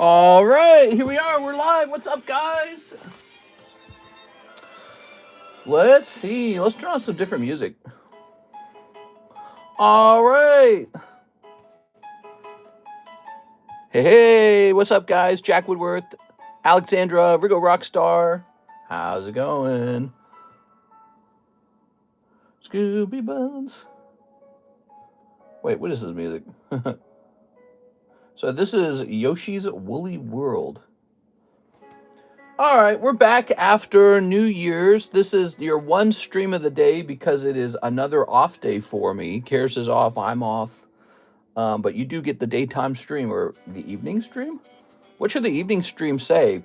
All right, here we are. We're live. What's up, guys? Let's see. Let's turn on some different music. All right. Hey, what's up, guys? Jack Woodworth, Alexandra, Rigo Rockstar. How's it going? Scooby Buns. Wait, what is this music? So this is Yoshi's Woolly World. All right, we're back after New Year's. This is your one stream of the day because it is another off day for me. Karis is off, I'm off. But you do get the daytime stream or the evening stream. What should the evening stream say?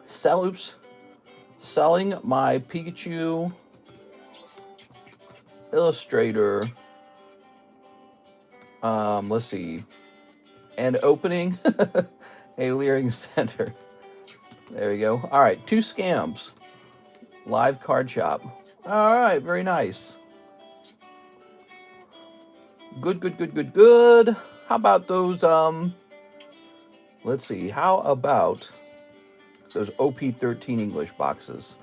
Selling my Pikachu Illustrator. Let's see. And opening a Learing center. There we go. All right, 2 scams. Live card shop. All right, very nice. Good. How about those, let's see. How about those OP13 English boxes?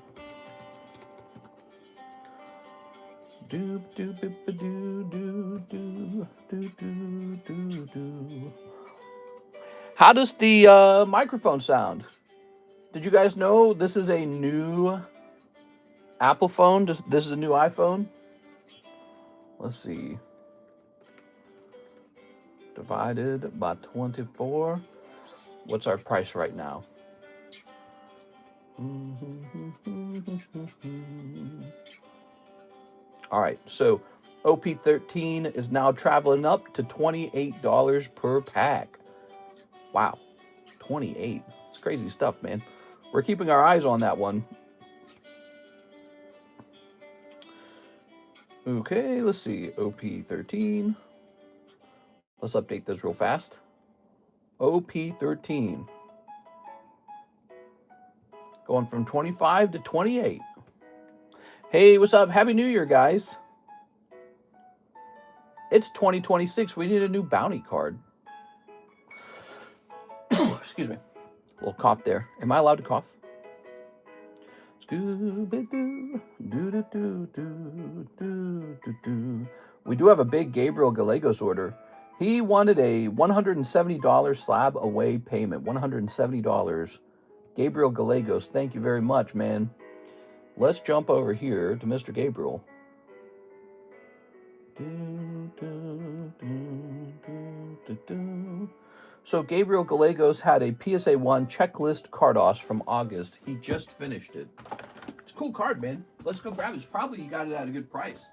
How does the microphone sound? Did you guys know this is a new Apple phone? This is a new iPhone. Let's see. Divided by 24. What's our price right now? All right, so OP13 is now traveling up to $28 per pack. Wow, 28. It's crazy stuff, man. We're keeping our eyes on that one. Okay, let's see. OP13. Let's update this real fast. OP13. Going from 25 to 28. Hey, what's up? Happy New Year, guys. It's 2026. We need a new bounty card. Excuse me. A little cough there. Am I allowed to cough? Scooby-Doo. We do have a big Gabriel Gallegos order. He wanted a $170 slab away payment. $170. Gabriel Gallegos, thank you very much, man. Let's jump over here to Mr. Gabriel. So Gabriel Gallegos had a PSA 1 checklist Cardos from August. He just finished it. It's a cool card, man. Let's go grab it. Probably you got it at a good price.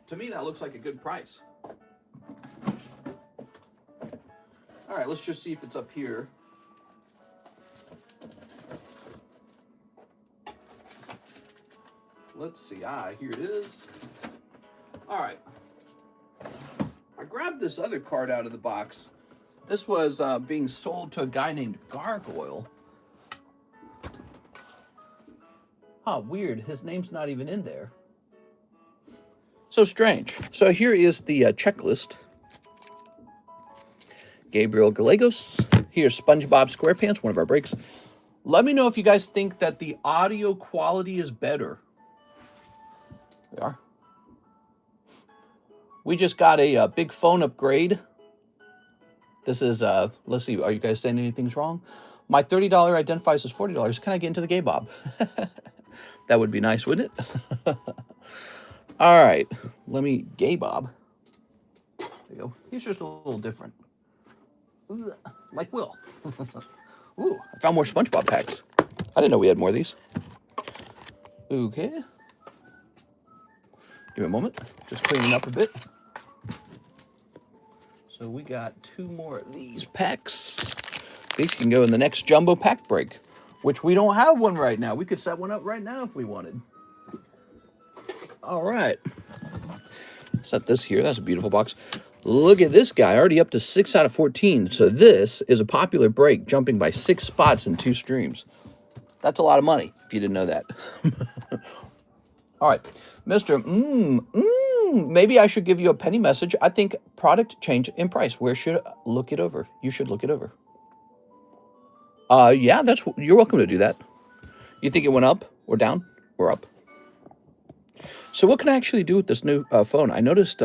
To me, that looks like a good price. All right, let's just see if it's up here. Let's see. Here it is. All right. I grabbed this other card out of the box. This was being sold to a guy named Gargoyle. Oh, weird. His name's not even in there. So strange. So here is the checklist. Gabriel Gallegos. Here's SpongeBob SquarePants, one of our breaks. Let me know if you guys think that the audio quality is better. We are. We just got a big phone upgrade. This is, let's see, are you guys saying anything's wrong? My $30 identifies as $40. Can I get into the gay bob? That would be nice, wouldn't it? All right, let me gay bob. There you go. He's just a little different. Like Will. Ooh, I found more SpongeBob packs. I didn't know we had more of these. Okay. Give me a moment. Just cleaning up a bit. So we got 2 more of these packs. These can go in the next jumbo pack break, which we don't have one right now. We could set one up right now if we wanted. All right. Set this here. That's a beautiful box. Look at this guy, already up to 6 out of 14. So this is a popular break, jumping by 6 spots in 2 streams. That's a lot of money, if you didn't know that. All right. Mr. Maybe I should give you a penny message. I think product change in price. Where should I look it over? You should look it over. Yeah, you're welcome to do that. You think it went up or down or up? So what can I actually do with this new phone? I noticed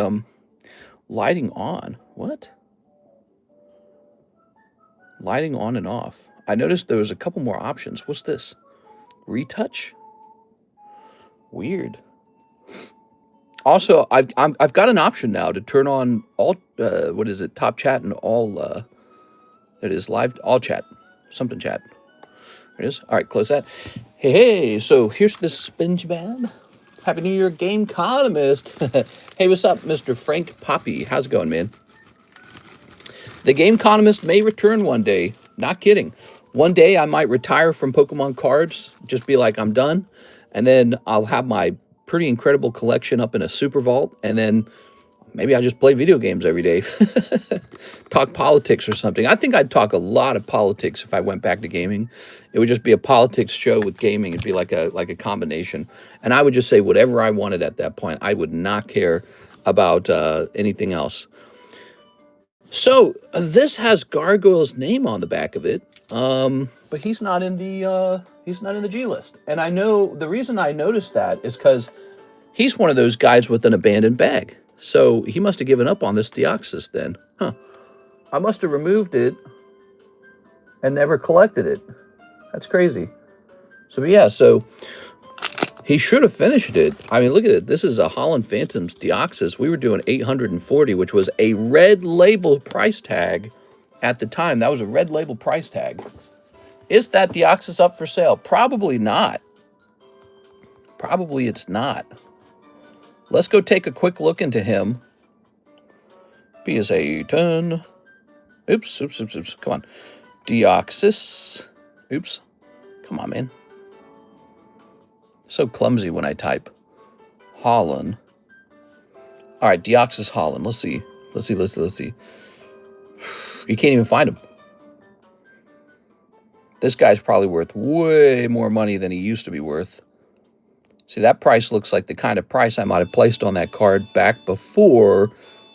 lighting on. What? Lighting on and off. I noticed there was a couple more options. What's this? Retouch? Weird. Also, I've got an option now to turn on all what is it? Top chat and all it is live all chat. Something chat. There it is. All right, close that. Hey, so here's the SpongeBob. Happy New Year, Game Economist. Hey, what's up, Mr. Frank Poppy? How's it going, man? The Game Economist may return one day. Not kidding. One day I might retire from Pokemon cards, just be like, I'm done. And then I'll have my pretty incredible collection up in a super vault. And then maybe I'll just play video games every day. Talk politics or something. I think I'd talk a lot of politics if I went back to gaming. It would just be a politics show with gaming. It'd be like a combination. And I would just say whatever I wanted at that point. I would not care about anything else. So this has Gargoyle's name on the back of it, but he's not in the G list. And I know the reason I noticed that is because he's one of those guys with an abandoned bag. So he must have given up on this Deoxys then. Huh. I must have removed it and never collected it. That's crazy. So yeah, so he should have finished it. I mean, look at it. This is a Holland Phantoms Deoxys. We were doing 840, which was a red label price tag at the time. That was a red label price tag. Is that Deoxys up for sale? Probably not. Probably it's not. Let's go take a quick look into him. PSA 10. Oops. Come on. Deoxys. Oops. Come on, man. So clumsy when I type. Holland. All right, Deoxys Holland. Let's see. You can't even find him. This guy's probably worth way more money than he used to be worth. See, that price looks like the kind of price I might have placed on that card back before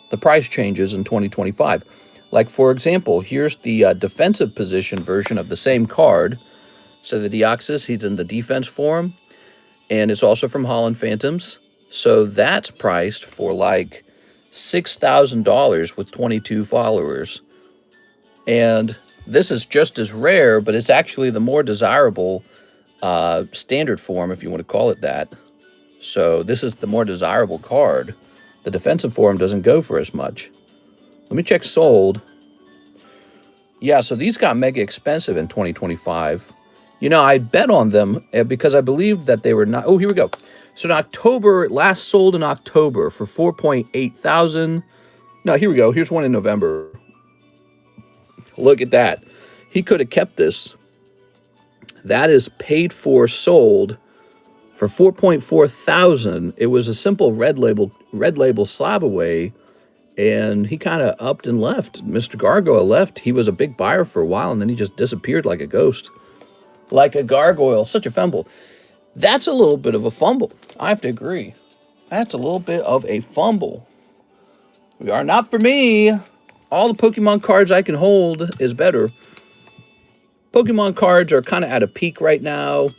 the price changes in 2025. Like, for example, here's the defensive position version of the same card. So the Deoxys, he's in the defense form. And it's also from Holland Phantoms. So that's priced for like $6,000 with 22 followers. And this is just as rare, but it's actually the more desirable standard form, if you want to call it that. So this is the more desirable card. The defensive form doesn't go for as much. Let me check sold. Yeah, so these got mega expensive in 2025. You know, I bet on them because I believed that they were not. Oh, here we go. So in October, last sold in October for 4.8 thousand. No, here we go. Here's one in November. Look at that. He could have kept this. That is paid for, sold for 4.4 thousand. It was a simple red label slab away, and he kind of upped and left. Mr. Gargoyle left. He was a big buyer for a while, and then he just disappeared like a ghost. Like a gargoyle, such a fumble. That's a little bit of a fumble. I have to agree. That's a little bit of a fumble. We are not for me. All the Pokemon cards I can hold is better. Pokemon cards are kind of at a peak right now.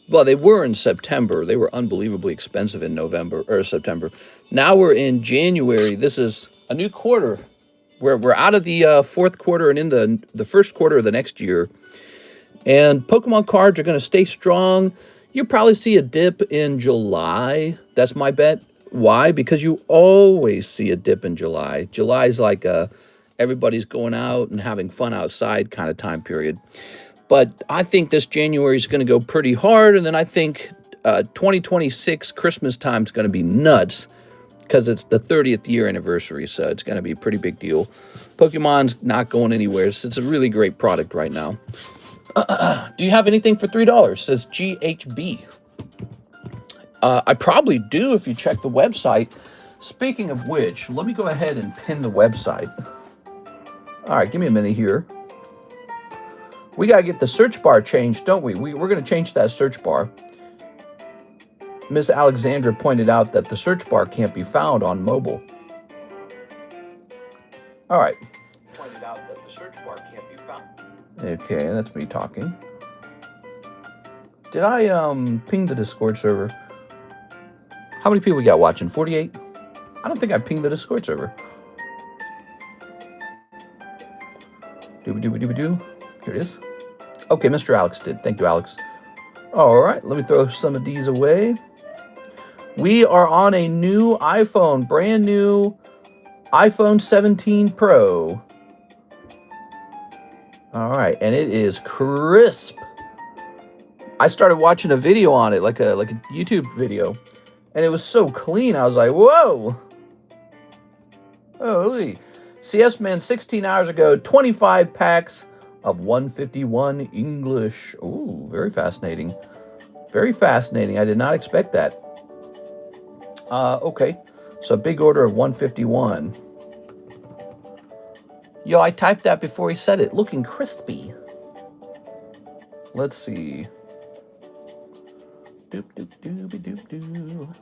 Well, they were in September. They were unbelievably expensive in November or September. Now we're in January. This is a new quarter. We're out of the fourth quarter and in the first quarter of the next year. And Pokemon cards are going to stay strong. You'll probably see a dip in July. That's my bet. Why? Because you always see a dip in July. July's like everybody's going out and having fun outside kind of time period. But I think this January is going to go pretty hard. And then I think 2026 Christmas time is going to be nuts because it's the 30th year anniversary. So it's going to be a pretty big deal. Pokemon's not going anywhere. So it's a really great product right now. Do you have anything for $3? Says GHB. I probably do if you check the website. Speaking of which, let me go ahead and pin the website. All right, give me a minute here. We got to get the search bar changed, don't we? We're going to change that search bar. Miss Alexandra pointed out that the search bar can't be found on mobile. All right. Pointed out that the search bar can't be found. Okay, that's me talking. Did I ping the Discord server? How many people we got watching? 48? I don't think I pinged the Discord server. Dooba-dooba-dooba-doo. Here it is. Okay, Mr. Alex did. Thank you, Alex. All right, let me throw some of these away. We are on a new iPhone, brand new iPhone 17 Pro. All right, and it is crisp. I started watching a video on it, like a YouTube video, and it was so clean. I was like, whoa. Holy. CS Man 16 hours ago, 25 packs of 151 English. Ooh, very fascinating. Very fascinating. I did not expect that. Okay, so big order of 151. Yo, I typed that before he said it. Looking crispy. Let's see. Doop, doop, doopy, doop, doop.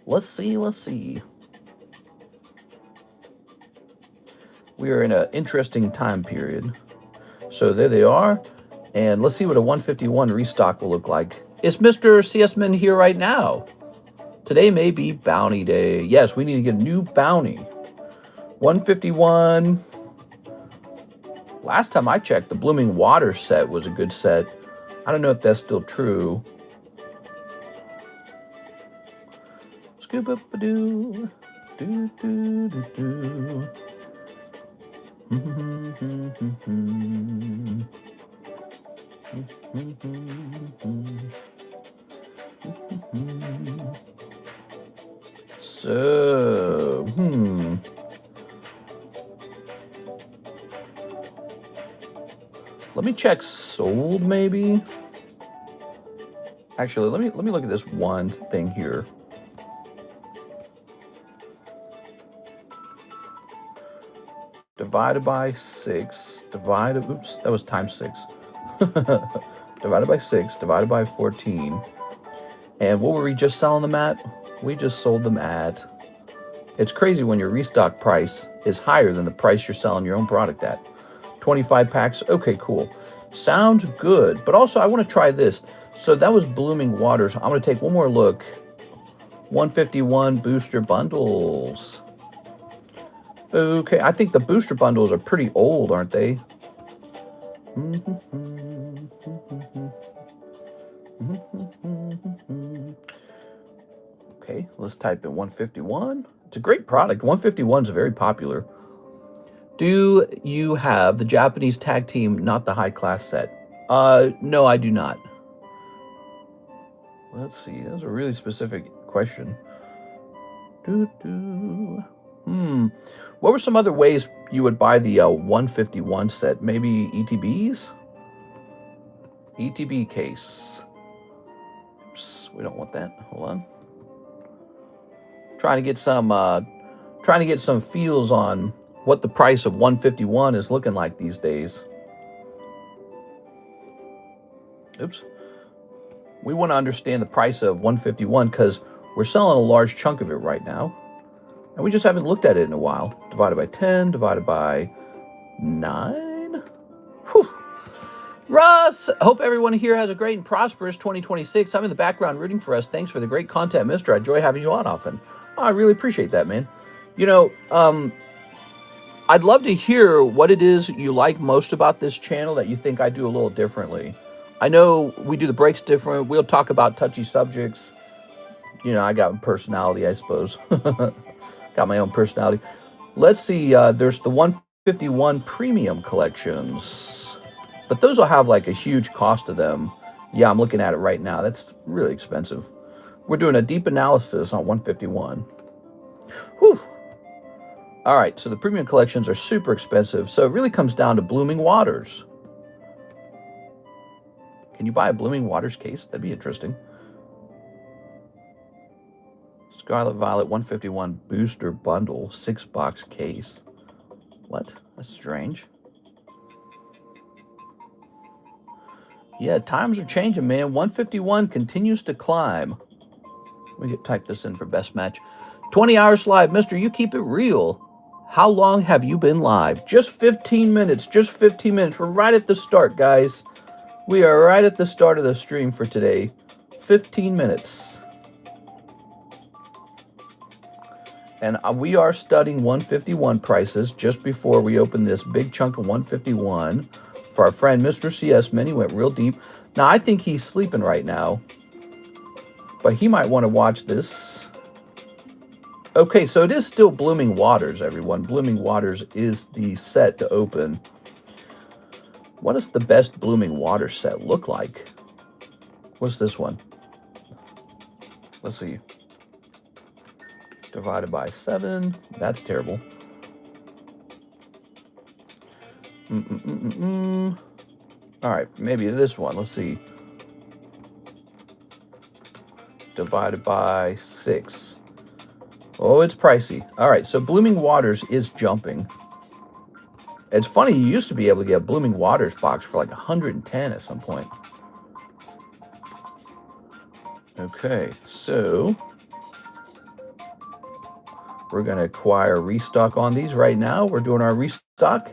Let's see. We are in an interesting time period. So there they are. And let's see what a 151 restock will look like. Is Mr. CS-Man here right now? Today may be bounty day. Yes, we need to get a new bounty. 151. Last time I checked, the Blooming Water set was a good set. I don't know if that's still true. Scoop up a doo. Do do do do. So, let me check sold maybe. Actually, let me look at this one thing here. Divided by 6, oops, that was times 6. Divided by 6, divided by 14. And what were we just selling them at? We just sold them at... It's crazy when your restock price is higher than the price you're selling your own product at. 25 packs, okay, cool. Sounds good, but also I want to try this. So that was Blooming Waters. I'm going to take one more look. 151 booster bundles. Okay, I think the booster bundles are pretty old, aren't they? Okay, let's type in 151. It's a great product. 151 is very popular. Do you have the Japanese tag team, not the high class set? No, I do not. Let's see. That was a really specific question. What were some other ways you would buy the 151 set? Maybe ETBs? ETB case. Oops, we don't want that. Hold on. Trying to get some feels on what the price of 151 is looking like these days. Oops. We want to understand the price of 151 because we're selling a large chunk of it right now. And we just haven't looked at it in a while. Divided by 10, divided by 9. Whew. Russ, hope everyone here has a great and prosperous 2026. I'm in the background rooting for us. Thanks for the great content, mister. I enjoy having you on often. Oh, I really appreciate that, man. You know, I'd love to hear what it is you like most about this channel that you think I do a little differently. I know we do the breaks different. We'll talk about touchy subjects. You know, I got a personality, I suppose. Got my own personality. Let's see. There's the 151 premium collections. But those will have like a huge cost to them. Yeah, I'm looking at it right now. That's really expensive. We're doing a deep analysis on 151. Whew. All right, so the premium collections are super expensive. So it really comes down to Blooming Waters. Can you buy a Blooming Waters case? That'd be interesting. Scarlet Violet 151 booster bundle 6-box case. What? That's strange. Yeah, times are changing, man. 151 continues to climb. Let me type this in for best match. 20 hours live. Mister, you keep it real. How long have you been live? Just 15 minutes. Just 15 minutes. We're right at the start, guys. We are right at the start of the stream for today. 15 minutes. And we are studying 151 prices just before we open this big chunk of 151 for our friend Mr. CS Mini. Went real deep. Now, I think he's sleeping right now, but he might want to watch this. Okay, so it is still Blooming Waters, everyone. Blooming Waters is the set to open. What does the best Blooming Waters set look like? What's this one? Let's see. Divided by 7. That's terrible. All right, maybe this one. Let's see. Divided by 6. Oh, it's pricey. All right, so Blooming Waters is jumping. It's funny, you used to be able to get a Blooming Waters box for like 110 at some point. Okay, so we're going to acquire restock on these right now. We're doing our restock.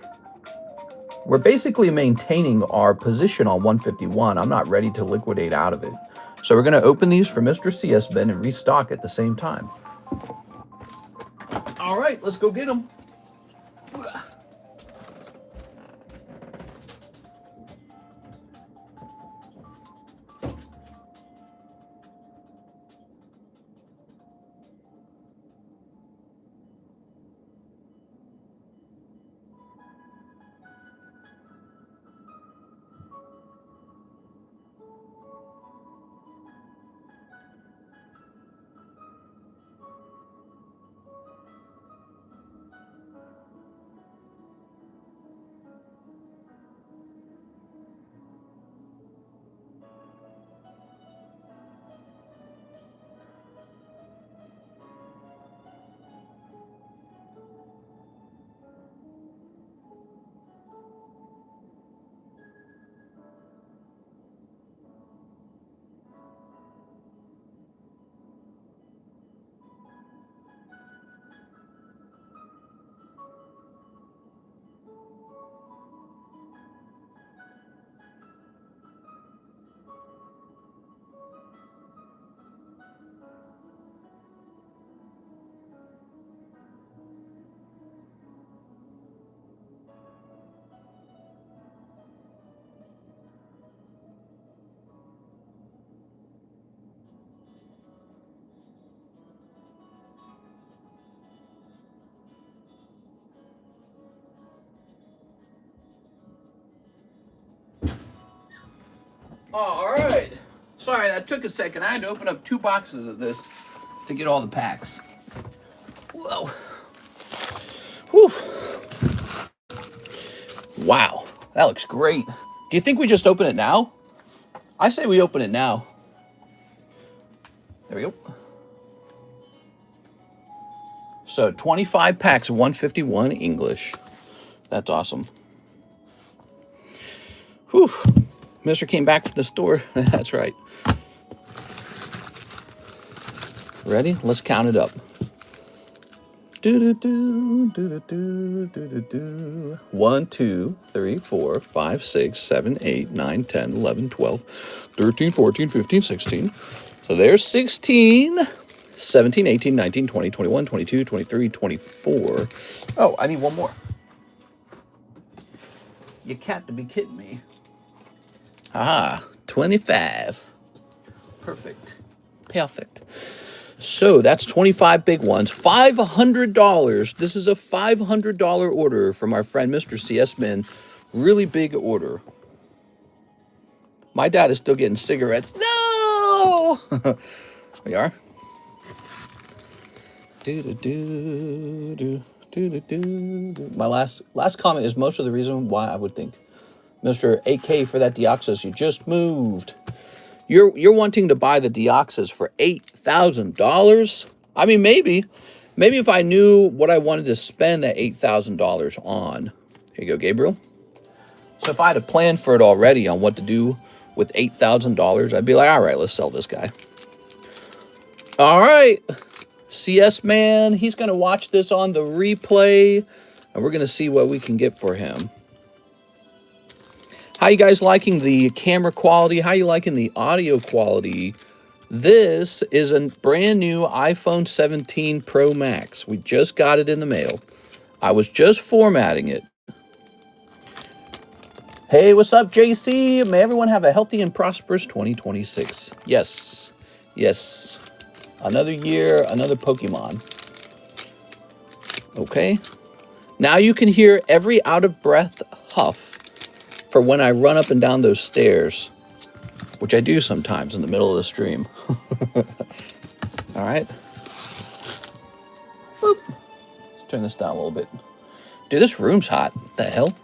We're basically maintaining our position on 151. I'm not ready to liquidate out of it. So we're going to open these for Mr. CS Ben and restock at the same time. All right, let's go get them. All right. Sorry, that took a second. I had to open up 2 boxes of this to get all the packs. Whoa. Whew. Wow. That looks great. Do you think we just open it now? I say we open it now. There we go. So 25 packs of 151 English. That's awesome. Whew. Mister came back from the store. That's right. Ready? Let's count it up. Do-do-do, do-do-do, do-do-do. 1, 2, 3, 4, 5, 6, 7, 8, 9, 10, 11, 12, 13, 14, 15, 16. So there's 16, 17, 18, 19, 20, 21, 22, 23, 24. Oh, I need one more. You got to be kidding me. Ah, 25. Perfect. Perfect. So that's 25 big ones. $500. This is a $500 order from our friend Mr. CS Min. Really big order. My dad is still getting cigarettes. No! We are. My last comment is most of the reason why I would think. Mr. AK for that Deoxys, you just moved. You're wanting to buy the Deoxys for $8,000? I mean, maybe if I knew what I wanted to spend that $8,000 on. Here you go, Gabriel. So if I had a plan for it already on what to do with $8,000, I'd be like, all right, let's sell this guy. All right. CS Man, he's going to watch this on the replay, and we're going to see what we can get for him. How you guys liking the camera quality? How you liking the audio quality? This is a brand new iPhone 17 Pro Max. We just got it in the mail. I was just formatting it. Hey, what's up, JC? May everyone have a healthy and prosperous 2026. Yes. Yes. Another year, another Pokemon. Okay. Now you can hear every out-of-breath huff for when I run up and down those stairs, which I do sometimes in the middle of the stream. All right. Boop. Let's turn this down a little bit. Dude, this room's hot. What the hell?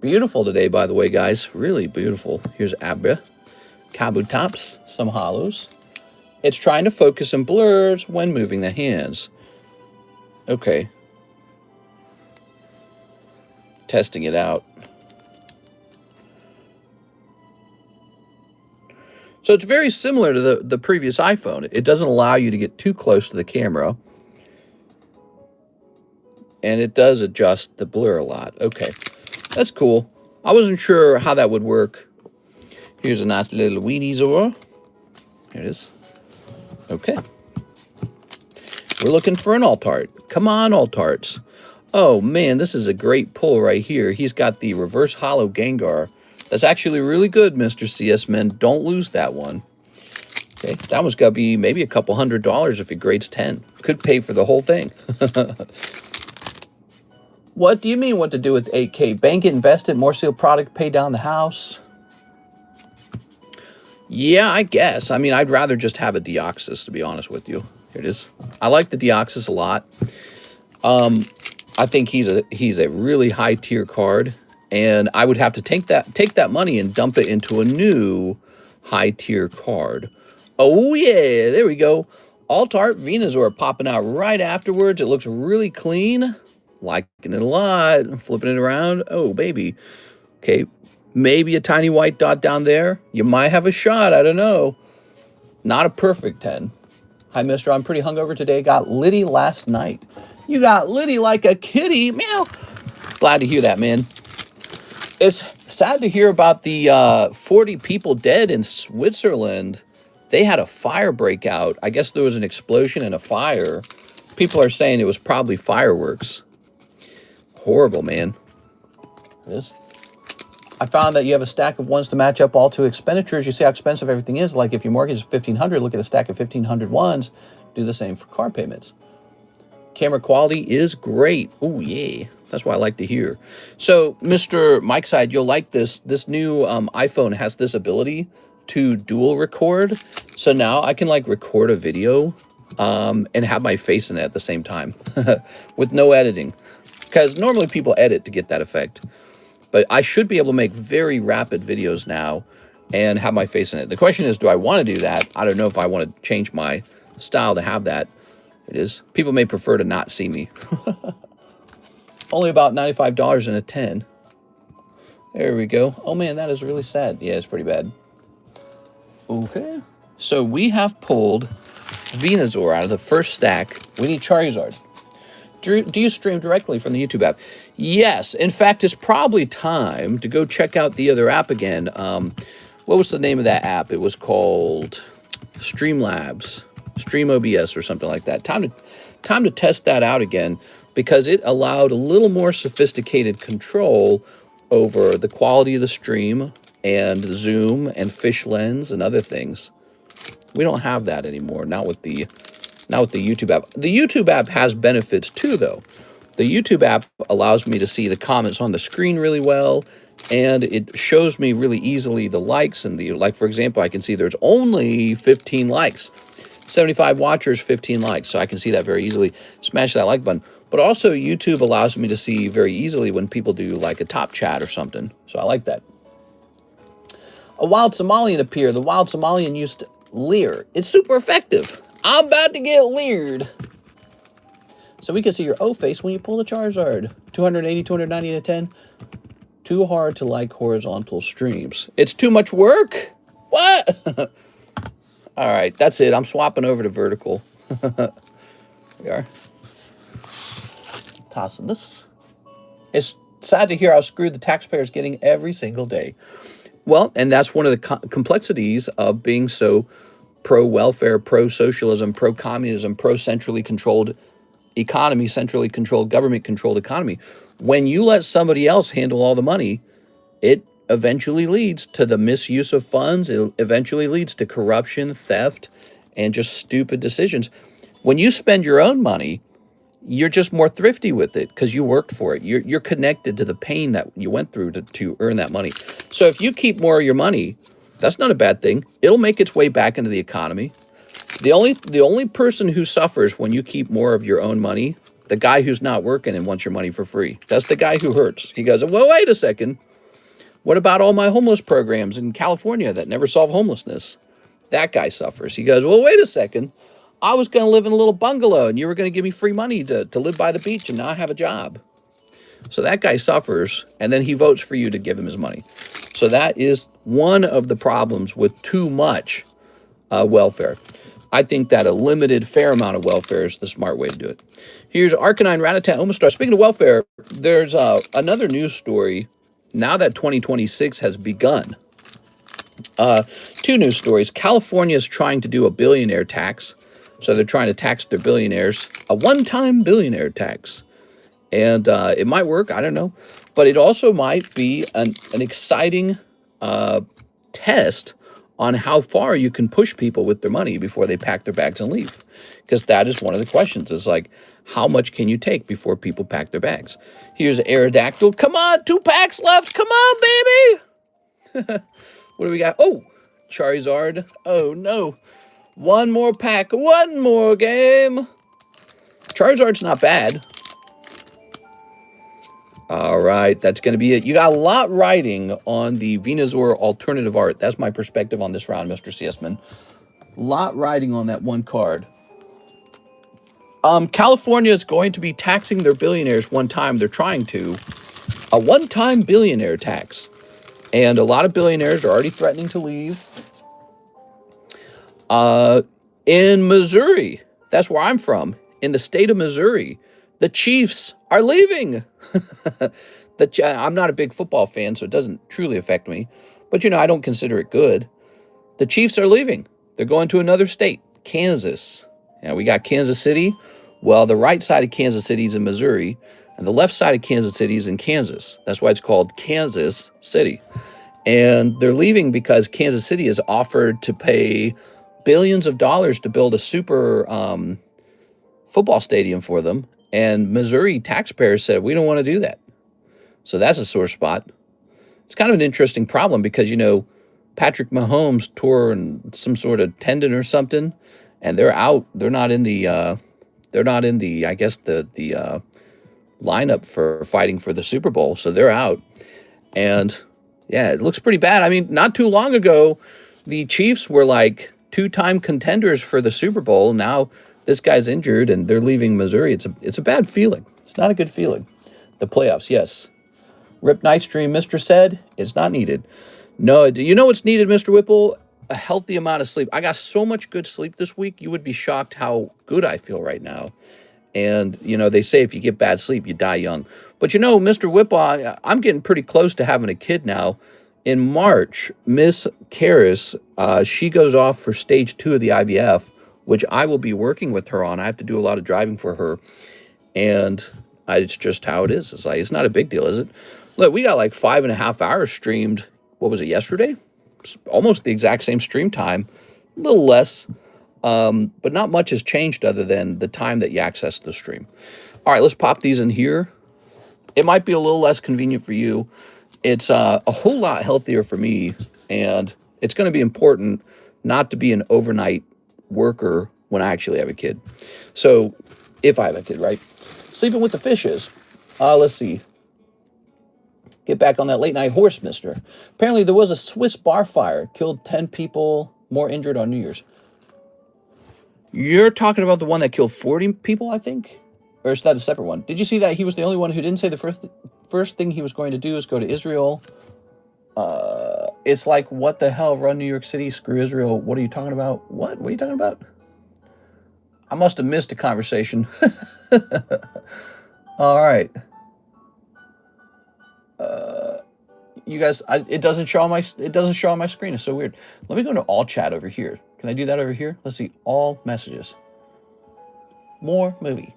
Beautiful today, by the way, guys. Really beautiful. Here's Abra. Kabutops. Some hollows. It's trying to focus and blurs when moving the hands. Okay. Testing it out. So it's very similar to the previous iPhone. It doesn't allow you to get too close to the camera. And it does adjust the blur a lot. Okay, that's cool. I wasn't sure how that would work. Here's a nice little weenie Zora. Here it is. Okay. We're looking for an alt-art. Come on, alt-arts. Oh, man, this is a great pull right here. He's got the reverse hollow Gengar. That's actually really good, Mr. CS Man. Don't lose that one. Okay, that one's got to be maybe a couple $100 if it grades 10. Could pay for the whole thing. What do you mean what to do with 8K? Bank it, invest it, more sealed product, pay down the house? Yeah, I guess. I mean, I'd rather just have a Deoxys, to be honest with you. Here it is. I like the Deoxys a lot. I think he's a really high tier card, and I would have to take that money and dump it into a new high tier card. Oh yeah, there we go. Alt-art Venusaur popping out right afterwards. It looks really clean. Liking it a lot. Flipping it around. Oh baby. Okay, maybe a tiny white dot down there. You might have a shot. I don't know. Not a perfect 10. Hi, mister. I'm pretty hungover today. Got litty last night. You got litty like a kitty. Meow. Glad to hear that, man. It's sad to hear about the 40 people dead in Switzerland. They had a fire breakout. I guess there was an explosion and a fire. People are saying it was probably fireworks. Horrible, man. It is. I found that you have a stack of ones to match up all to expenditures. You see how expensive everything is. Like if your mortgage is $1,500, look at a stack of 1,500 ones. Do the same for car payments. Camera quality is great. Oh, yeah. That's what I like to hear. So, Mr. Mike Side, you'll like this. This new iPhone has this ability to dual record. So now I can like record a video and have my face in it at the same time with no editing. Because normally people edit to get that effect. But I should be able to make very rapid videos now and have my face in it. The question is, do I want to do that? I don't know if I want to change my style to have that. It is. People may prefer to not see me. Only about $95 in a 10. There we go. Oh man, that is really sad. Yeah, it's pretty bad. Okay. So we have pulled Venusaur out of the first stack. We need Charizard. Do you stream directly from the YouTube app? Yes. In fact, it's probably time to go check out the other app again. What was the name of that app? It was called Streamlabs. Stream OBS or something like that. Time to test that out again because it allowed a little more sophisticated control over the quality of the stream and zoom and fish lens and other things. We don't have that anymore. Not with the YouTube app. The YouTube app has benefits too, though. The YouTube app allows me to see the comments on the screen really well, and it shows me really easily the likes and the like. For example, I can see there's only 15 likes. 75 watchers, 15 likes, so I can see that very easily. Smash that like button. But also, YouTube allows me to see very easily when people do like a top chat or something. So I like that. A wild Somalian appeared. The wild Somalian used Leer. It's super effective. I'm about to get leered. So we can see your O face when you pull the Charizard. 280, 290 to 10. Too hard to like horizontal streams. It's too much work? What? All right, that's it. I'm swapping over to vertical. We are. Tossing this. It's sad to hear how screwed the taxpayer's getting every single day. Well, and that's one of the complexities of being so pro-welfare, pro-socialism, pro-communism, pro-centrally controlled economy, centrally controlled, government-controlled economy. When you let somebody else handle all the money, it eventually leads to the misuse of funds. It eventually leads to corruption, theft, and just stupid decisions. When you spend your own money, you're just more thrifty with it because you worked for it. You're connected to the pain that you went through to earn that money. So if you keep more of your money, that's not a bad thing. It'll make its way back into the economy. The only person who suffers when you keep more of your own money, the guy who's not working and wants your money for free. That's the guy who hurts. He goes, well, wait a second. What about all my homeless programs in California that never solve homelessness? That guy suffers. He goes, well, wait a second. I was going to live in a little bungalow and you were going to give me free money to live by the beach and now I have a job. So that guy suffers, and then he votes for you to give him his money. So that is one of the problems with too much welfare. I think that a limited, fair amount of welfare is the smart way to do it. Here's Arcanine Ratatan Omastar. Speaking of welfare, there's another news story. Now that 2026 has begun, two news stories. California is trying to do a billionaire tax. So they're trying to tax their billionaires, a one-time billionaire tax. And it might work, I don't know. But it also might be an exciting test on how far you can push people with their money before they pack their bags and leave. Because that is one of the questions. Is like, how much can you take before people pack their bags? Here's Aerodactyl. Come on, 2 packs left. Come on, baby. What do we got? Oh, Charizard. Oh, no. One more pack. One more game. Charizard's not bad. All right, that's going to be it. You got a lot riding on the Venusaur alternative art. That's my perspective on this round, Mr. CSman. A lot riding on that one card. California is going to be taxing their billionaires one time. They're trying to. A one-time billionaire tax. And a lot of billionaires are already threatening to leave. In Missouri, that's where I'm from, in the state of Missouri, the Chiefs are leaving. I'm not a big football fan, so it doesn't truly affect me. But, you know, I don't consider it good. The Chiefs are leaving. They're going to another state, Kansas. Now, we got Kansas City. Well, the right side of Kansas City is in Missouri, and the left side of Kansas City is in Kansas. That's why it's called Kansas City. And they're leaving because Kansas City has offered to pay billions of dollars to build a super football stadium for them. And Missouri taxpayers said, we don't want to do that. So that's a sore spot. It's kind of an interesting problem because, you know, Patrick Mahomes tore some sort of tendon or something, and they're out. They're not in the, I guess, the lineup for fighting for the Super Bowl. So they're out. And yeah, it looks pretty bad. I mean, not too long ago, the Chiefs were like 2-time contenders for the Super Bowl. Now this guy's injured and they're leaving Missouri. It's a bad feeling. It's not a good feeling. The playoffs, yes. Rip Nightstream, Mr. said, it's not needed. No, do you know what's needed, Mr. Whipple? A healthy amount of sleep. I got so much good sleep this week, you would be shocked how good I feel right now. And, you know, they say if you get bad sleep, you die young. But, you know, Mr. Whipple, I'm getting pretty close to having a kid now. In March, Miss Karis, she goes off for stage 2 of the IVF, which I will be working with her on. I have to do a lot of driving for her. And it's just how it is. It's like, it's not a big deal, is it? Look, we got like 5.5 hours streamed. What was it, yesterday? Almost the exact same stream time. A little less. But not much has changed other than the time that you access the stream. All right, let's pop these in here. It might be a little less convenient for you. It's a whole lot healthier for me. And it's going to be important not to be an overnight worker when I actually have a kid. So if I have a kid, right? Sleeping with the fishes. Let's see. Get back on that late night horse, mister. Apparently there was a Swiss bar fire. Killed 10 people, more injured on New Year's. You're talking about the one that killed 40 people, I think? Or is that a separate one? Did you see that he was the only one who didn't say the first thing he was going to do is go to Israel? It's like, what the hell? Run New York City, screw Israel. What are you talking about? What are you talking about? I must have missed a conversation. All right. You guys, it doesn't show on my screen. It's so weird. Let me go to all chat over here. Can I do that over here? Let's see, all messages. More movie.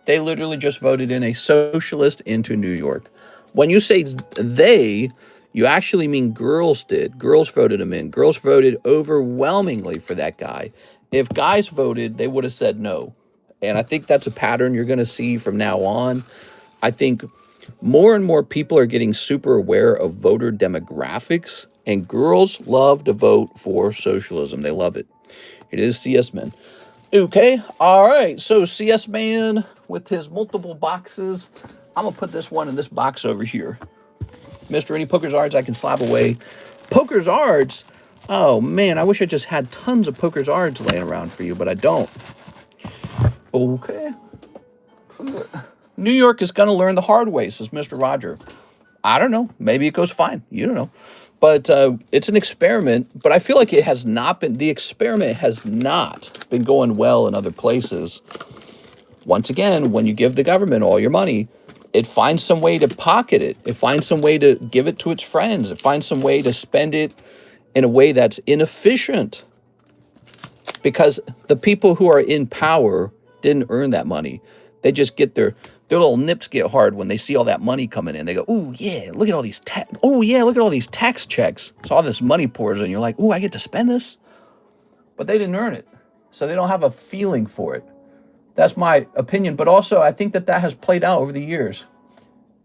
They literally just voted in a socialist into New York. When you say they, you actually mean girls did. Girls voted him in. Girls voted overwhelmingly for that guy. If guys voted, they would have said no. And I think that's a pattern you're going to see from now on. I think more and more people are getting super aware of voter demographics, and girls love to vote for socialism. They love it. It is CS Men. Okay, all right. So CS Man with his multiple boxes. I'm going to put this one in this box over here. Mr. Any Poker's Arts I can slap away. Poker's Arts? Oh, man, I wish I just had tons of Poker's Arts laying around for you, but I don't. Okay. New York is going to learn the hard way, says Mr. Roger. I don't know. Maybe it goes fine. You don't know. But it's an experiment. But I feel like it has not been, the experiment has not been going well in other places. Once again, when you give the government all your money, it finds some way to pocket it. It finds some way to give it to its friends. It finds some way to spend it in a way that's inefficient. Because the people who are in power didn't earn that money. They just get their little nips get hard when they see all that money coming in. They go, "Oh yeah, look at all these look at all these tax checks." So all this money pours in. You're like, "Oh, I get to spend this," but they didn't earn it, so they don't have a feeling for it. That's my opinion. But also, I think that has played out over the years.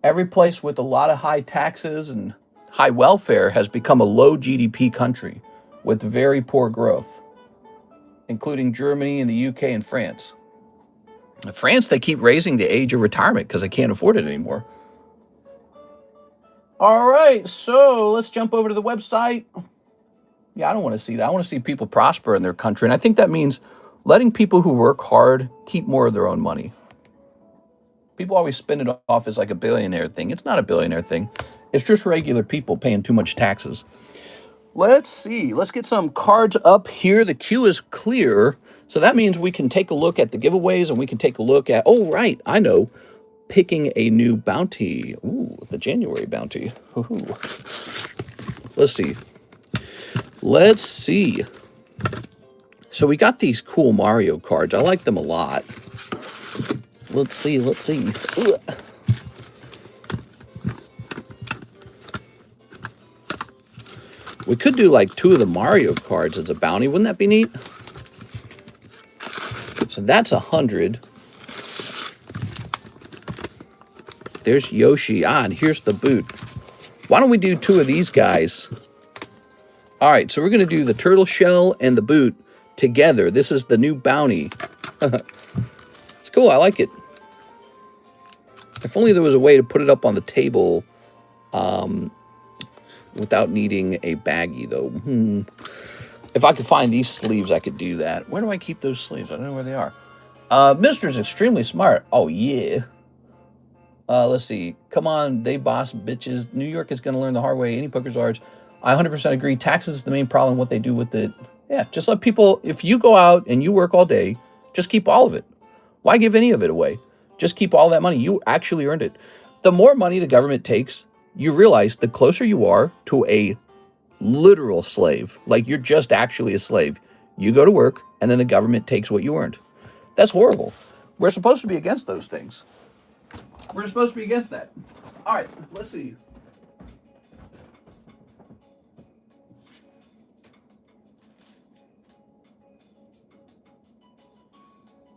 Every place with a lot of high taxes and high welfare has become a low GDP country with very poor growth, including Germany and the UK and France. In France, they keep raising the age of retirement because they can't afford it anymore. All right, so let's jump over to the website. Yeah, I don't want to see that. I want to see people prosper in their country. And I think that means letting people who work hard keep more of their own money. People always spin it off as like a billionaire thing. It's not a billionaire thing. It's just regular people paying too much taxes. Let's see. Let's get some cards up here. The queue is clear. So that means we can take a look at the giveaways and we can take a look at, oh, right, I know, picking a new bounty. Ooh, the January bounty. Ooh. Let's see. Let's see. So we got these cool Mario cards. I like them a lot. Let's see. Let's see. Ugh. We could do like 2 of the Mario cards as a bounty. Wouldn't that be neat? So that's 100. There's Yoshi. And here's the boot. Why don't we do 2 of these guys? All right, so we're going to do the turtle shell and the boot together. This is the new bounty. It's cool. I like it. If only there was a way to put it up on the table without needing a baggie, though. If I could find these sleeves, I could do that. Where do I keep those sleeves? I don't know where they are. Mister's extremely smart. Oh, yeah. Let's see. Come on, they boss bitches. New York is going to learn the hard way. Any Poker's Arts. I 100% agree. Taxes is the main problem. What they do with it. Yeah, just let people, if you go out and you work all day, just keep all of it. Why give any of it away? Just keep all that money. You actually earned it. The more money the government takes, you realize the closer you are to a literal slave. Like you're just actually a slave. You go to work and then the government takes what you earned. That's horrible. We're supposed to be against those things. We're supposed to be against that. All right, let's see.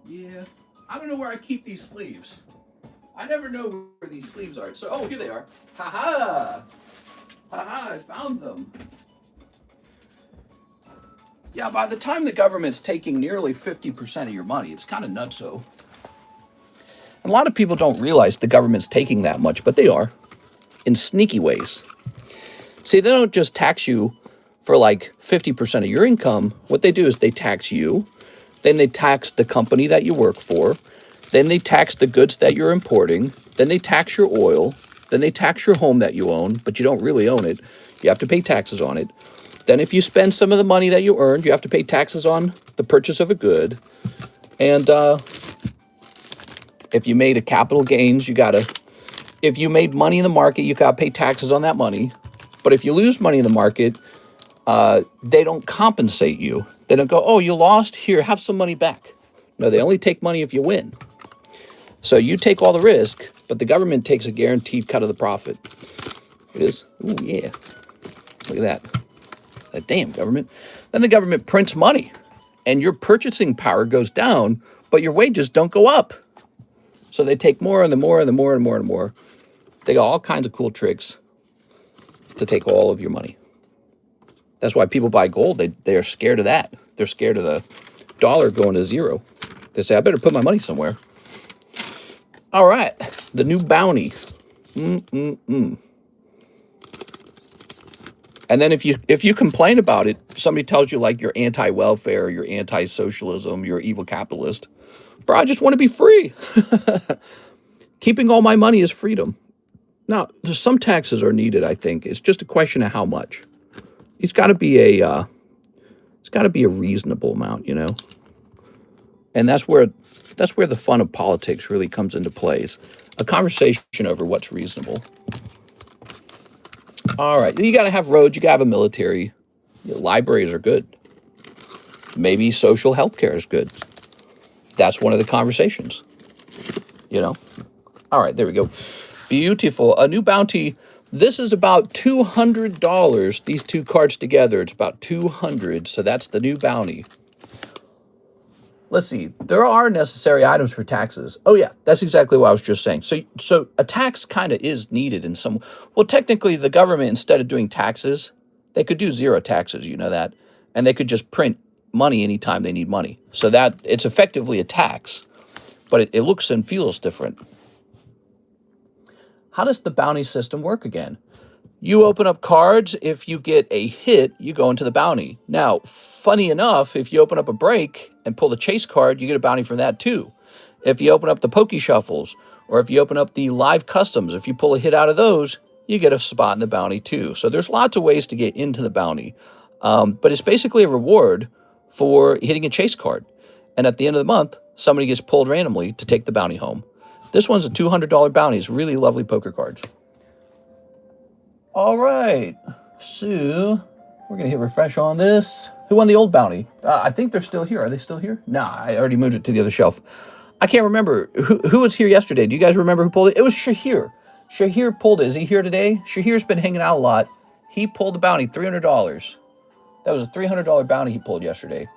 Yeah, I don't know where I keep these sleeves. I never know where these sleeves are. So, oh, here they are. Ha-ha! Ha-ha, I found them. Yeah, by the time the government's taking nearly 50% of your money, it's kind of nutso. And a lot of people don't realize the government's taking that much, but they are, in sneaky ways. See, they don't just tax you for like 50% of your income. What they do is they tax you, then they tax the company that you work for, then they tax the goods that you're importing, then they tax your oil, Then they tax your home that you own, but you don't really own it. You have to pay taxes on it. Then if you spend some of the money that you earned, you have to pay taxes on the purchase of a good. And if you made a capital gains, if you made money in the market, you gotta pay taxes on that money. But if you lose money in the market, they don't compensate you. They don't go, oh, you lost, here, have some money back. No, they only take money if you win. So you take all the risk, but the government takes a guaranteed cut of the profit. It is, ooh, yeah. Look at that. That damn government. Then the government prints money, and your purchasing power goes down, but your wages don't go up. So they take more and the more and the more and more and more. They got all kinds of cool tricks to take all of your money. That's why people buy gold. They are scared of that. They're scared of the dollar going to zero. They say, I better put my money somewhere. All right, the new bounty. And then if you complain about it, somebody tells you like you're anti-welfare, you're anti-socialism, you're evil capitalist. Bro, I just want to be free. Keeping all my money is freedom. Now, some taxes are needed, I think. It's just a question of how much. It's got to be a reasonable amount, you know. And that's where the fun of politics really comes into place. A conversation over what's reasonable. All right, you got to have roads, you got to have a military. Libraries are good. Maybe social health care is good. That's one of the conversations, you know. All right, there we go. Beautiful. A new bounty. This is about $200. These two cards together, it's about $200. So that's the new bounty. Let's see. There are necessary items for taxes. Oh yeah, that's exactly what I was just saying. So a tax kind of is needed in some. Well, technically, the government, instead of doing taxes, they could do zero taxes. You know that, and they could just print money anytime they need money. So that it's effectively a tax, but it looks and feels different. How does the bounty system work again? You open up cards. If you get a hit, you go into the bounty. Now, funny enough, if you open up a break and pull the chase card, you get a bounty from that too. If you open up the Poke Shuffles, or if you open up the live customs, if you pull a hit out of those, you get a spot in the bounty too. So there's lots of ways to get into the bounty. But it's basically a reward for hitting a chase card. And at the end of the month, somebody gets pulled randomly to take the bounty home. This one's a $200 bounty. It's really lovely poker cards. All right, so we're going to hit refresh on this. Who won the old bounty? I think they're still here. Are they still here? Nah, I already moved it to the other shelf. I can't remember. Who was here yesterday? Do you guys remember who pulled it? It was Shahir. Shahir pulled it. Is he here today? Shahir's been hanging out a lot. He pulled the bounty, $300. That was a $300 bounty he pulled yesterday.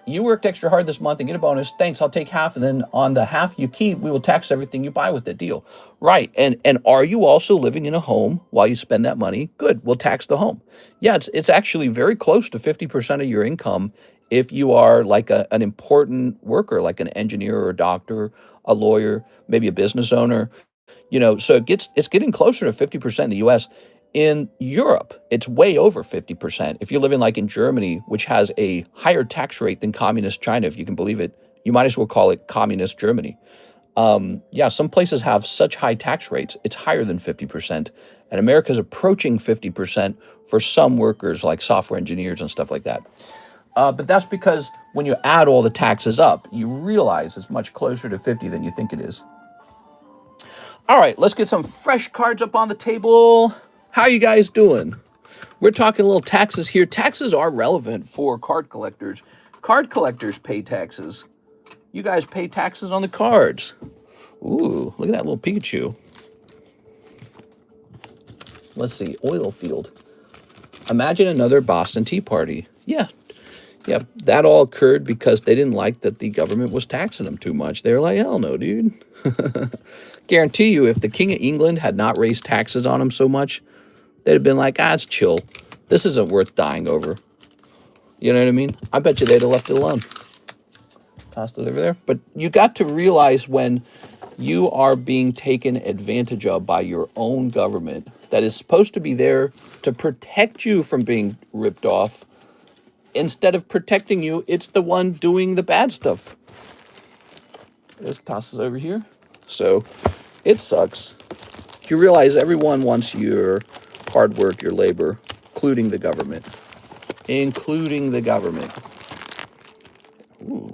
You worked extra hard this month and get a bonus. Thanks, I'll take half, and then on the half you keep, we will tax everything you buy with the deal. Right, and are you also living in a home while you spend that money? Good, we'll tax the home. Yeah, it's actually very close to 50% of your income if you are like an important worker, like an engineer or a doctor, a lawyer, maybe a business owner. You know, so it's getting closer to 50% in the U.S. In Europe, it's way over 50%. If you're living like in Germany, which has a higher tax rate than communist China, if you can believe it, you might as well call it communist Germany. Yeah, some places have such high tax rates, it's higher than 50%. And America's approaching 50% for some workers like software engineers and stuff like that. But that's because when you add all the taxes up, you realize it's much closer to 50 than you think it is. All right, let's get some fresh cards up on the table. How you guys doing? We're talking a little taxes here. Taxes are relevant for card collectors. Card collectors pay taxes. You guys pay taxes on the cards. Ooh, look at that little Pikachu. Let's see, oil field. Imagine another Boston Tea Party. Yeah, that all occurred because they didn't like that the government was taxing them too much. They were like, hell no, dude. Guarantee you, if the King of England had not raised taxes on them so much, they'd have been like, it's chill. This isn't worth dying over. You know what I mean? I bet you they'd have left it alone. Tossed it over there. But you got to realize when you are being taken advantage of by your own government that is supposed to be there to protect you from being ripped off. Instead of protecting you, it's the one doing the bad stuff. Just toss this over here. So it sucks. You realize everyone wants your hard work, your labor, including the government. Including the government. Ooh.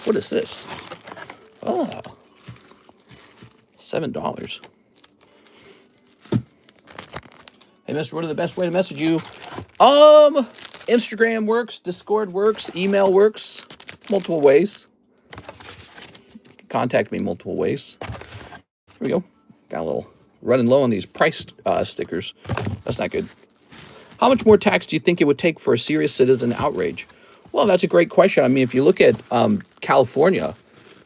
What is this? Oh. $7. Hey, mister, what are the best way to message you? Instagram works, Discord works, email works, multiple ways. Contact me multiple ways. Here we go. Got a little running low on these price stickers. That's not good. How much more tax do you think it would take for a serious citizen outrage? Well, that's a great question. I mean, if you look at California,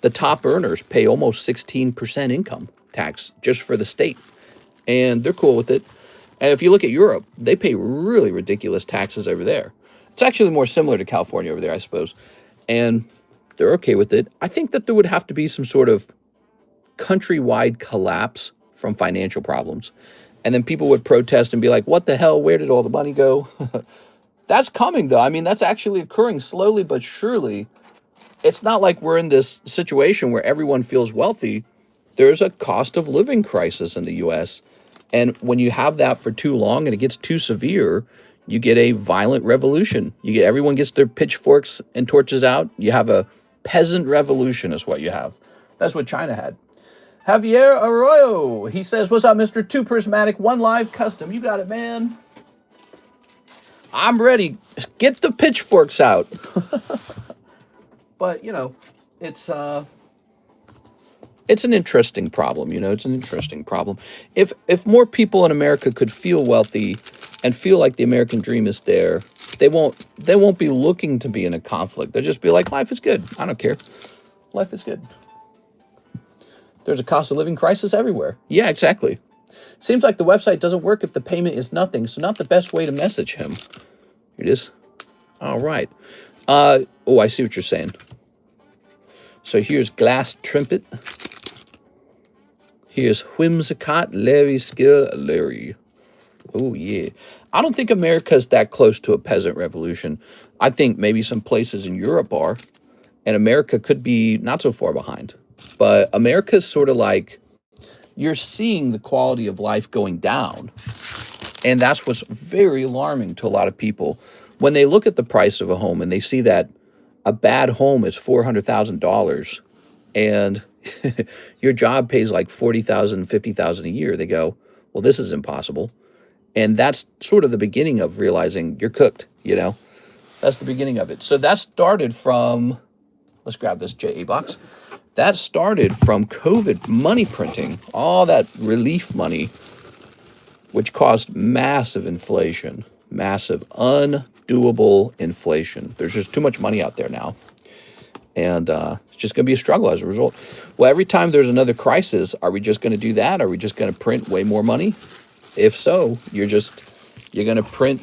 the top earners pay almost 16% income tax just for the state. And they're cool with it. And if you look at Europe, they pay really ridiculous taxes over there. It's actually more similar to California over there, I suppose. And they're okay with it. I think that there would have to be some sort of countrywide collapse from financial problems. And then people would protest and be like, what the hell? Where did all the money go? That's coming, though. I mean, that's actually occurring slowly but surely. It's not like we're in this situation where everyone feels wealthy. There's a cost of living crisis in the U.S., and when you have that for too long and it gets too severe, you get a violent revolution. Everyone gets their pitchforks and torches out. You have a peasant revolution is what you have. That's what China had. Javier Arroyo, he says, what's up, Mr. Two Prismatic, One Live Custom? You got it, man. I'm ready. Get the pitchforks out. But, you know, it's an interesting problem, you know, it's an interesting problem. If more people in America could feel wealthy and feel like the American dream is there, they won't be looking to be in a conflict. They'll just be like, life is good. I don't care. Life is good. There's a cost of living crisis everywhere. Yeah, exactly. Seems like the website doesn't work if the payment is nothing, so not the best way to message him. Here it is. All right. Oh, I see what you're saying. So here's Glass Trimpet. Here's Whimsicott, Larry Skill, Larry. Oh, yeah. I don't think America's that close to a peasant revolution. I think maybe some places in Europe are, and America could be not so far behind. But America's sort of like, you're seeing the quality of life going down, and that's what's very alarming to a lot of people. When they look at the price of a home and they see that a bad home is $400,000 and your job pays like $40,000, $50,000 a year, they go, well, this is impossible. And that's sort of the beginning of realizing you're cooked, you know? That's the beginning of it. So that started from, let's grab this JA box. That started from COVID money printing, all that relief money, which caused massive inflation, massive undoable inflation. There's just too much money out there now. And it's just going to be a struggle as a result. Well, every time there's another crisis, are we just going to do that? Are we just going to print way more money? If so, you're going to print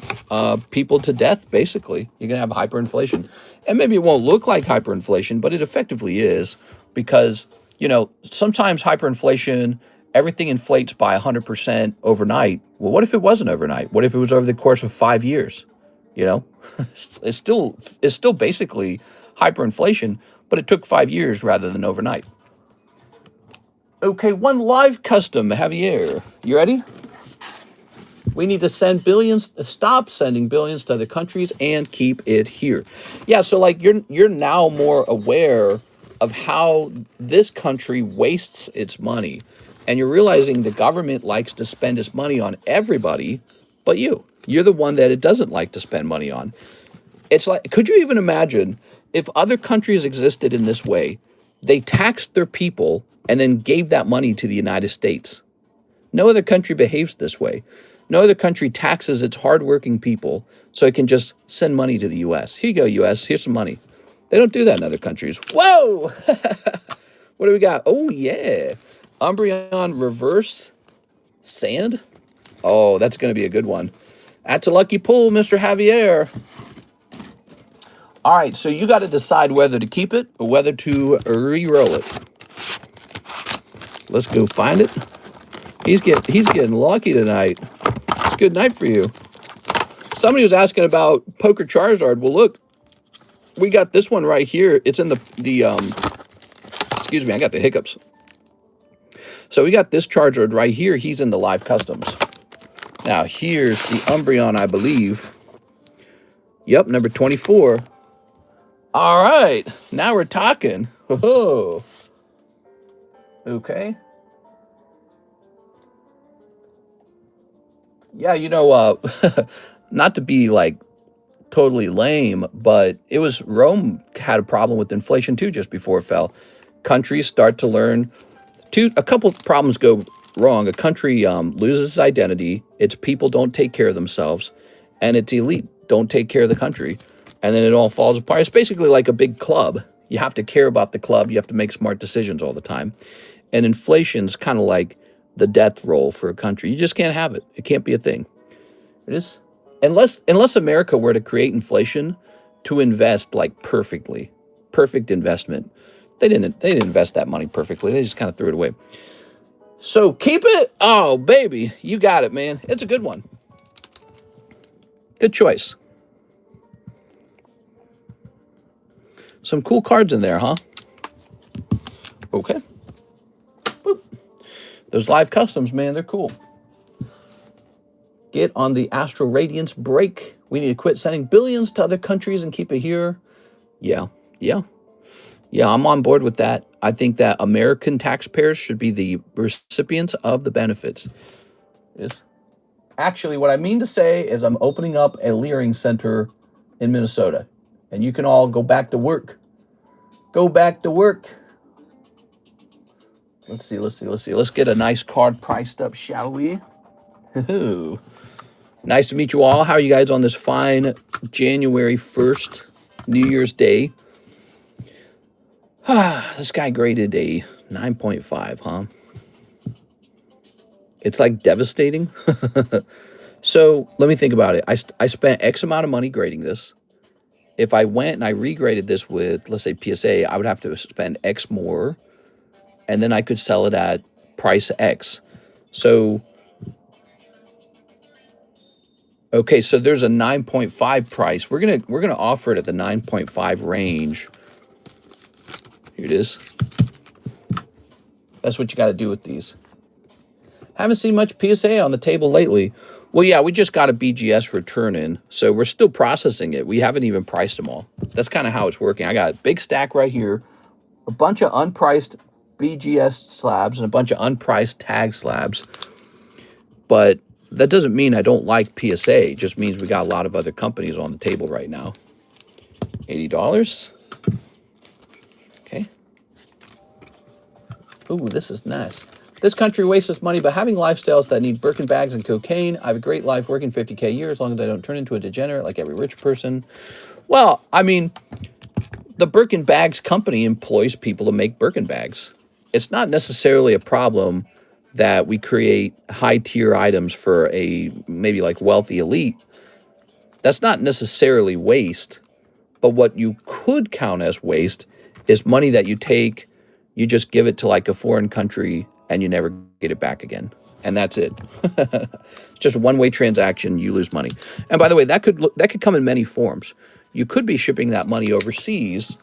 people to death, basically. You're going to have hyperinflation. And maybe it won't look like hyperinflation, but it effectively is because, you know, sometimes hyperinflation, everything inflates by 100% overnight. Well, what if it wasn't overnight? What if it was over the course of 5 years? You know, it's still basically hyperinflation, but it took 5 years rather than overnight. Okay, One Live Custom, Javier. You ready? We need to send billions, stop sending billions to other countries and keep it here. Yeah, so like you're now more aware of how this country wastes its money. And you're realizing the government likes to spend its money on everybody but you. You're the one that it doesn't like to spend money on. It's like, could you even imagine if other countries existed in this way? They taxed their people and then gave that money to the United States. No other country behaves this way. No other country taxes its hardworking people so it can just send money to the U.S. Here you go, U.S. Here's some money. They don't do that in other countries. Whoa! What do we got? Oh, yeah. Umbreon Reverse Sand. Oh, that's going to be a good one. That's a lucky pull, Mr. Javier. All right, so you got to decide whether to keep it or whether to re-roll it. Let's go find it. He's getting lucky tonight. It's a good night for you. Somebody was asking about Poker Charizard. Well, look, we got this one right here. It's in the excuse me, I got the hiccups. So we got this Charizard right here. He's in the live customs. Now, here's the Umbreon, I believe. Yep, number 24. All right, now we're talking. Oh, okay. Yeah, you know, not to be like totally lame, but it was Rome had a problem with inflation too just before it fell. Countries start to learn a couple of problems go wrong. A country loses its identity, its people don't take care of themselves, and its elite don't take care of the country, and then it all falls apart. It's basically like a big club. You have to care about the club. You have to make smart decisions all the time. And inflation's kind of like the death roll for a country. You just can't have it. It can't be a thing. It is. Unless America were to create inflation to invest like perfectly, perfect investment. They didn't invest that money perfectly. They just kind of threw it away. So keep it. Oh, baby. You got it, man. It's a good one. Good choice. Some cool cards in there, huh? Okay. Boop. Those live customs, man, they're cool. Get on the Astral Radiance break. We need to quit sending billions to other countries and keep it here. Yeah, I'm on board with that. I think that American taxpayers should be the recipients of the benefits. Yes. Actually, what I mean to say is I'm opening up a Learing Center in Minnesota. And you can all go back to work. Go back to work. Let's see. Let's get a nice card priced up, shall we? Nice to meet you all. How are you guys on this fine January 1st, New Year's Day? This guy graded a 9.5, huh? It's like devastating. So let me think about it. I spent X amount of money grading this. If I went and I regraded this with, let's say, PSA, I would have to spend X more, and then I could sell it at price X. So, okay, so there's a 9.5 price. We're gonna offer it at the 9.5 range. Here it is. That's what you got to do with these. Haven't seen much PSA on the table lately. Well, yeah, we just got a BGS return in, so we're still processing it. We haven't even priced them all. That's kind of how it's working. I got a big stack right here, a bunch of unpriced BGS slabs and a bunch of unpriced tag slabs. But that doesn't mean I don't like PSA. It just means we got a lot of other companies on the table right now. $80. Okay. Ooh, this is nice. This country wastes its money by having lifestyles that need Birkin bags and cocaine. I have a great life working 50K a year as long as I don't turn into a degenerate like every rich person. Well, I mean, the Birkin bags company employs people to make Birkin bags. It's not necessarily a problem that we create high-tier items for a maybe like wealthy elite. That's not necessarily waste. But what you could count as waste is money that you take, you just give it to like a foreign country, and you never get it back again. And that's it. It's just a one-way transaction. You lose money. And by the way, that could come in many forms. You could be shipping that money overseas,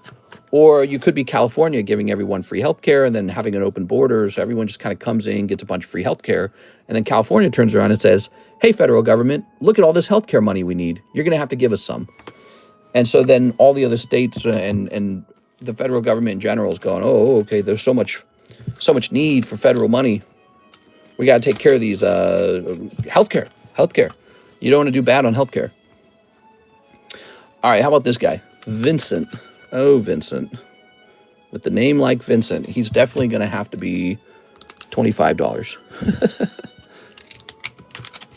or you could be California giving everyone free healthcare and then having an open border, so everyone just kind of comes in, gets a bunch of free healthcare, and then California turns around and says, hey, federal government, look at all this healthcare money we need. You're going to have to give us some. And so then all the other states and the federal government in general is going, oh, okay, there's so much need for federal money. We got to take care of these healthcare. You don't want to do bad on healthcare. All right, how about this guy? Vincent. Oh, Vincent. With the name like Vincent, he's definitely going to have to be $25.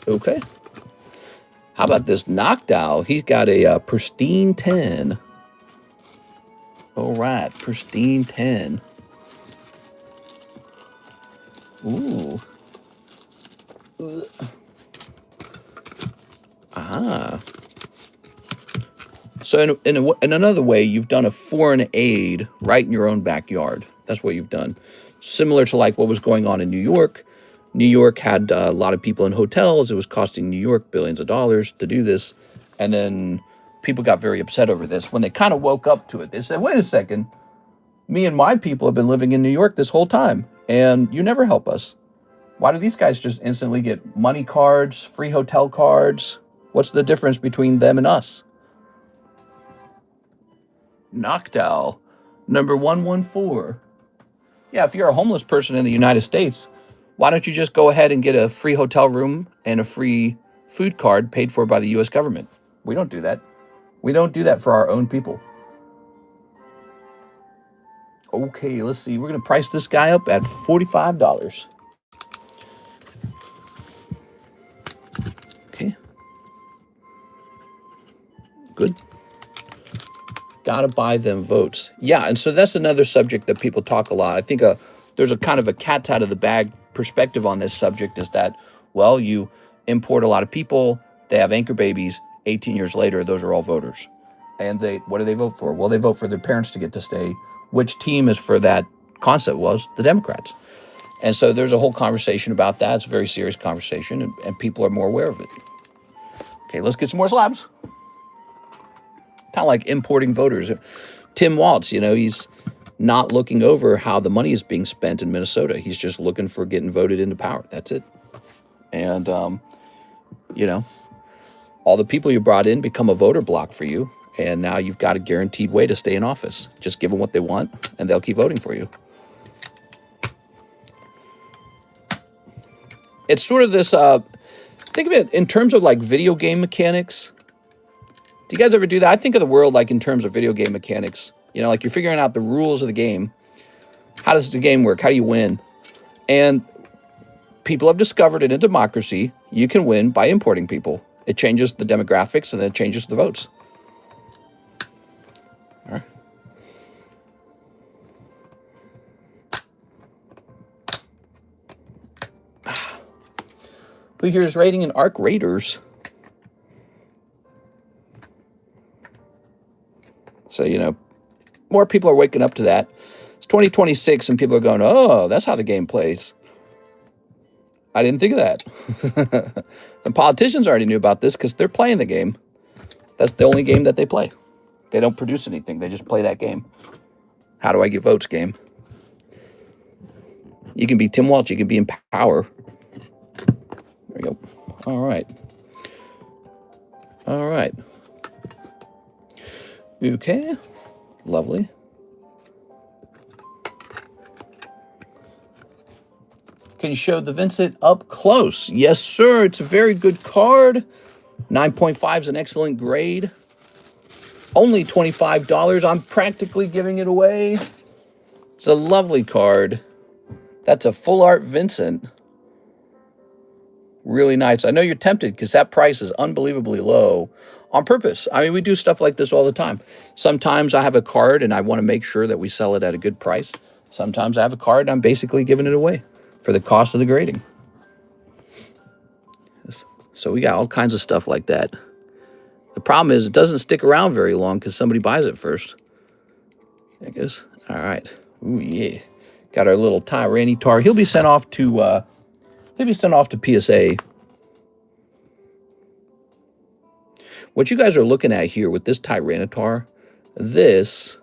Okay. How about this Noctowl? He's got a pristine 10. All right, pristine 10. Ooh. Ah. So in another way, you've done a foreign aid right in your own backyard. That's what you've done. Similar to like what was going on in New York. New York had a lot of people in hotels. It was costing New York billions of dollars to do this. And then people got very upset over this. When they kind of woke up to it, they said, wait a second. Me and my people have been living in New York this whole time. And you never help us. Why do these guys just instantly get money cards, free hotel cards? What's the difference between them and us? Noctowl, number 114. Yeah, if you're a homeless person in the United States, why don't you just go ahead and get a free hotel room and a free food card paid for by the U.S. government? We don't do that. We don't do that for our own people. Okay, let's see. We're going to price this guy up at $45. Okay. Good. Gotta buy them votes. Yeah, and so that's another subject that people talk a lot. I think there's a kind of a cat's out of the bag perspective on this subject is that, well, you import a lot of people, they have anchor babies, 18 years later, those are all voters. And what do they vote for? Well, they vote for their parents to get to stay. Which team is for that concept was the Democrats. And so there's a whole conversation about that. It's a very serious conversation, and people are more aware of it. Okay, let's get some more slabs. Kind of like importing voters. Tim Walz, he's not looking over how the money is being spent in Minnesota. He's just looking for getting voted into power. That's it. And, all the people you brought in become a voter block for you. And now you've got a guaranteed way to stay in office. Just give them what they want, and they'll keep voting for you. It's sort of this, think of it in terms of like video game mechanics. Do you guys ever do that? I think of the world like in terms of video game mechanics. Like you're figuring out the rules of the game. How does the game work? How do you win? And people have discovered in a democracy, you can win by importing people. It changes the demographics and then it changes the votes. All right. But here's rating in Arc Raiders. So, more people are waking up to that. It's 2026 and people are going, oh, that's how the game plays. I didn't think of that. The politicians already knew about this because they're playing the game. That's the only game that they play. They don't produce anything. They just play that game. How do I get votes game? You can be Tim Walz. You can be in power. There we go. All right. All right. Okay. Lovely. Can you show the Vincent up close? Yes, sir. It's a very good card. 9.5 is an excellent grade. Only $25. I'm practically giving it away. It's a lovely card. That's a full art Vincent. Really nice. I know you're tempted because that price is unbelievably low on purpose. I mean, we do stuff like this all the time. Sometimes I have a card and I want to make sure that we sell it at a good price. Sometimes I have a card and I'm basically giving it away for the cost of the grading. So we got all kinds of stuff like that. The problem is it doesn't stick around very long because somebody buys it first. There it goes. All right. Ooh, yeah. Got our little Tyranitar. He'll be sent off to PSA. What you guys are looking at here with this Tyranitar, this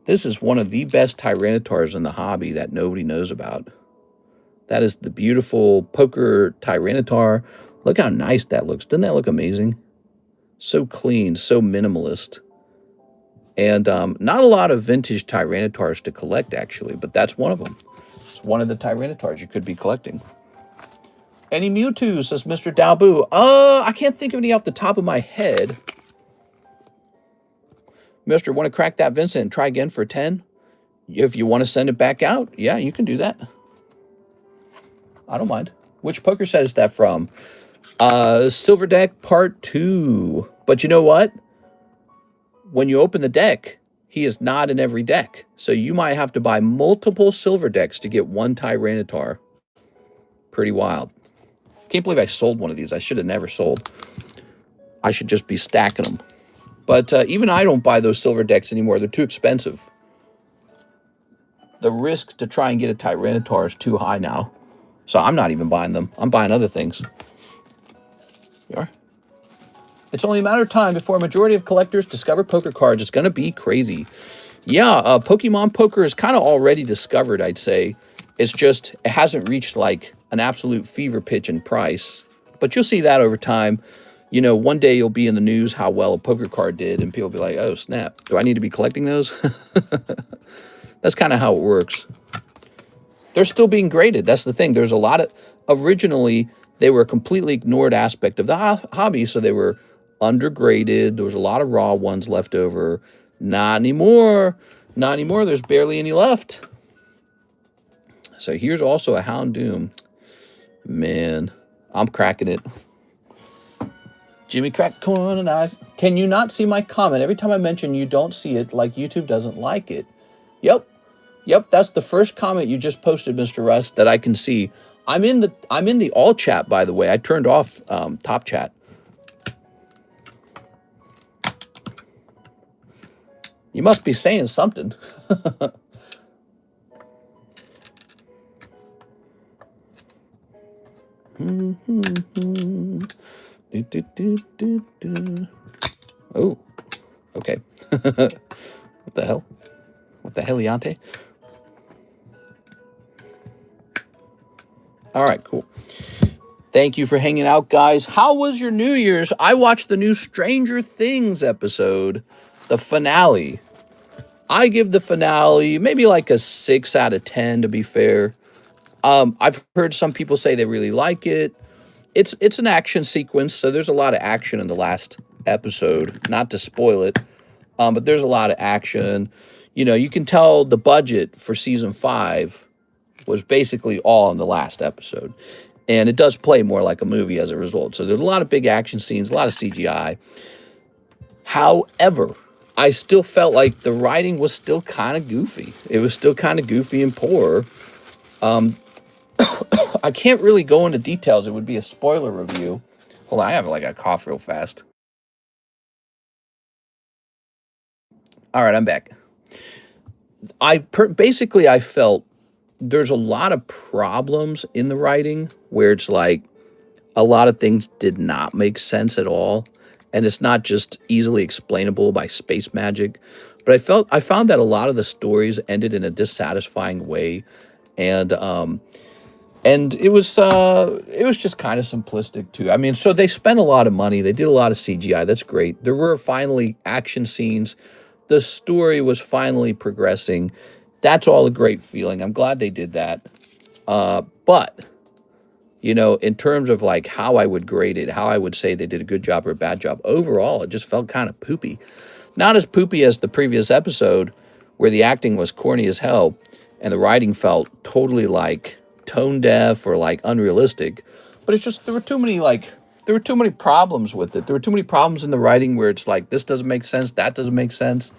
is one of the best Tyranitars in the hobby that nobody knows about. That is the beautiful poker Tyranitar. Look how nice that looks. Doesn't that look amazing? So clean, so minimalist. And not a lot of vintage Tyranitars to collect, actually, but that's one of them. It's one of the Tyranitars you could be collecting. Any Mewtwo, says Mr. Dalbu. I can't think of any off the top of my head. Mister, want to crack that Vincent and try again for 10? If you want to send it back out, yeah, you can do that. I don't mind. Which poker set is that from? Silver Deck Part 2. But you know what? When you open the deck, he is not in every deck. So you might have to buy multiple silver decks to get one Tyranitar. Pretty wild. Can't believe I sold one of these. I should have never sold. I should just be stacking them. But even I don't buy those silver decks anymore. They're too expensive. The risk to try and get a Tyranitar is too high now. So I'm not even buying them. I'm buying other things. You are? It's only a matter of time before a majority of collectors discover poker cards. It's going to be crazy. Yeah, Pokemon poker is kind of already discovered, I'd say. It's just, it hasn't reached like an absolute fever pitch in price. But you'll see that over time. You know, one day you'll be in the news how well a poker card did, and people will be like, oh, snap. Do I need to be collecting those? That's kind of how it works. They're still being graded. That's the thing. There's a lot of, originally, they were a completely ignored aspect of the hobby, so they were undergraded. There was a lot of raw ones left over. Not anymore. Not anymore. There's barely any left. So here's also a Houndoom. Man, I'm cracking it. Jimmy Crack Corn and I. Can you not see my comment? Every time I mention you don't see it, like YouTube doesn't like it. Yep. Yep, that's the first comment you just posted, Mr. Russ, that I can see. I'm in the all chat, by the way. I turned off top chat. You must be saying something. Oh, okay. What the hell? What the hell, Yante? All right, cool. Thank you for hanging out, guys. How was your New Year's? I watched the new Stranger Things episode, the finale. I give the finale maybe like a 6 out of 10, to be fair. I've heard some people say they really like it. It's an action sequence, so there's a lot of action in the last episode. Not to spoil it, but there's a lot of action. You know, you can tell the budget for season 5 was basically all in the last episode. And it does play more like a movie as a result. So there's a lot of big action scenes, a lot of CGI. However, I still felt like the writing was still kind of goofy. It was still kind of goofy and poor. I can't really go into details. It would be a spoiler review. Hold on, I have like a cough real fast. All right, I'm back. Basically, I felt there's a lot of problems in the writing where it's like a lot of things did not make sense at all. And it's not just easily explainable by space magic. But I found that a lot of the stories ended in a dissatisfying way. And it was just kind of simplistic too. I mean, so they spent a lot of money. They did a lot of CGI. That's great. There were finally action scenes. The story was finally progressing. That's all a great feeling. I'm glad they did that. But, you know, in terms of like how I would grade it, how I would say they did a good job or a bad job, overall, it just felt kind of poopy. Not as poopy as the previous episode where the acting was corny as hell and the writing felt totally like tone deaf or like unrealistic. But it's just there were too many problems with it. There were too many problems in the writing where it's like this doesn't make sense, that doesn't make sense.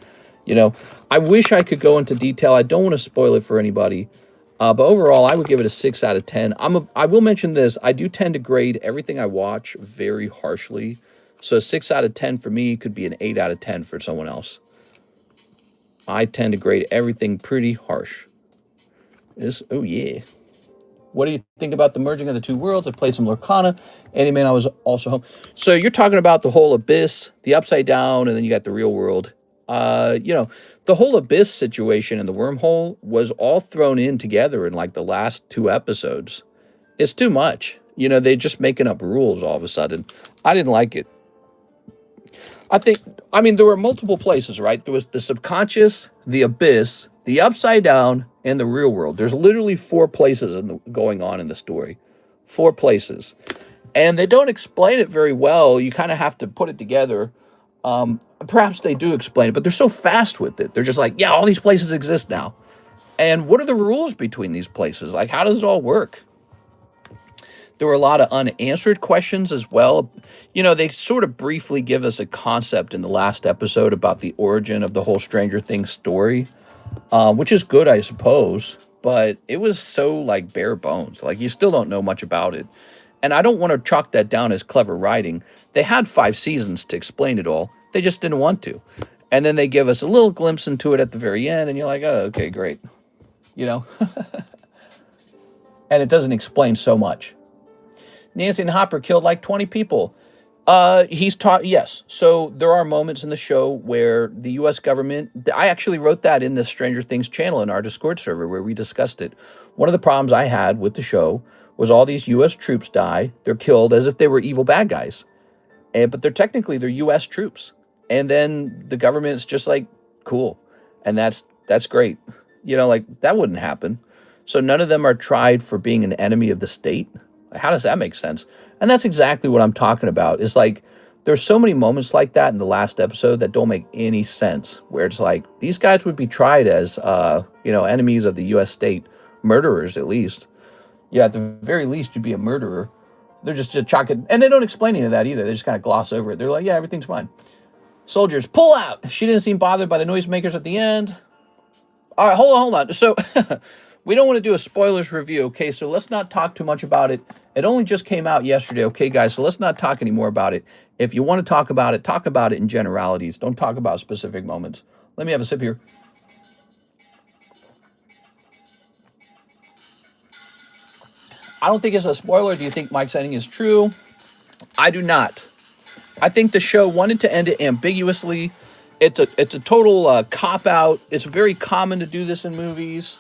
You know, I wish I could go into detail. I don't want to spoil it for anybody. But overall, I would give it a 6 out of 10. I will mention this. I do tend to grade everything I watch very harshly. So a 6 out of 10 for me could be an 8 out of 10 for someone else. I tend to grade everything pretty harsh. Oh, yeah. What do you think about the merging of the two worlds? I played some Lorcana. Anime, I was also home. So you're talking about the whole Abyss, the Upside Down, and then you got the real world. You know, the whole Abyss situation and the wormhole was all thrown in together in like the last 2 episodes. It's too much. You know, they're just making up rules all of a sudden. I didn't like it. I mean, there were multiple places, right? There was the subconscious, the Abyss, the Upside Down, and the real world. There's literally 4 places going on in the story. 4 places. And they don't explain it very well. You kind of have to put it together. Perhaps they do explain it, but they're so fast with it. They're just like, yeah, all these places exist now. And what are the rules between these places? Like, how does it all work? There were a lot of unanswered questions as well. You know, they sort of briefly give us a concept in the last episode about the origin of the whole Stranger Things story, which is good, I suppose. But it was so, like, bare bones. Like, you still don't know much about it. And I don't want to chalk that down as clever writing. They had 5 seasons to explain it all. They just didn't want to. And then they give us a little glimpse into it at the very end, and you're like, oh, okay, great. You know? And it doesn't explain so much. Nancy and Hopper killed like 20 people. He's taught, yes. So there are moments in the show where the U.S. government, I actually wrote that in the Stranger Things channel in our Discord server where we discussed it. One of the problems I had with the show was all these U.S. troops die. They're killed as if they were evil bad guys. But they're U.S. troops. And then the government's just like, cool. And that's great. Like that wouldn't happen. So none of them are tried for being an enemy of the state. How does that make sense? And that's exactly what I'm talking about. It's like there's so many moments like that in the last episode that don't make any sense. Where it's like these guys would be tried as enemies of the U.S. state, murderers at least. Yeah, at the very least, you'd be a murderer. They're just chalking, and they don't explain any of that either. They just kind of gloss over it. They're like, yeah, everything's fine. Soldiers, pull out. She didn't seem bothered by the noisemakers at the end. All right, hold on. So we don't want to do a spoilers review, okay? So let's not talk too much about it. It only just came out yesterday, okay, guys? So let's not talk anymore about it. If you want to talk about it in generalities. Don't talk about specific moments. Let me have a sip here. I don't think it's a spoiler. Do you think Mike's ending is true? I do not. I think the show wanted to end it ambiguously. It's a total cop-out. It's very common to do this in movies.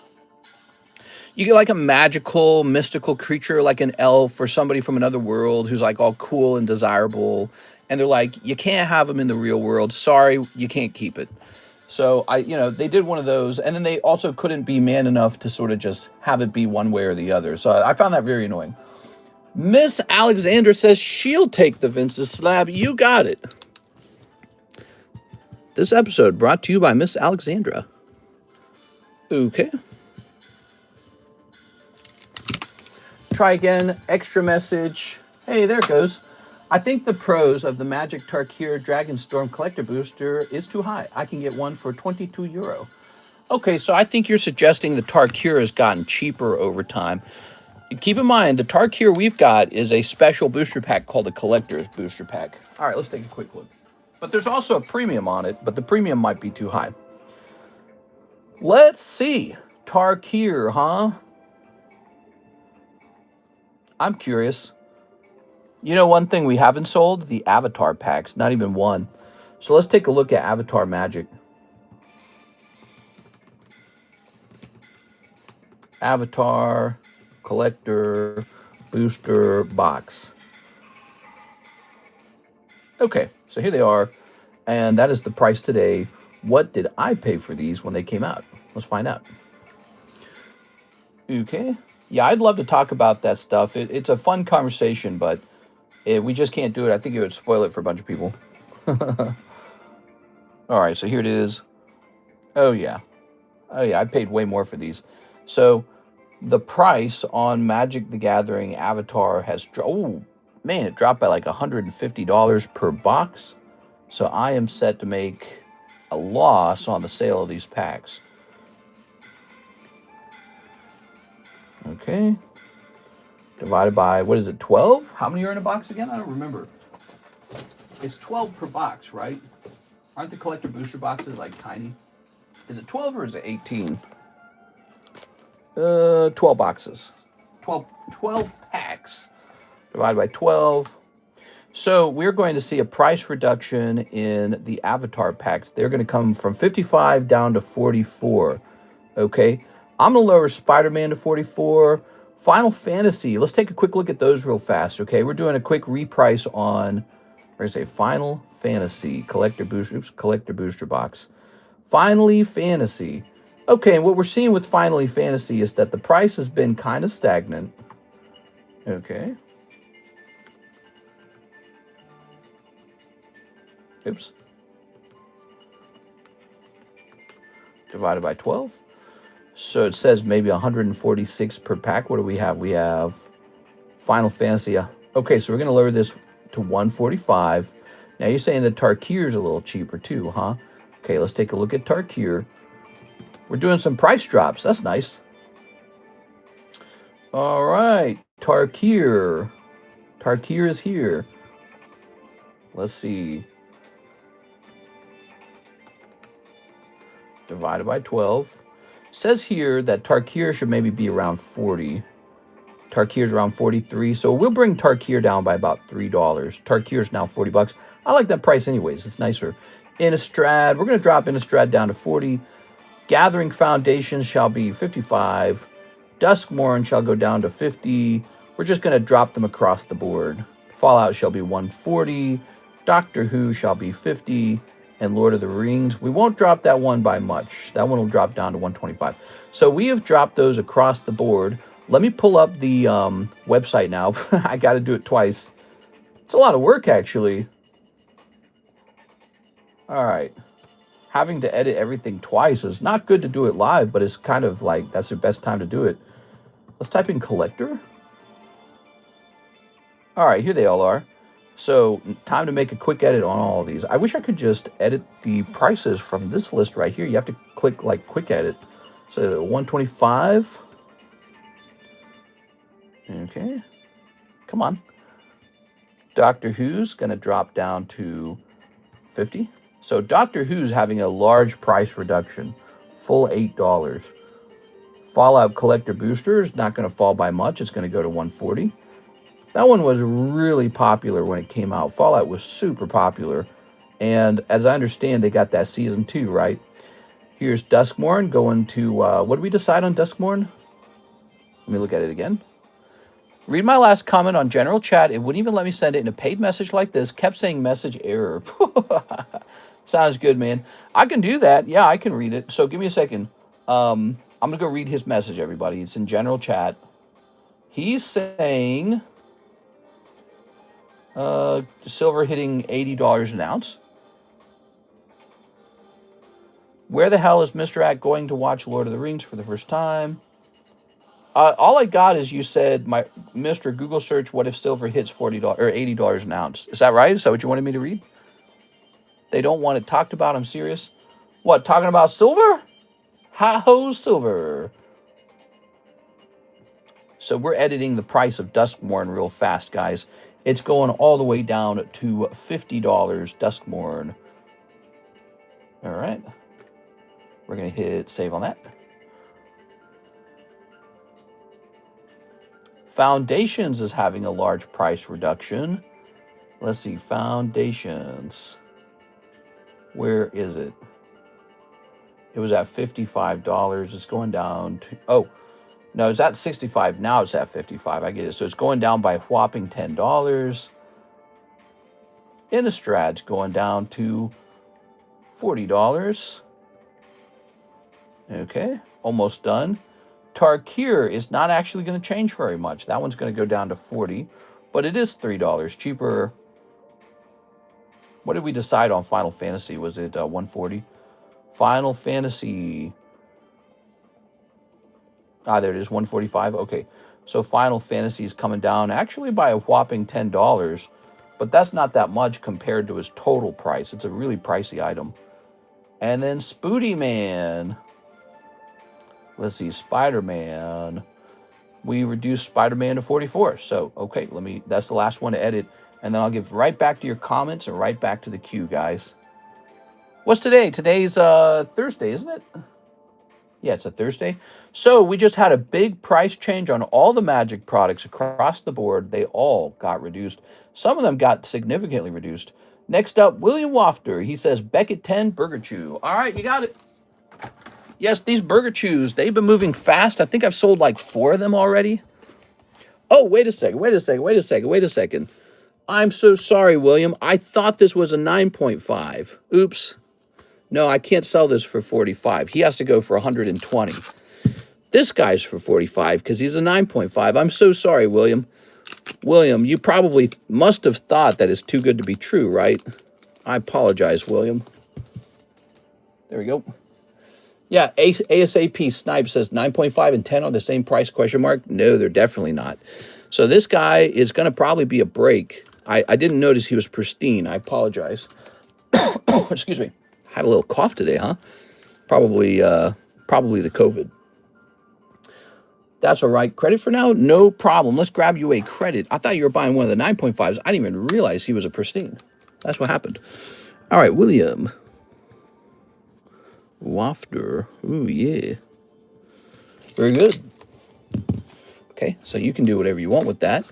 You get like a magical, mystical creature like an elf or somebody from another world who's like all cool and desirable. And they're like, you can't have them in the real world. Sorry, you can't keep it. So they did one of those. And then they also couldn't be man enough to sort of just have it be one way or the other. So I found that very annoying. Miss Alexandra says she'll take the Vince's slab. You got it. This episode brought to you by Miss Alexandra. Okay. Try again. Extra message. Hey, there it goes. I think the pros of the Magic Tarkir Dragonstorm Collector Booster is too high. I can get one for €22. Okay, so I think you're suggesting the Tarkir has gotten cheaper over time. Keep in mind, the Tarkir we've got is a special booster pack called the Collector's Booster Pack. All right, let's take a quick look. But there's also a premium on it, but the premium might be too high. Let's see. Tarkir, huh? I'm curious. You know one thing we haven't sold? The Avatar packs. Not even one. So let's take a look at Avatar Magic. Avatar Collector Booster Box. Okay, so here they are. And that is the price today. What did I pay for these when they came out? Let's find out. Okay. Yeah, I'd love to talk about that stuff. It's a fun conversation, but we just can't do it. I think it would spoil it for a bunch of people. All right, so here it is. Oh, yeah. I paid way more for these. So the price on Magic the Gathering Avatar has dropped. Oh, man, it dropped by like $150 per box. So I am set to make a loss on the sale of these packs. Okay. Divided by, what is it, 12? How many are in a box again? I don't remember. It's 12 per box, right? Aren't the collector booster boxes like tiny? Is it 12 or is it 18? 12 boxes. 12 packs divided by 12. So we're going to see a price reduction in the Avatar packs. They're going to come from 55 down to 44. Okay. I'm going to lower Spider-Man to 44. Final Fantasy. Let's take a quick look at those real fast. Okay. We're doing a quick reprice on, we're going to say Final Fantasy collector booster box. Finally Fantasy. Okay. And what we're seeing with Finally Fantasy is that the price has been kind of stagnant. Okay. Oops. Divided by 12. So it says maybe 146 per pack. What do we have? We have Final Fantasy. Okay, so we're going to lower this to 145. Now you're saying that Tarkir is a little cheaper too, huh? Okay, let's take a look at Tarkir. We're doing some price drops. That's nice. All right, Tarkir. Tarkir is here. Let's see. Divided by 12. Says here that Tarkir should maybe be around 40. Tarkir's around 43. So we'll bring Tarkir down by about $3. Tarkir's now 40 bucks. I like that price anyways. It's nicer. Innistrad, we're going to drop Innistrad down to 40. Gathering Foundation shall be 55. Duskmourn shall go down to 50. We're just going to drop them across the board. Fallout shall be 140. Doctor Who shall be 50. And Lord of the Rings, we won't drop that one by much. That one will drop down to 125. So we have dropped those across the board. Let me pull up the website now. I got to do it twice. It's a lot of work, actually. All right. Having to edit everything twice is not good to do it live, but it's kind of like that's the best time to do it. Let's type in collector. All right, here they all are. So time to make a quick edit on all of these. I wish I could just edit the prices from this list right here. You have to click like quick edit. So 125. Okay. Come on. Doctor Who's going to drop down to 50. So Doctor Who's having a large price reduction, full $8. Fallout Collector Booster is not going to fall by much. It's going to go to 140. That one was really popular when it came out. Fallout was super popular. And as I understand, they got that Season 2, right? Here's Duskmourn going to, what did we decide on Duskmourn? Let me look at it again. Read my last comment on general chat. It wouldn't even let me send it in a paid message like this. Kept saying message error. Sounds good, man. I can do that. Yeah, I can read it. So give me a second. I'm going to go read his message, everybody. It's in general chat. He's saying silver hitting $80 an ounce. Where the hell is Mr. Act going to watch Lord of the Rings for the first time? All I got is you said, my Mr. Google search, what if silver hits $40 or $80 an ounce? Is that right? Is that what you wanted me to read? They don't want it talked about. I'm serious. What, talking about silver? Ha-ho, silver. So we're editing the price of Duskmourn real fast, guys. It's going all the way down to $50 Duskmourn. All right. We're going to hit save on that. Foundations is having a large price reduction. Let's see, Foundations. Where is it? It was at $55. It's going down to, oh, no, it's at 65. Now it's at 55. I get it. So it's going down by a whopping $10. Innistrad's going down to $40. Okay, almost done. Tarkir is not actually going to change very much. That one's going to go down to 40, but it is $3 cheaper. What did we decide on Final Fantasy? Was it 140? Final Fantasy. Ah, there it is, 145. Okay, so Final Fantasy is coming down actually by a whopping $10, but that's not that much compared to his total price. It's a really pricey item. And then Spooty Man. Let's see, Spider-Man. We reduced Spider-Man to 44. So, okay, that's the last one to edit. And then I'll give right back to your comments and right back to the queue, guys. What's today? Today's Thursday, isn't it? Yeah, it's a Thursday. So we just had a big price change on all the Magic products across the board. They all got reduced. Some of them got significantly reduced. Next up, William Wafter. He says, Beckett 10, Burger Chew. All right, you got it. Yes, these Burger Chews, they've been moving fast. I think I've sold like 4 of them already. Oh, wait a second. I'm so sorry, William. I thought this was a 9.5. Oops. No, I can't sell this for 45. He has to go for 120. This guy's for 45 because he's a 9.5. I'm so sorry, William. William, you probably must have thought that it's too good to be true, right? I apologize, William. There we go. Yeah, ASAP Snipe says 9.5 and 10 are the same price, question mark? No, they're definitely not. So this guy is going to probably be a break. I didn't notice he was pristine. I apologize. Excuse me. I have a little cough today, huh? Probably the COVID. That's all right. Credit for now? No problem. Let's grab you a credit. I thought you were buying one of the 9.5s. I didn't even realize he was a pristine. That's what happened. All right, William. Wafter. Ooh, yeah. Very good. Okay, so you can do whatever you want with that.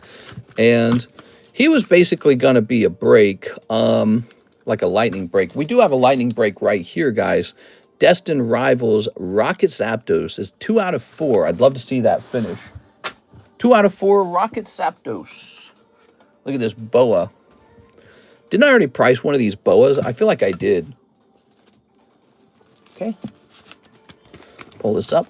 And he was basically going to be a break, like a lightning break. We do have a lightning break right here, guys. Destined Rivals Rocket Zapdos is 2 out of 4. I'd love to see that finish. 2 out of 4 Rocket Zapdos. Look at this boa. Didn't I already price one of these boas? I feel like I did. Okay. Pull this up.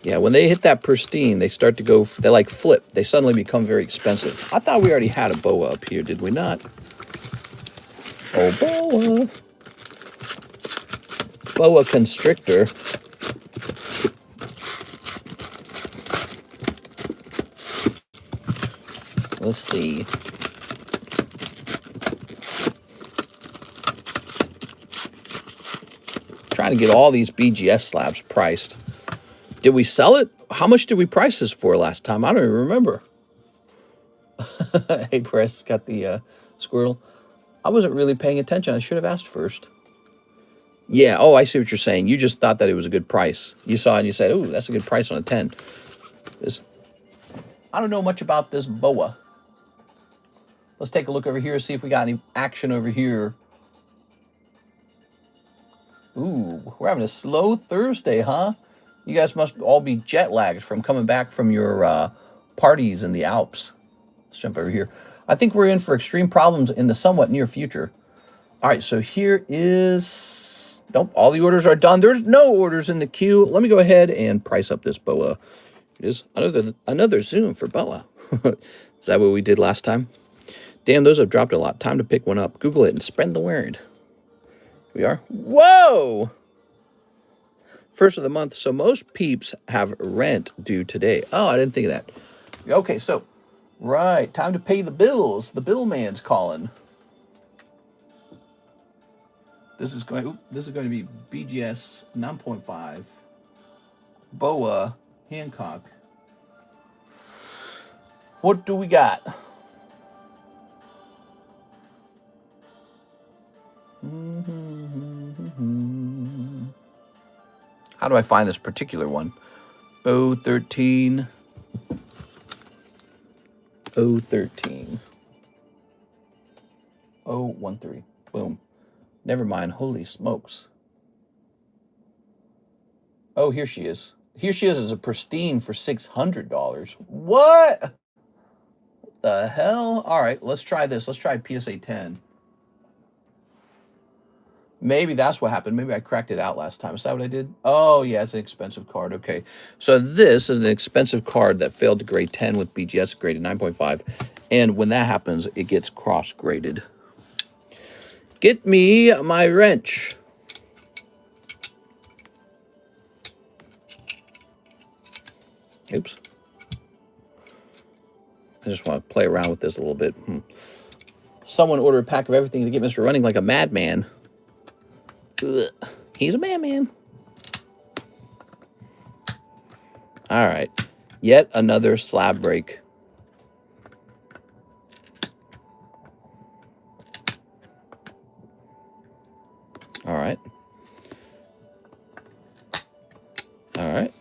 Yeah, when they hit that pristine, they start to go, they like flip. They suddenly become very expensive. I thought we already had a boa up here, did we not? Oh, boa. Boa Constrictor. Let's see. Trying to get all these BGS slabs priced. Did we sell it? How much did we price this for last time? I don't even remember. Hey, Press, got the squirrel. I wasn't really paying attention. I should have asked first. Yeah, oh, I see what you're saying. You just thought that it was a good price. You saw it and you said, oh, that's a good price on a 10. I don't know much about this boa. Let's take a look over here, see if we got any action over here. Ooh, we're having a slow Thursday, huh? You guys must all be jet lagged from coming back from your parties in the Alps. Let's jump over here. I think we're in for extreme problems in the somewhat near future. All right, so here is... Nope, all the orders are done. There's no orders in the queue. Let me go ahead and price up this boa. It is another zoom for boa. Is that what we did last time? Damn, those have dropped a lot. Time to pick one up. Google it and spread the word. We are. Whoa! First of the month. So most peeps have rent due today. Oh, I didn't think of that. Okay, so, right. Time to pay the bills. The bill man's calling. This is going to be BGS 9.5. Boa Hancock. What do we got? How do I find this particular one? 013. 013. 013. Boom. Never mind. Holy smokes. Oh, here she is. Here she is as a pristine for $600. What the hell? All right, let's try this. Let's try PSA 10. Maybe that's what happened. Maybe I cracked it out last time. Is that what I did? Oh, yeah, it's an expensive card. Okay. So this is an expensive card that failed to grade 10 with BGS graded 9.5. And when that happens, it gets cross-graded. Get me my wrench. Oops. I just want to play around with this a little bit. Someone ordered a pack of everything to get Mr. Running like a madman. Ugh. He's a madman. All right. Yet another slab break. All right. All right.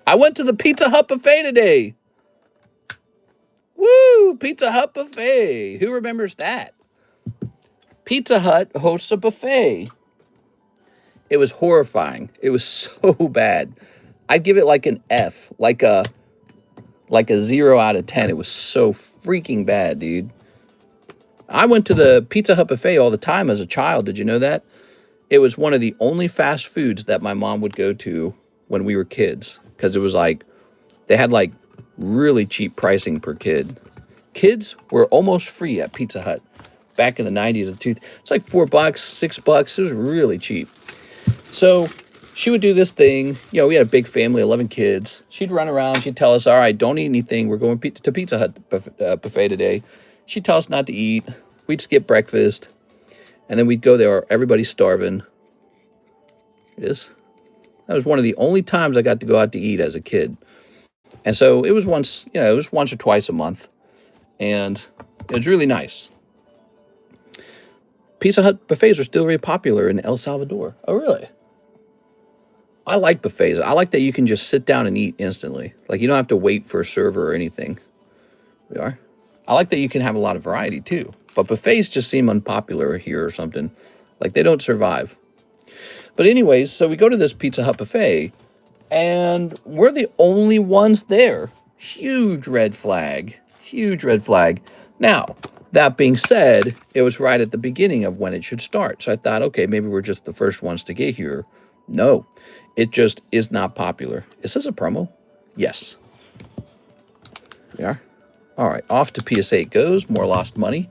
I went to the Pizza Hut buffet today. Woo! Pizza Hut buffet. Who remembers that? Pizza Hut hosts a buffet. It was horrifying. It was so bad. I'd give it like an F, like a 0 out of 10. It was so freaking bad, dude. I went to the Pizza Hut buffet all the time as a child. Did you know that? It was one of the only fast foods that my mom would go to when we were kids, because it was like they had like really cheap pricing per kid. Kids were almost free at Pizza Hut back in the 90s. It's like $4, $6. It was really cheap. So she would do this thing. You know, we had a big family, 11 kids. She'd run around. She'd tell us, all right, don't eat anything. We're going to Pizza Hut buffet today. She'd tell us not to eat. We'd skip breakfast. And then we'd go there. Everybody's starving. It is. That was one of the only times I got to go out to eat as a kid. And so it was once, you know, it was once or twice a month. And it was really nice. Pizza Hut buffets are still very popular in El Salvador. Oh, really? I like buffets. I like that you can just sit down and eat instantly. Like, you don't have to wait for a server or anything. We are. I like that you can have a lot of variety, too. But buffets just seem unpopular here or something. Like, they don't survive. But anyways, so we go to this Pizza Hut buffet, and we're the only ones there. Huge red flag. Huge red flag. Now, that being said, it was right at the beginning of when it should start. So I thought, okay, maybe we're just the first ones to get here. No, it just is not popular. Is this a promo? Yes. We are. All right, off to PS8 goes. More lost money.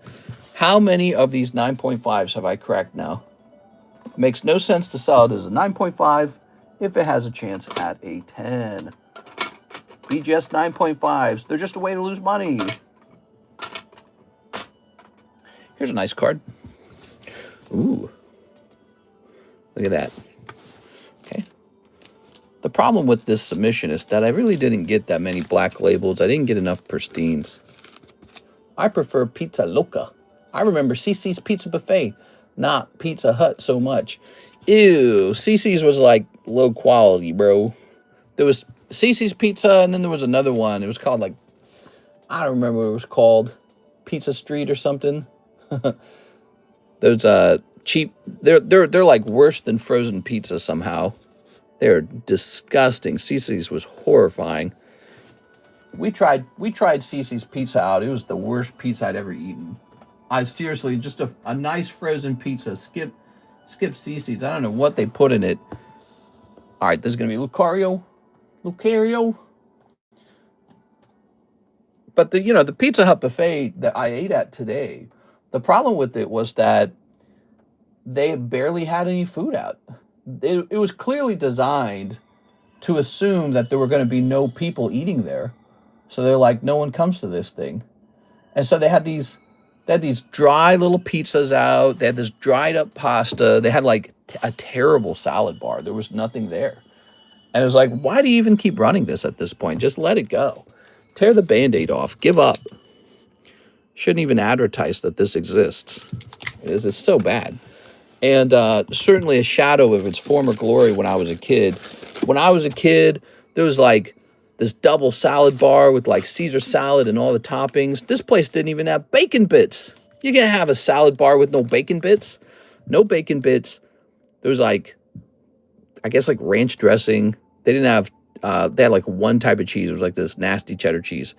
How many of these 9.5s have I cracked now? Makes no sense to sell it as a 9.5 if it has a chance at a 10. BGS 9.5s. They're just a way to lose money. Here's a nice card. Ooh. Look at that. Okay. The problem with this submission is that I really didn't get that many black labels. I didn't get enough pristines. I prefer Pizza Loca. I remember CC's Pizza Buffet, not Pizza Hut so much. Ew, CC's was like low quality, bro. There was CC's Pizza, and then there was another one. It was called like, I don't remember what it was called. Pizza Street or something. Those cheap, they're like worse than frozen pizza somehow. They're disgusting. CC's was horrifying. We tried CC's pizza out. It was the worst pizza I'd ever eaten. I seriously, just a nice frozen pizza. Skip CC's. I don't know what they put in it. All right, this is gonna be Lucario. But the Pizza Hut buffet that I ate at today, the problem with it was that they barely had any food out. It was clearly designed to assume that there were going to be no people eating there. So they're like, no one comes to this thing. And so they had these dry little pizzas out. They had this dried up pasta. They had like a terrible salad bar. There was nothing there. And it was like, why do you even keep running this at this point? Just let it go. Tear the Band-Aid off. Give up. Shouldn't even advertise that this exists. It's so bad. And certainly a shadow of its former glory when I was a kid. When I was a kid, there was like this double salad bar with like Caesar salad and all the toppings. This place didn't even have bacon bits. You're going to have a salad bar with no bacon bits? No bacon bits. There was like, I guess like ranch dressing. They didn't have, they had like one type of cheese. It was like this nasty cheddar cheese.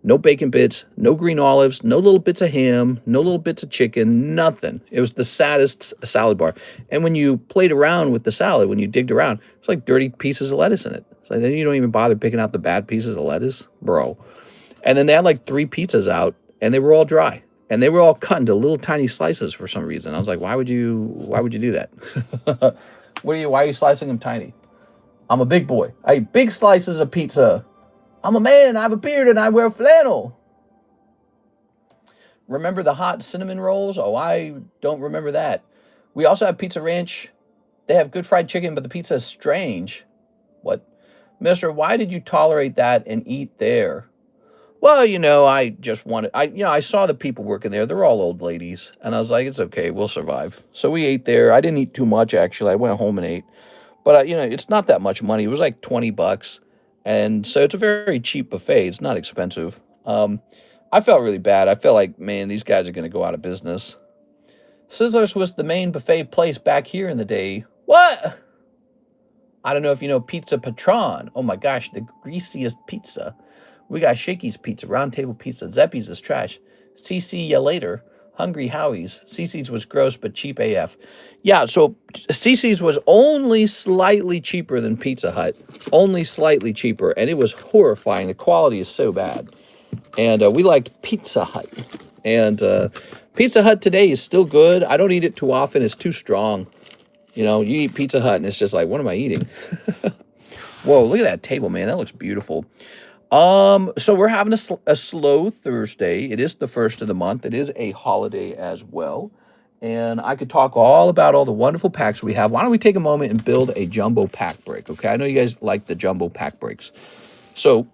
No bacon bits, no green olives, no little bits of ham, no little bits of chicken, nothing. It was the saddest salad bar. And when you played around with the salad, when you digged around, it's like dirty pieces of lettuce in it. It's like then you don't even bother picking out the bad pieces of lettuce, bro. And then they had like 3 pizzas out, and they were all dry. And they were all cut into little tiny slices for some reason. I was like, why would you do that? Why are you slicing them tiny? I'm a big boy. I eat big slices of pizza. I'm a man, I have a beard, and I wear flannel. Remember the hot cinnamon rolls? Oh, I don't remember that. We also have Pizza Ranch. They have good fried chicken, but the pizza is strange. What? Mister, why did you tolerate that and eat there? Well, I just wanted, I saw the people working there. They're all old ladies. And I was like, it's okay, we'll survive. So we ate there. I didn't eat too much, actually. I went home and ate. But, it's not that much money. It was like $20. And so it's a very cheap buffet. It's not expensive. I felt really bad. I felt like, man, these guys are going to go out of business. Sizzlers was the main buffet place back here in the day. What? I don't know if you know Pizza Patron. Oh my gosh, the greasiest pizza. We got Shakey's Pizza, Round Table Pizza. Zeppy's is trash. CC ya later. Hungry Howie's. CC's was gross, but cheap AF. Yeah, so CC's was only slightly cheaper than Pizza Hut. Only slightly cheaper, and it was horrifying. The quality is so bad. And we liked Pizza Hut. And Pizza Hut today is still good. I don't eat it too often. It's too strong. You eat Pizza Hut, and it's just like, what am I eating? Whoa, look at that table, man. That looks beautiful. So we're having a slow Thursday. It is the first of the month. It is a holiday as well. And I could talk all about all the wonderful packs we have. Why don't we take a moment and build a jumbo pack break, okay? I know you guys like the jumbo pack breaks. So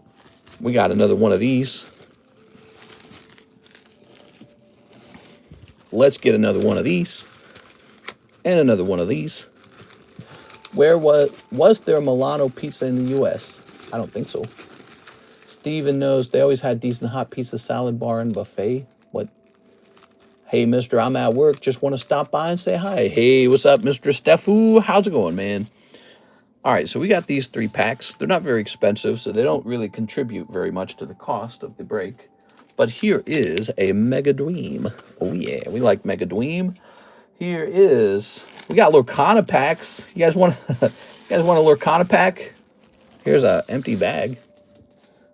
we got another one of these. Let's get another one of these. And another one of these. Was there Milano pizza in the U.S.? I don't think so. Steven knows they always had decent hot pizza salad bar and buffet. What? Hey, mister, I'm at work. Just want to stop by and say hi. Hey, what's up, Mr. Stefu? How's it going, man? All right, so we got these 3 packs. They're not very expensive, so they don't really contribute very much to the cost of the break. But here is a Mega Dweem. Oh, yeah, we like Mega Dweem. Here is, we got Lorcana packs. You guys want a Lorcana pack? Here's an empty bag.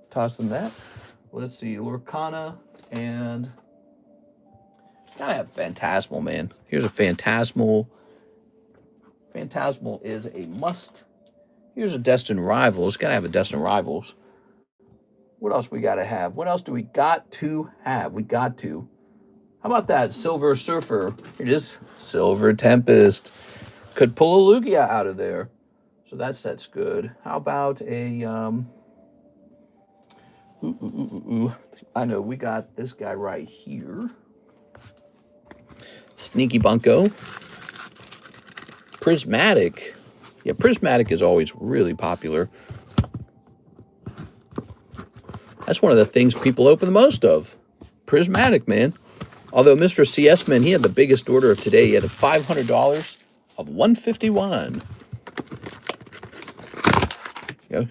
Toss in that. Let's see, Lorcana and gotta have Phantasmal, man. Here's a Phantasmal. Phantasmal is a must. Here's a Destined Rivals. Gotta have a Destined Rivals. What else we gotta have? What else do we got to have? We got to. How about that Silver Surfer? Here it is. Silver Tempest. Could pull a Lugia out of there. So that set's good. How about a I know we got this guy right here. Sneaky Bunko. Prismatic. Yeah, Prismatic is always really popular. That's one of the things people open the most of. Prismatic, man. Although Mr. CS Man, he had the biggest order of today. He had a $500 of 151. Go.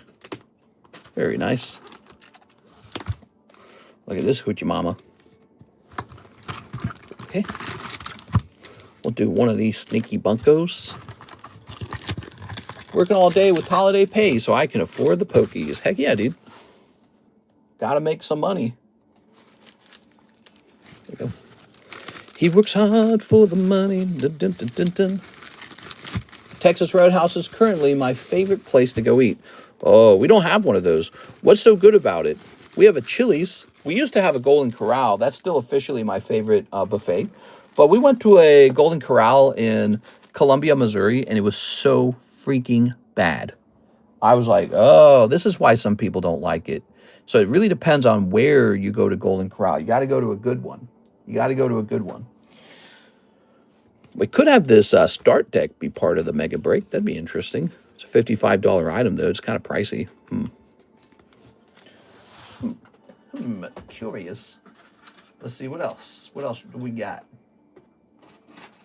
Very nice. Look at this hoochie mama. Okay. We'll do one of these Sneaky Bunkos. Working all day with holiday pay so I can afford the pokies. Heck yeah, dude. Gotta make some money. There you go. He works hard for the money. Dun, dun, dun, dun, dun. Texas Roadhouse is currently my favorite place to go eat. Oh, we don't have one of those. What's so good about it? We have a Chili's. We used to have a Golden Corral. That's still officially my favorite buffet. But we went to a Golden Corral in Columbia, Missouri, and it was so freaking bad. I was like, oh, this is why some people don't like it. So it really depends on where you go to Golden Corral. You got to go to a good one. You got to go to a good one. We could have this start deck be part of the mega break. That'd be interesting. It's a $55 item, though. It's kind of pricey. Curious. Let's see, what else? What else do we got?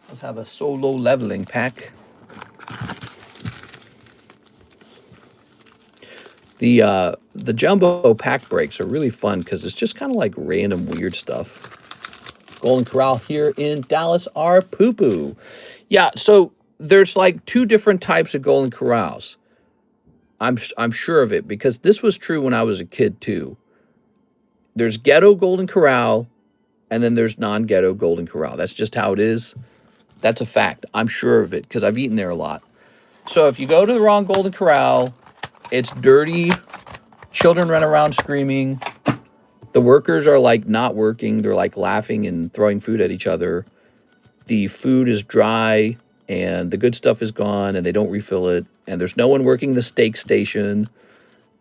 Let's have a solo leveling pack. The jumbo pack breaks are really fun because it's just kind of like random weird stuff. Golden Corral here in Dallas are poo-poo. Yeah, so there's like 2 different types of Golden Corrals. I'm sure of it because this was true when I was a kid too. There's ghetto Golden Corral, and then there's non-ghetto Golden Corral. That's just how it is. That's a fact. I'm sure of it because I've eaten there a lot. So if you go to the wrong Golden Corral, it's dirty. Children run around screaming. The workers are like not working. They're like laughing and throwing food at each other. The food is dry and the good stuff is gone and they don't refill it. And there's no one working the steak station.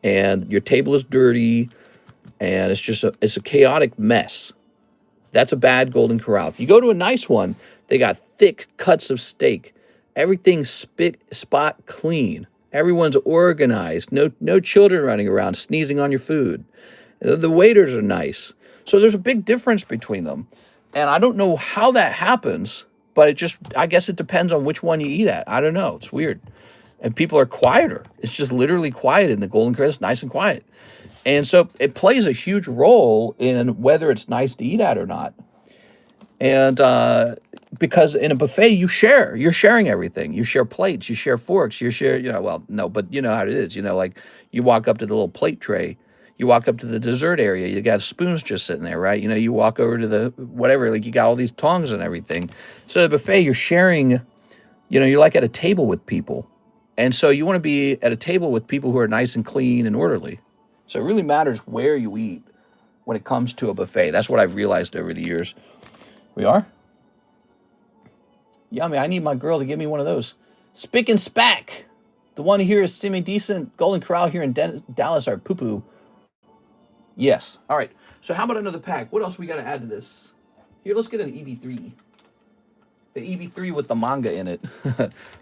And your table is dirty. And it's just it's a chaotic mess. That's a bad Golden Corral. If you go to a nice one, they got thick cuts of steak. Everything's spot clean. Everyone's organized. No children running around sneezing on your food. The waiters are nice. So there's a big difference between them. And I don't know how that happens, but I guess it depends on which one you eat at. I don't know. It's weird. And people are quieter. It's just literally quiet in the Golden Corral. It's nice and quiet. And so it plays a huge role in whether it's nice to eat at or not. And because in a buffet, you share. You're sharing everything. You share plates. You share forks. You share, well, no, but you know how it is. Like you walk up to the little plate tray. You walk up to the dessert area. You got spoons just sitting there, right? You walk over to the whatever, like you got all these tongs and everything. So the buffet, you're sharing, you're like at a table with people. And so you want to be at a table with people who are nice and clean and orderly. So it really matters where you eat when it comes to a buffet. That's what I've realized over the years. We are? Yummy. I need my girl to give me one of those. Spick and Spack. The one here is semi-decent. Golden Corral here in Dallas are poo-poo. Yes. All right. So how about another pack? What else we got to add to this? Here, let's get an EB3. The EB3 with the manga in it.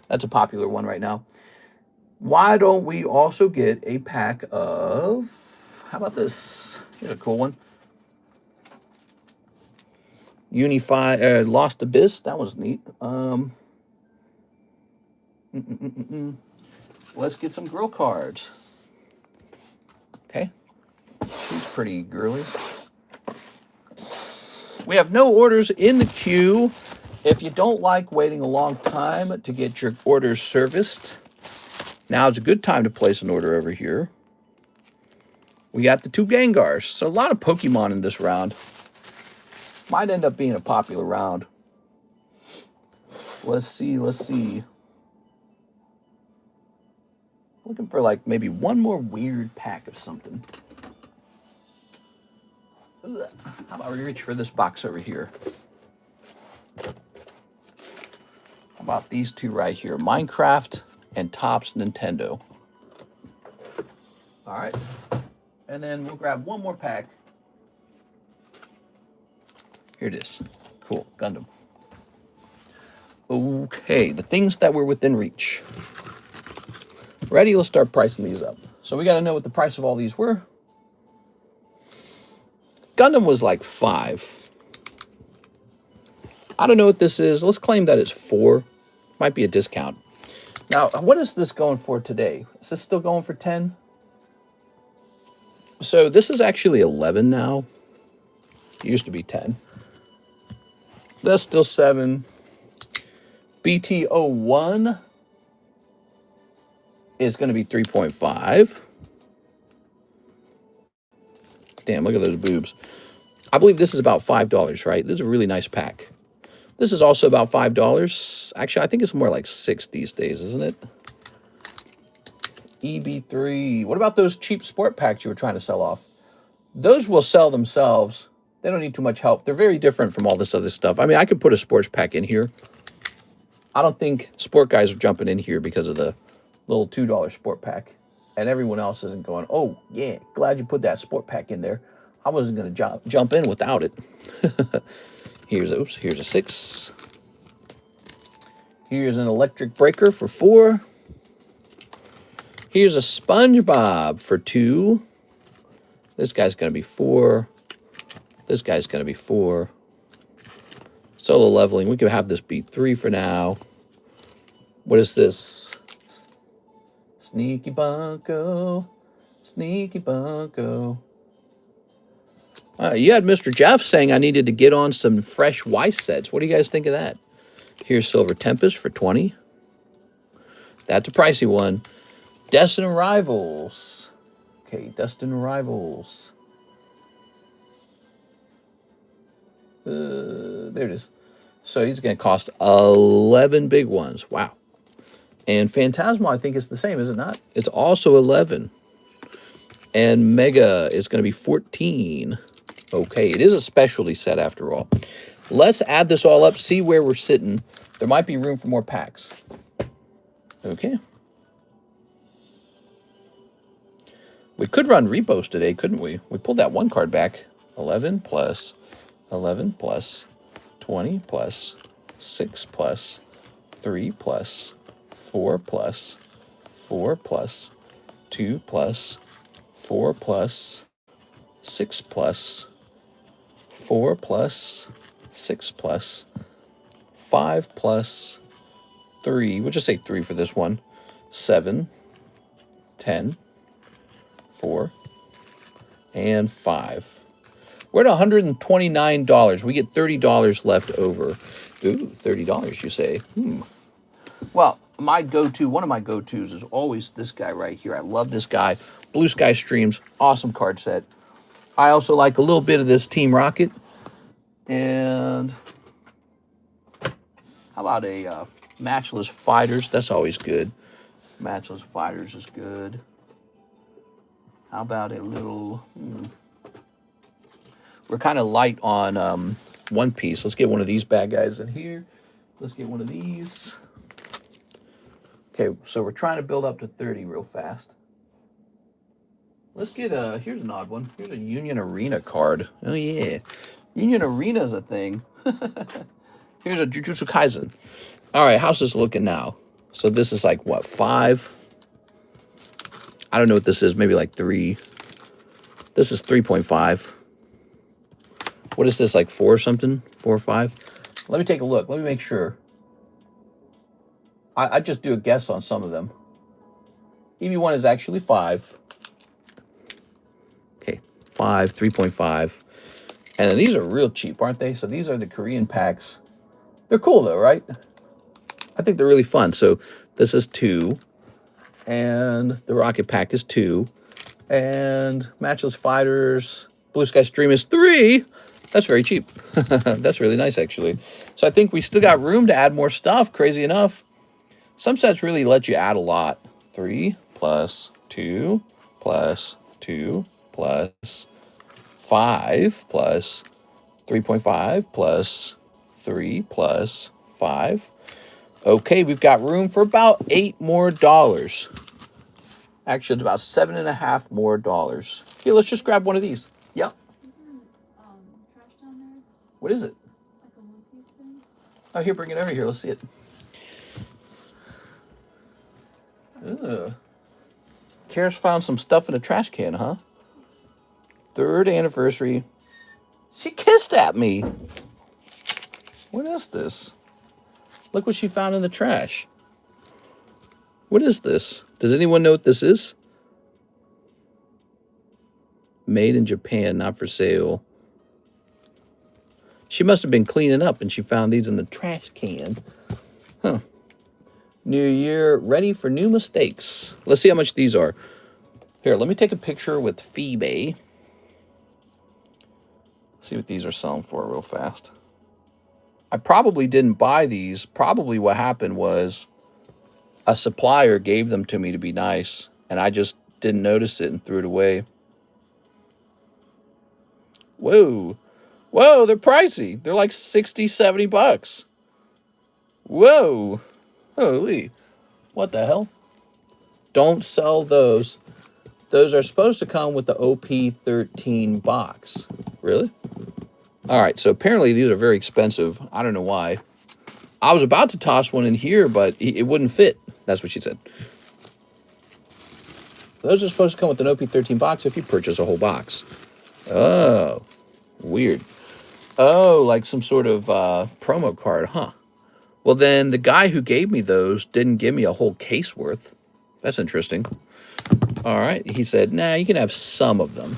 That's a popular one right now. why don't we also get a pack of, how about this? Here's a cool one. Lost Abyss. That was neat. Let's get some girl cards. Okay. She's pretty girly. We have no orders in the queue. If you don't like waiting a long time to get your orders serviced, now's a good time to place an order over here. We got the 2 Gengars. So a lot of Pokemon in this round. Might end up being a popular round. Let's see. Looking for like maybe one more weird pack of something. Ugh. How about we reach for this box over here? How about these 2 right here? Minecraft and Topps Nintendo. All right. And then we'll grab one more pack. Here it is. Cool. Gundam. Okay. The things that were within reach. Ready? Let's start pricing these up. So we got to know what the price of all these were. Gundam was like 5. I don't know what this is. Let's claim that it's 4. Might be a discount. Now, what is this going for today? Is this still going for 10? So this is actually 11 now. It used to be 10. That's still 7. BT01 is going to be 3.5. Damn, look at those boobs. I believe this is about $5, right? This is a really nice pack. This is also about $5. Actually, I think it's more like 6 these days, isn't it? EB3. What about those cheap sport packs you were trying to sell off? Those will sell themselves. They don't need too much help. They're very different from all this other stuff. I mean, I could put a sports pack in here. I don't think sport guys are jumping in here because of the little $2 sport pack. And everyone else isn't going, oh, yeah, glad you put that sport pack in there. I wasn't going to jump in without it. Here's a 6. Here's an electric breaker for 4. Here's a SpongeBob for 2. This guy's going to be 4. This guy's going to be 4. Solo leveling. We can have this be 3 for now. What is this? Sneaky Bunko. Sneaky Bunko. You had Mr. Jeff saying I needed to get on some fresh Weiss sets. What do you guys think of that? Here's Silver Tempest for 20. That's a pricey one. Destin Rivals. Okay, Destin Rivals. There it is. So he's going to cost 11 big ones. Wow. And Phantasmal, I think, is the same, is it not? It's also 11. And Mega is going to be 14. Okay, it is a specialty set after all. Let's add this all up, see where we're sitting. There might be room for more packs. Okay. We could run repos today, couldn't we? We pulled that one card back. 11 plus 11 plus 20 plus 6 plus 3 plus 4 plus 4 plus 2 plus 4 plus 6 plus 4 plus 6 plus 5 plus 3. We'll just say 3 for this one. 7, 10, 4, and 5. We're at $129. We get $30 left over. Ooh, $30, you say? Well, my go-to, one of my go-tos is always this guy right here. I love this guy. Blue Sky Streams, awesome card set. I also like a little bit of this Team Rocket. And how about a Matchless Fighters? That's always good. Matchless Fighters is good. How about a little... We're kind of light on One Piece. Let's get one of these bad guys in here. Let's get one of these. Okay, so we're trying to build up to 30 real fast. Let's get here's an odd one. Here's a Union Arena card. Oh, yeah. Union Arena is a thing. Here's a Jujutsu Kaisen. All right, how's this looking now? So this is like, what, 5? I don't know what this is. Maybe like 3. This is 3.5. What is this, like 4 or something? 4 or 5? Let me take a look. Let me make sure. I just do a guess on some of them. EV1 is actually 5. Okay, 5, 3.5. And then these are real cheap, aren't they? So these are the Korean packs. They're cool though, right? I think they're really fun. So this is 2. And the Rocket Pack is 2. And Matchless Fighters, Blue Sky Stream is 3. That's very cheap. That's really nice, actually. So I think we still got room to add more stuff, crazy enough. Some sets really let you add a lot. 3 plus 2 plus 2 plus 5 plus 3.5 plus 3 plus 5. Okay, we've got room for about $8 more. Actually, it's about $7.5 more. Here, let's just grab one of these. Yep. Trash down there? What is it? Like a one-piece thing? Oh, here, bring it over here. Let's see it. Ugh. Kara's found some stuff in a trash can, huh? 3rd anniversary. She kissed at me. What is this? Look what she found in the trash. What is this? Does anyone know what this is? Made in Japan, not for sale. She must have been cleaning up and she found these in the trash can. Huh. New year, ready for new mistakes. Let's see how much these are. Here, let me take a picture with Phoebe. See what these are selling for real fast. I probably didn't buy these. Probably what happened was a supplier gave them to me to be nice, and I just didn't notice it and threw it away. Whoa. Whoa, they're pricey. They're like 60, 70 bucks. Whoa. Holy. What the hell? Don't sell those. Those are supposed to come with the OP13 box. Really? All right, so apparently these are very expensive. I don't know why. I was about to toss one in here, but it wouldn't fit. That's what she said. Those are supposed to come with an OP13 box if you purchase a whole box. Oh, weird. Oh, like some sort of promo card, huh? Well, then the guy who gave me those didn't give me a whole case worth. That's interesting. All right. He said, nah, you can have some of them.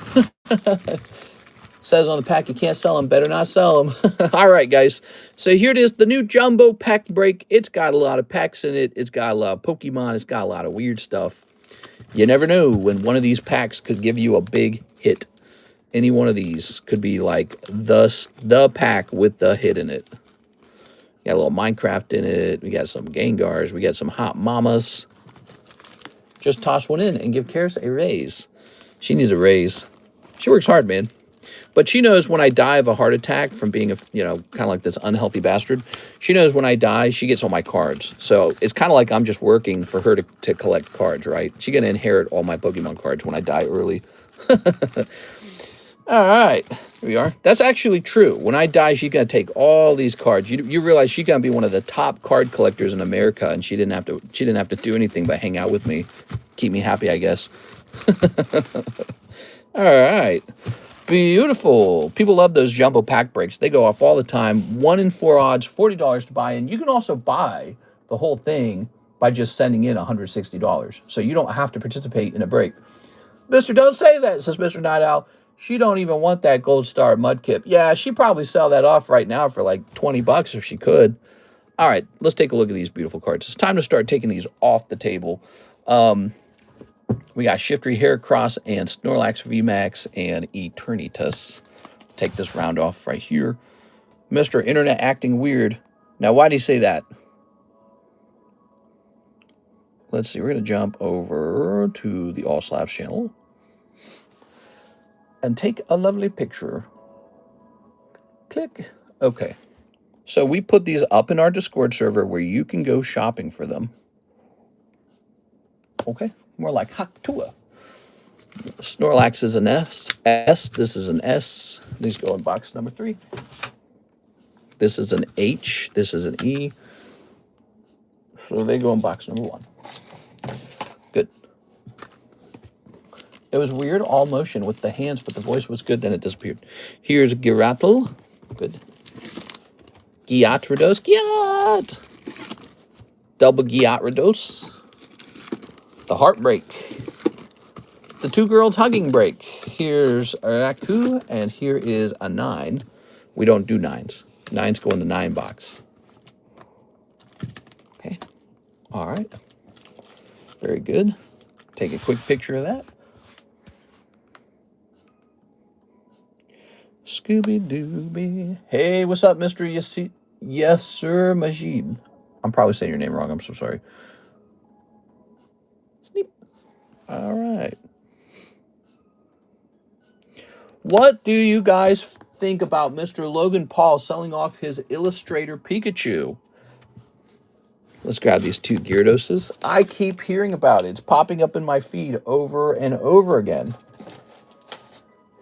Says on the pack, you can't sell them. Better not sell them. All right, guys. So here it is, the new Jumbo Pack Break. It's got a lot of packs in it. It's got a lot of Pokemon. It's got a lot of weird stuff. You never know when one of these packs could give you a big hit. Any one of these could be like the pack with the hit in it. Got a little Minecraft in it. We got some Gengars. We got some Hot Mamas. Just toss one in and give Karis a raise. She needs a raise. She works hard, man. But she knows when I die of a heart attack from being a, kind of like this unhealthy bastard, she knows when I die, she gets all my cards. So it's kind of like I'm just working for her to collect cards, right? She's going to inherit all my Pokemon cards when I die early. All right, here we are. That's actually true. When I die, she's going to take all these cards. You realize she's going to be one of the top card collectors in America, and she didn't have to do anything but hang out with me. Keep me happy, I guess. All right. Beautiful. People love those jumbo pack breaks. They go off all the time. 1 in 4 odds, $40 to buy in. You can also buy the whole thing by just sending in $160. So you don't have to participate in a break. Mister, don't say that, says Mr. Night Owl. She don't even want that Gold Star Mudkip. Yeah, she'd probably sell that off right now for like 20 bucks if she could. All right, let's take a look at these beautiful cards. It's time to start taking these off the table. We got Shiftry, Heracross, and Snorlax VMAX, and Eternatus. Take this round off right here. Mr. Internet acting weird. Now, why do you say that? Let's see. We're going to jump over to the All Slabs channel and take a lovely picture. Click. Okay. So we put these up in our Discord server where you can go shopping for them. Okay. More like Haktua. Snorlax is an S. This is an S. These go in box number 3. This is an H. This is an E. So they go in box number 1. Good. It was weird, all motion with the hands, but the voice was good, then it disappeared. Here's Gyaratal. Good. Gyarados. Gyat! Double Gyarados. The Heartbreak. The two girls hugging break. Here's Raku, and here is a 9. We don't do 9s. 9s go in the 9 box. Okay. All right. Very good. Take a quick picture of that. Scooby-Dooby. Hey, what's up, Mr. Yes, sir, Majid. I'm probably saying your name wrong. I'm so sorry. Sneep. All right. What do you guys think about Mr. Logan Paul selling off his Illustrator Pikachu? Let's grab these 2 Gyarados. I keep hearing about it. It's popping up in my feed over and over again.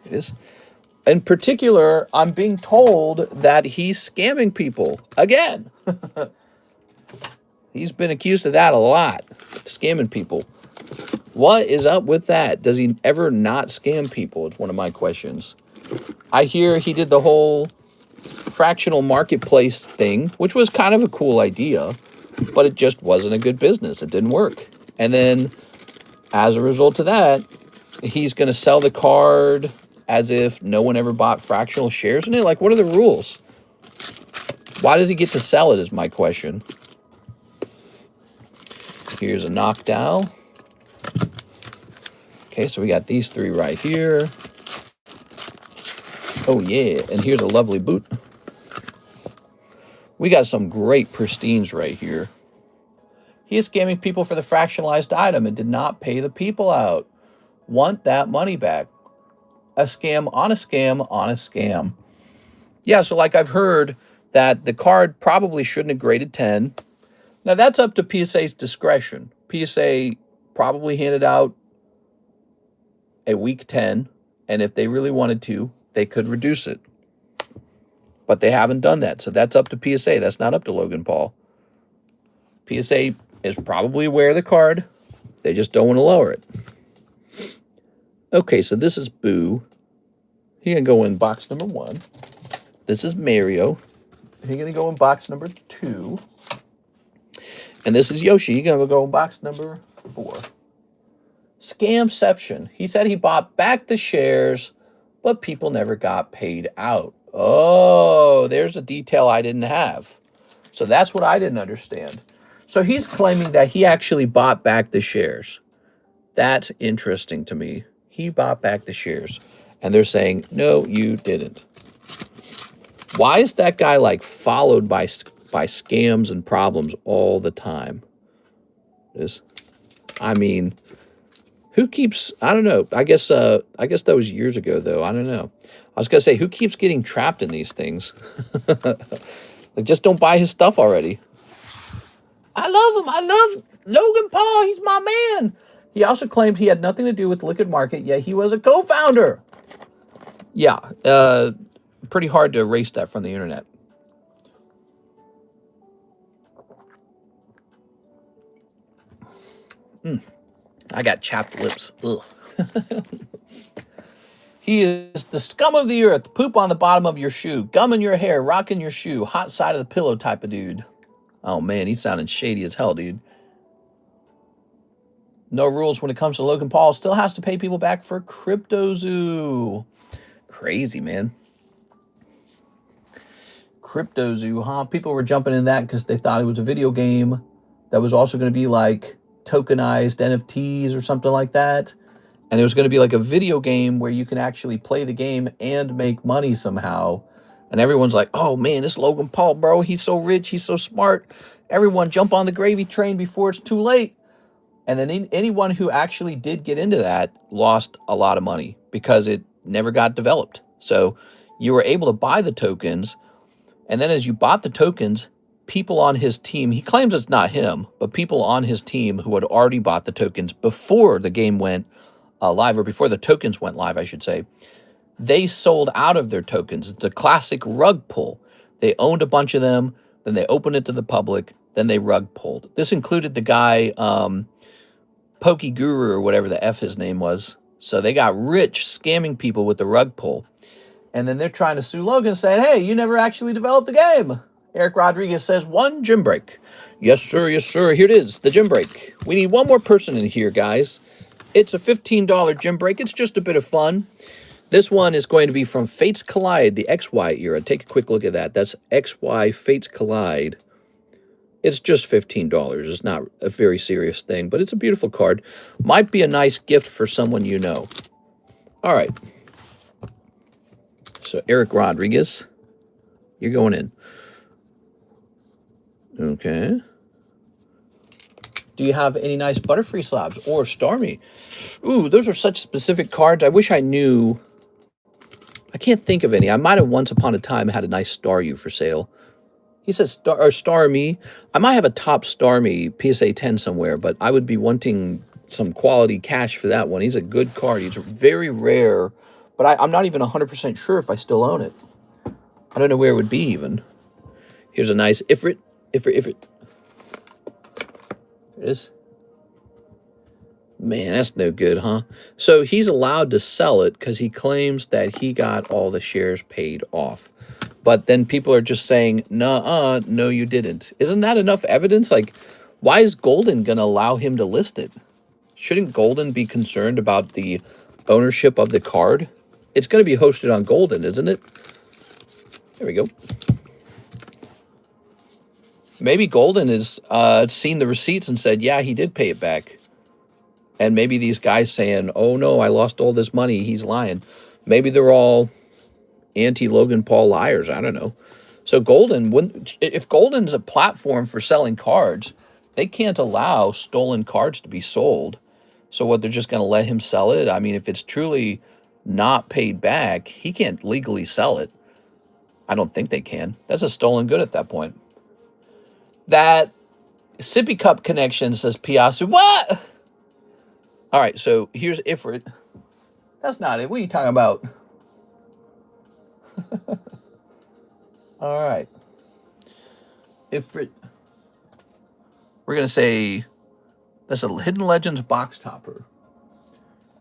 It is. In particular, I'm being told that he's scamming people again. He's been accused of that a lot, scamming people. What is up with that? Does he ever not scam people? It's one of my questions. I hear he did the whole fractional marketplace thing, which was kind of a cool idea, but it just wasn't a good business. It didn't work. And then as a result of that, he's going to sell the card as if no one ever bought fractional shares in it. Like, what are the rules? Why does he get to sell it is my question. Here's a knockdown. Okay, so we got these 3 right here. Oh, yeah. And here's a lovely boot. We got some great pristines right here. He is scamming people for the fractionalized item and did not pay the people out. Want that money back. A scam on a scam on a scam. Yeah, so like I've heard that the card probably shouldn't have graded 10. Now, that's up to PSA's discretion. PSA probably handed out a week 10, and if they really wanted to, they could reduce it. But they haven't done that, so that's up to PSA. That's not up to Logan Paul. PSA is probably aware of the card. They just don't want to lower it. Okay, so this is Boo. He's going to go in box number 1. This is Mario. He's going to go in box number 2. And this is Yoshi. He's going to go in box number 4. Scamception. He said he bought back the shares, but people never got paid out. Oh, there's a detail I didn't have. So that's what I didn't understand. So he's claiming that he actually bought back the shares. That's interesting to me. He bought back the shares. And they're saying, no, you didn't. Why is that guy like followed by scams and problems all the time? I mean, who keeps, I don't know. I guess that was years ago, though. I don't know. I was going to say, who keeps getting trapped in these things? Like, just don't buy his stuff already. I love him. I love Logan Paul. He's my man. He also claimed he had nothing to do with the liquid market, yet he was a co-founder. Yeah, pretty hard to erase that from the internet. I got chapped lips. Ugh. He is the scum of the earth, poop on the bottom of your shoe, gum in your hair, rock in your shoe, hot side of the pillow type of dude. Oh, man, he's sounding shady as hell, dude. No rules when it comes to Logan Paul. Still has to pay people back for CryptoZoo. Crazy, man. CryptoZoo, huh? People were jumping in that because they thought it was a video game that was also going to be like tokenized NFTs or something like that. And it was going to be like a video game where you can actually play the game and make money somehow. And everyone's like, oh, man, this Logan Paul, bro, he's so rich, he's so smart. Everyone jump on the gravy train before it's too late. And then anyone who actually did get into that lost a lot of money because it never got developed. So you were able to buy the tokens. And then as you bought the tokens, people on his team, he claims it's not him, but people on his team who had already bought the tokens before the game went live, or before the tokens went live, I should say, they sold out of their tokens. It's a classic rug pull. They owned a bunch of them, then they opened it to the public, then they rug pulled. This included the guy, Pokey Guru or whatever the F his name was. So they got rich scamming people with the rug pull. And then they're trying to sue Logan, saying, hey, you never actually developed the game. Eric Rodriguez says, one gym break. Yes, sir. Yes, sir. Here it is, the gym break. We need one more person in here, guys. It's a $15 gym break. It's just a bit of fun. This one is going to be from Fates Collide, the XY era. Take a quick look at that. That's XY Fates Collide. It's just $15. It's not a very serious thing, but it's a beautiful card. Might be a nice gift for someone you know. All right. So Eric Rodriguez, you're going in. Okay. Do you have any nice Butterfree slabs or Starmie? Ooh, those are such specific cards. I wish I knew. I can't think of any. I might have once upon a time had a nice Staryu for sale. He says Starmie. I might have a top Starmie PSA 10 somewhere, but I would be wanting some quality cash for that one. He's a good card. He's very rare, but I'm not even 100% sure if I still own it. I don't know where it would be even. Here's a nice Ifrit. There it is. Man, that's no good, huh? So he's allowed to sell it because he claims that he got all the shares paid off. But then people are just saying, nuh-uh, no, you didn't. Isn't that enough evidence? Like, why is Golden going to allow him to list it? Shouldn't Golden be concerned about the ownership of the card? It's going to be hosted on Golden, isn't it? There we go. Maybe Golden has seen the receipts and said, yeah, he did pay it back. And maybe these guys saying, oh, no, I lost all this money. He's lying. Maybe they're all anti-Logan Paul liars. I don't know. So Golden, if Golden's a platform for selling cards, they can't allow stolen cards to be sold. So what, they're just going to let him sell it? I mean, if it's truly not paid back, he can't legally sell it. I don't think they can. That's a stolen good at that point. That Sippy Cup connection, says Piasu. What? All right, so here's Ifrit. That's not it. What are you talking about? All right. Ifrit. We're going to say that's a Hidden Legends box topper.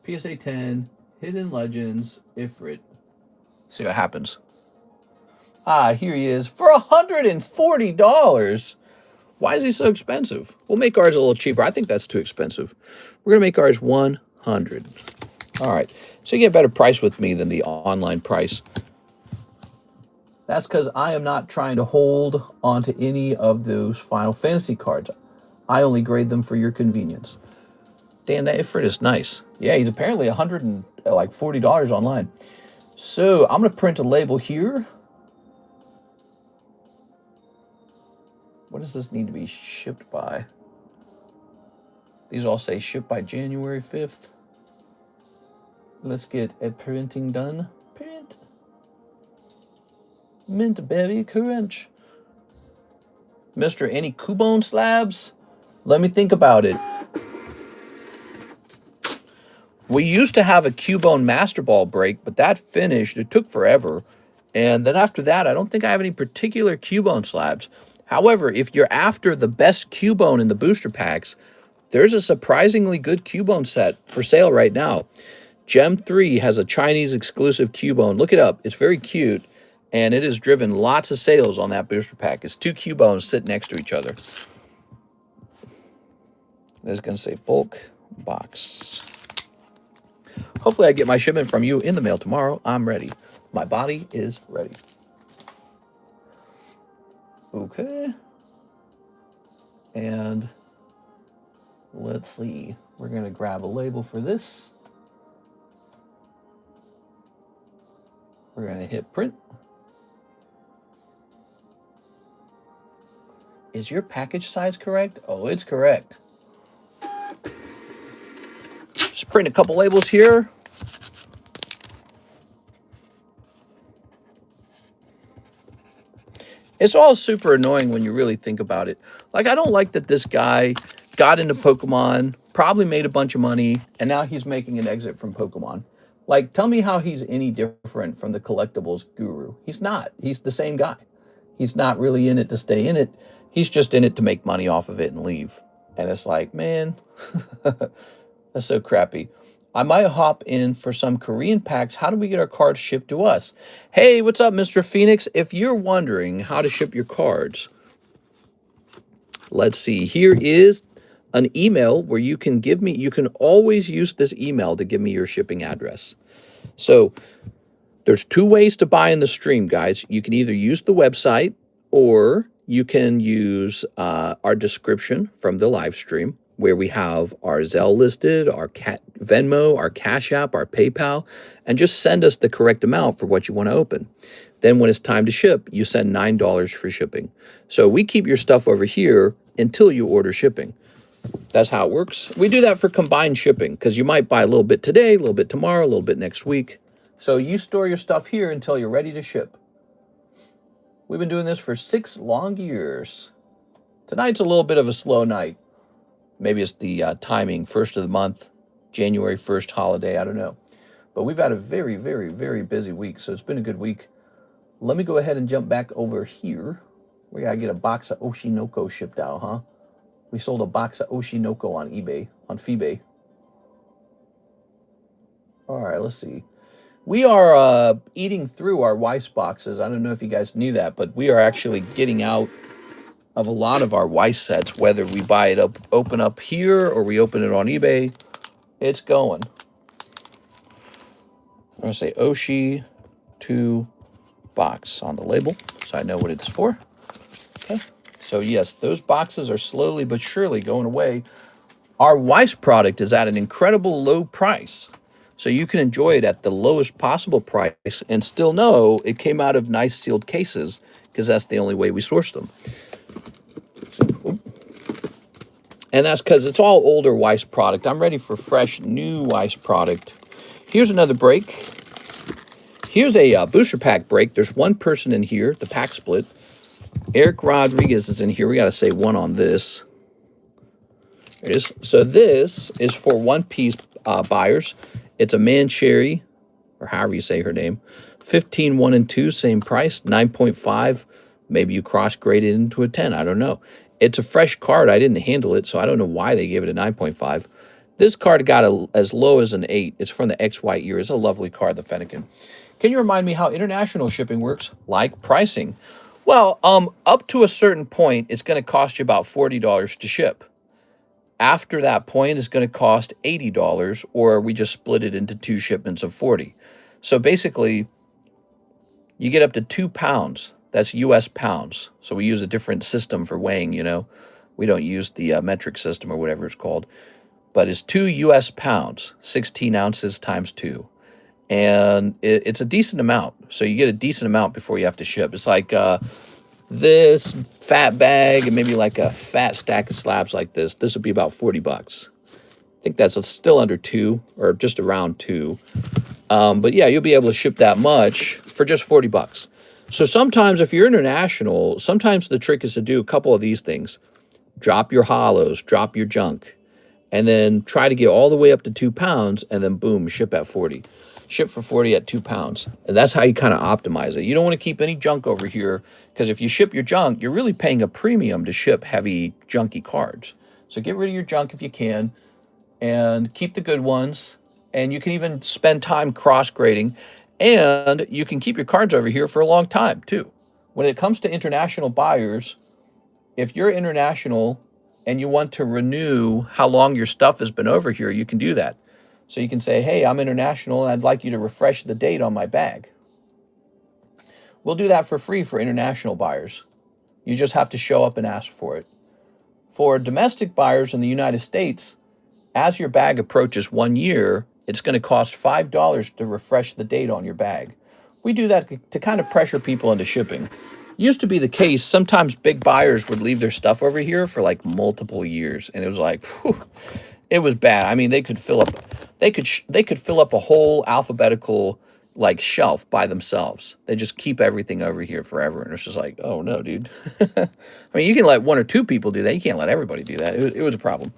PSA 10, Hidden Legends, Ifrit. See what happens. Ah, here he is for $140. Why is he so expensive? We'll make ours a little cheaper. I think that's too expensive. We're going to make ours 100. All right. So you get a better price with me than the online price. That's because I am not trying to hold onto any of those Final Fantasy cards. I only grade them for your convenience. Damn, that Ifrit is nice. Yeah, he's apparently $140 online. So I'm going to print a label here. What does this need to be shipped by? These all say shipped by January 5th. Let's get a printing done. Print. Mint berry crunch. Mr. Any Cubone slabs? Let me think about it. We used to have a Cubone Master Ball break, but that finished. It took forever. And then after that, I don't think I have any particular Cubone slabs. However, if you're after the best Cubone in the booster packs, there's a surprisingly good Cubone set for sale right now. Gem 3 has a Chinese exclusive Cubone. Look it up. It's very cute, and it has driven lots of sales on that booster pack. It's two Cubones sitting next to each other. This is going to say bulk box. Hopefully I get my shipment from you in the mail tomorrow. I'm ready. My body is ready. Okay. And let's see. We're going to grab a label for this. We're going to hit print. Is your package size correct? Oh, it's correct. Just print a couple labels here. It's all super annoying when you really think about it. Like, I don't like that this guy got into Pokemon, probably made a bunch of money, and now he's making an exit from Pokemon. Like, tell me how he's any different from the collectibles guru. He's not. He's the same guy. He's not really in it to stay in it. He's just in it to make money off of it and leave. And it's like, man, that's so crappy. I might hop in for some Korean packs. How do we get our cards shipped to us? Hey, what's up, Mr. Phoenix? If you're wondering how to ship your cards, let's see. Here is an email where you can give me, you can always use this email to give me your shipping address. So there's two ways to buy in the stream, guys. You can either use the website or you can use our description from the live stream where we have our ZELLE listed, our VENMO, our Cash App, our PayPal, and just send us the correct amount for what you want to open. Then when it's time to ship, you send $9 for shipping. So we keep your stuff over here until you order shipping. That's how it works. We do that for combined shipping because you might buy a little bit today, a little bit tomorrow, a little bit next week. So you store your stuff here until you're ready to ship. We've been doing this for 6 long years. Tonight's a little bit of a slow night. Maybe it's the timing, first of the month, January 1st holiday, I don't know. But we've had a very, very, very busy week, so it's been a good week. Let me go ahead and jump back over here. We gotta get a box of Oshinoko shipped out, huh? We sold a box of Oshinoko on eBay, on Feebay. All right, let's see. We are eating through our Weiss boxes. I don't know if you guys knew that, but we are actually getting out of a lot of our Weiss sets, whether we buy it up, open up here, or we open it on eBay. It's going. I'm going to say Oshi 2 box on the label, so I know what it's for. Okay. So yes, those boxes are slowly but surely going away. Our Weiss product is at an incredible low price. So you can enjoy it at the lowest possible price and still know it came out of nice sealed cases because that's the only way we source them. And that's because it's all older Weiss product. I'm ready for fresh, new Weiss product. Here's another break. Here's a booster pack break. There's one person in here, the pack split. Eric Rodriguez is in here. We got to say one on this. There it is. So this is for one-piece buyers. It's a Mancherry, or however you say her name. 15, 1, and 2, same price, 9.5. Maybe you cross-grade it into a 10. I don't know. It's a fresh card. I didn't handle it, so I don't know why they gave it a 9.5. This card got as low as an 8. It's from the XY year. It's a lovely card, the Fennekin. Can you remind me how international shipping works? Like pricing. Well, up to a certain point, it's going to cost you about $40 to ship. After that point, it's going to cost $80, or we just split it into 2 shipments of 40. So basically, you get up to 2 pounds. That's U.S. pounds. So we use a different system for weighing, you know. We don't use the metric system or whatever it's called. But it's 2 U.S. pounds, 16 ounces times 2. And it's a decent amount. So you get a decent amount before you have to ship. It's like this fat bag and maybe like a fat stack of slabs like this. This would be about 40 bucks. I think that's still under 2 or just around 2. But yeah, you'll be able to ship that much for just 40 bucks. So sometimes if you're international, sometimes the trick is to do a couple of these things. Drop your hollows, drop your junk, and then try to get all the way up to 2 pounds and then boom, ship at 40. Ship for 40 at 2 pounds. And that's how you kind of optimize it. You don't want to keep any junk over here because if you ship your junk, you're really paying a premium to ship heavy, junky cards. So get rid of your junk if you can and keep the good ones. And you can even spend time cross-grading and you can keep your cards over here for a long time too. When it comes to international buyers, if you're international and you want to renew how long your stuff has been over here, you can do that. So you can say, hey, I'm international and I'd like you to refresh the date on my bag. We'll do that for free for international buyers. You just have to show up and ask for it. For domestic buyers in the United States, as your bag approaches 1 year, it's going to cost $5 to refresh the date on your bag. We do that to kind of pressure people into shipping. Used to be the case, sometimes big buyers would leave their stuff over here for like multiple years. And it was like, whew, it was bad. I mean, they could fill up a whole alphabetical like shelf by themselves. They just keep everything over here forever. And it's just like, oh no, dude. I mean, you can let 1 or 2 people do that. You can't let everybody do that. It was a problem.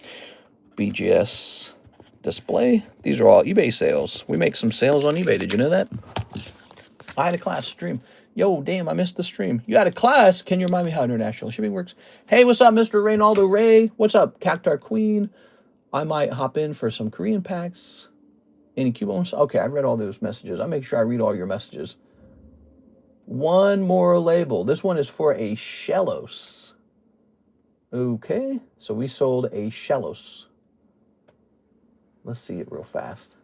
BGS display. These are all eBay sales. We make some sales on eBay. Did you know that? I had a class stream. Yo, damn, I missed the stream. You had a class. Can you remind me how international shipping works? Hey, what's up, Mr. Reynaldo Ray? What's up, Cactar Queen? I might hop in for some Korean packs. Any coupons? Okay, I read all those messages. I'll make sure I read all your messages. One more label. This one is for a Shellos. Okay, so we sold a Shellos. Let's see it real fast.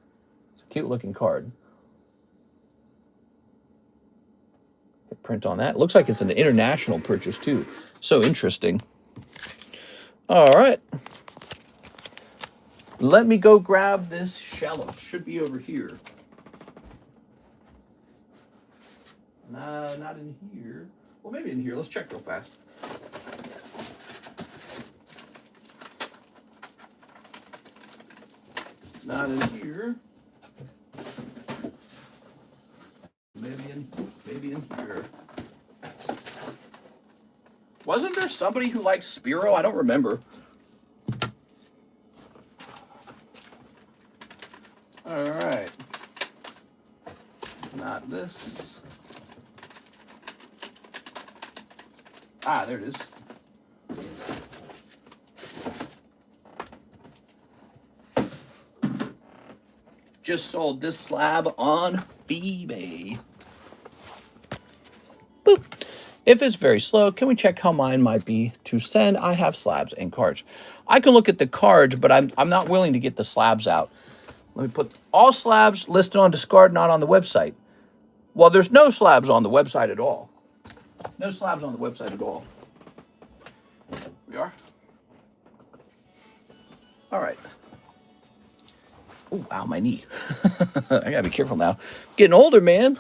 It's a cute looking card. Hit print on that. Looks like it's an international purchase too. So interesting. All right. Let me go grab this Shellos. Should be over here. Not in here. Well, maybe in here. Let's check real fast. Not in here. Maybe in here. Wasn't there somebody who liked Spiro? I don't remember. All right. Not this. Ah, there it is. Just sold this slab on eBay. Boop. If it's very slow, can we check how mine might be to send? I have slabs and cards. I can look at the cards, but I'm not willing to get the slabs out. Let me put all slabs listed on discard, not on the website. Well, there's no slabs on the website at all. No slabs on the website at all. We are. All right. Oh, wow, my knee. I gotta be careful now. Getting older, man.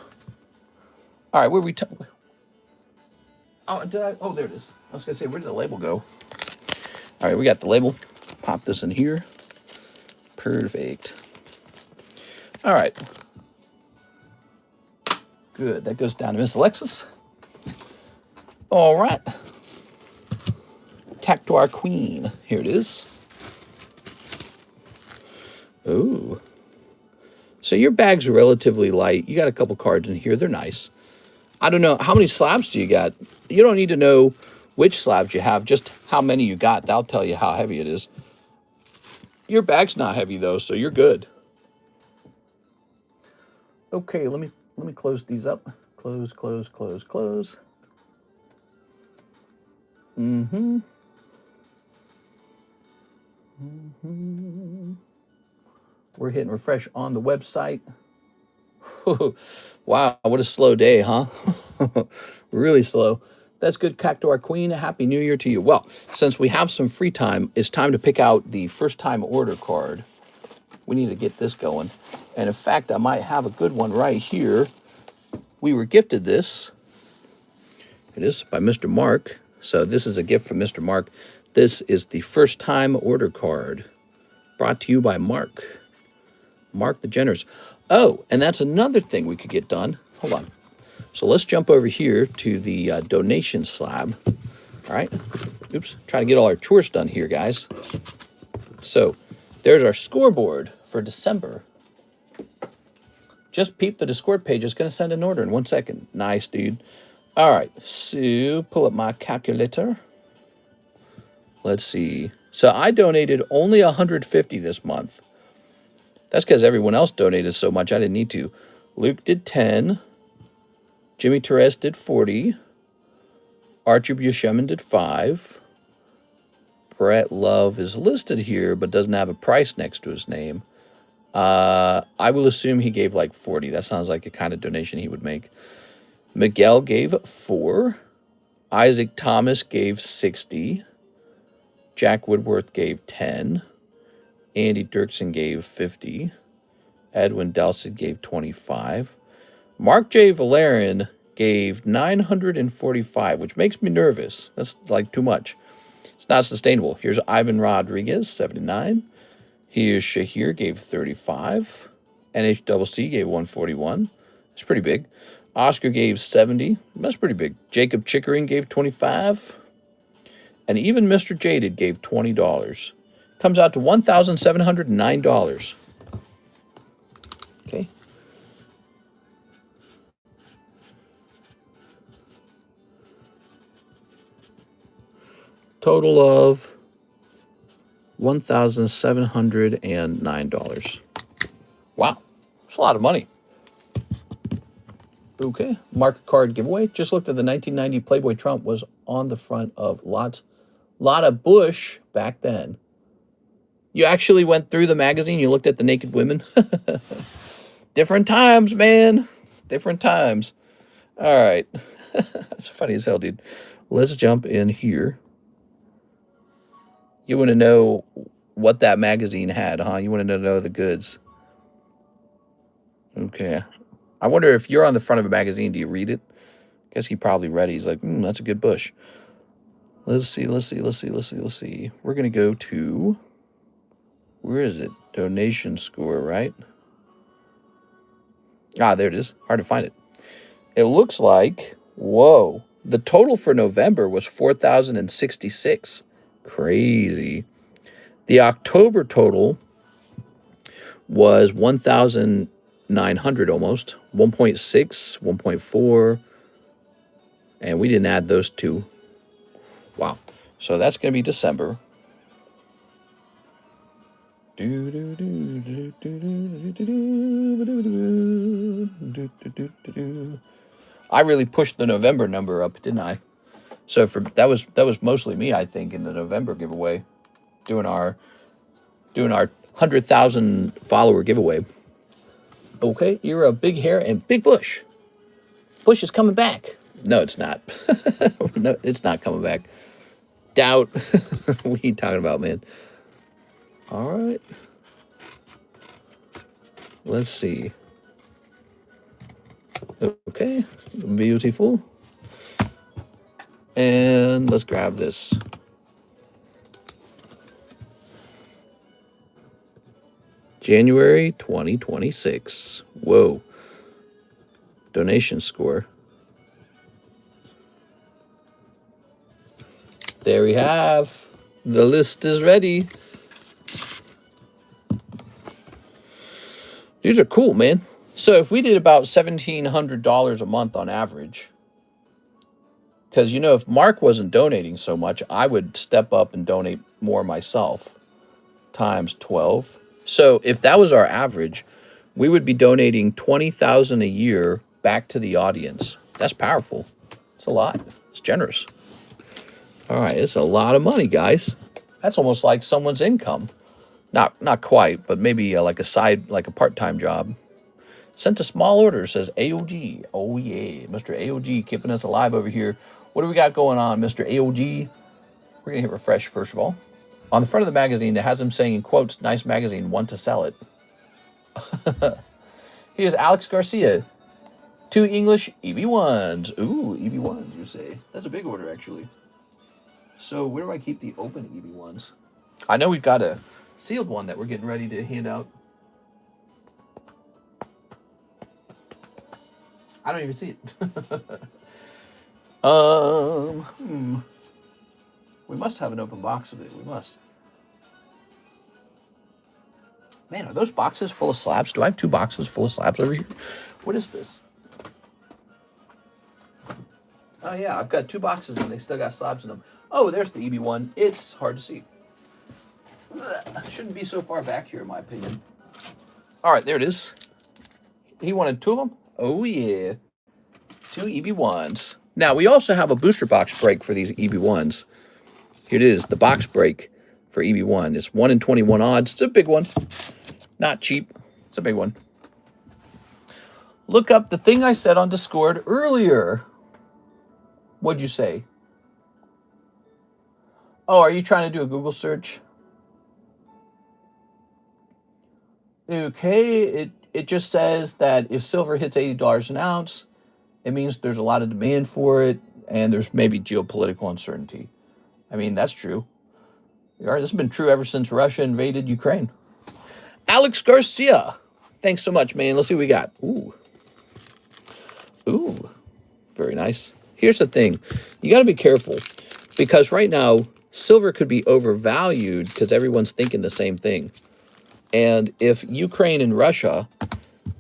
All right, where we? Oh, did I? Oh, there it is. I was gonna say, where did the label go? All right, we got the label. Pop this in here. Perfect. All right. Good. That goes down to Miss Alexis. All right. Cactuar Queen. Here it is. Oh. So your bags are relatively light. You got a couple cards in here. They're nice. I don't know. How many slabs do you got? You don't need to know which slabs you have, just how many you got. That'll tell you how heavy it is. Your bag's not heavy, though, so you're good. Okay, let me close these up. Close. We're hitting refresh on the website. Wow, what a slow day, huh? Really slow. That's good, Cactuar Queen. Happy New Year to you. Well, since we have some free time, it's time to pick out the first time order card. We need to get this going. And in fact, I might have a good one right here. We were gifted this. It is by Mr. Mark. So this is a gift from Mr. Mark. This is the first time order card brought to you by Mark. Mark the Generous. Oh, and that's another thing we could get done. Hold on. So let's jump over here to the donation slab. All right. Oops. Trying to get all our chores done here, guys. So there's our scoreboard for December. Just peep the Discord page. It's going to send an order in 1 second. Nice, dude. All right. So pull up my calculator. Let's see. So I donated only 150 this month. That's because everyone else donated so much I didn't need to. Luke did 10. Jimmy Torres did 40. Archie Bushemin did 5. Brett Love is listed here but doesn't have a price next to his name. I will assume he gave like 40. That sounds like a kind of donation he would make. Miguel gave 4. Isaac Thomas gave 60. Jack Woodworth gave 10. Andy Dirksen gave 50. Edwin Delsed gave 25. Mark J. Valerian gave 945, which makes me nervous. That's like too much. It's not sustainable. Here's Ivan Rodriguez, 79. Here's Shahir, gave 35. NHCC gave 141. That's pretty big. Oscar gave 70. That's pretty big. Jacob Chickering gave 25. And even Mr. Jaded gave $20. Comes out to $1,709. Okay. Total of $1,709. Wow, it's a lot of money. Okay, market card giveaway. Just looked at the 1990 Playboy Trump was on the front of lot of Bush back then. You actually went through the magazine. You looked at the naked women. Different times, man. Different times. All right. That's funny as hell, dude. Let's jump in here. You want to know what that magazine had, huh? You want to know the goods. Okay. I wonder if you're on the front of a magazine, do you read it? I guess he probably read it. He's like, that's a good Bush. Let's see. We're going to go to, where is it? Donation score, right? Ah, there it is. Hard to find it. It looks like, whoa, the total for November was 4,066. Crazy. The October total was 1,900 almost. 1.6, 1.4. And we didn't add those two. Wow. So that's going to be December. I really pushed the November number up, didn't I? So that was mostly me, I think, in the November giveaway, doing our 100,000 follower giveaway. Okay, you're a big hair and big Bush. Bush is coming back. No, it's not. No, it's not coming back. Doubt. What are you talking about, man? All right. Let's see. Okay, beautiful. And let's grab this. January 2026. Whoa. Donation score. There we have. The list is ready. These are cool, man. So if we did about $1,700 a month on average, because, if Mark wasn't donating so much, I would step up and donate more myself, times 12. So if that was our average, we would be donating $20,000 a year back to the audience. That's powerful. It's a lot. It's generous. All right, it's a lot of money, guys. That's almost like someone's income. Not quite, but maybe like a part-time job. Sent a small order, says AOG. Oh, yeah. Mr. AOG keeping us alive over here. What do we got going on, Mr. AOG? We're going to hit refresh, first of all. On the front of the magazine, it has him saying in quotes, nice magazine, want to sell it. Here's Alex Garcia. 2 English EB1s. Ooh, EB1s, you say. That's a big order, actually. So where do I keep the open EB1s? I know we've got a sealed one that we're getting ready to hand out. I don't even see it. We must have an open box of it. We must. Man, are those boxes full of slabs? Do I have 2 boxes full of slabs over here? What is this? Oh, yeah, I've got 2 boxes and they still got slabs in them. Oh, there's the EB1. It's hard to see. Shouldn't be so far back here, in my opinion. All right, there it is. He wanted 2 of them? Oh, yeah. 2 EB1s. Now, we also have a booster box break for these EB1s. Here it is, the box break for EB1. It's 1 in 21 odds. It's a big one. Not cheap. It's a big one. Look up the thing I said on Discord earlier. What'd you say? Oh, are you trying to do a Google search? Okay, it just says that if silver hits $80 an ounce, it means there's a lot of demand for it, and there's maybe geopolitical uncertainty. I mean, that's true. All right, this has been true ever since Russia invaded Ukraine. Alex Garcia. Thanks so much, man. Let's see what we got. Ooh. Ooh. Very nice. Here's the thing. You got to be careful, because right now, silver could be overvalued because everyone's thinking the same thing. And if Ukraine and Russia,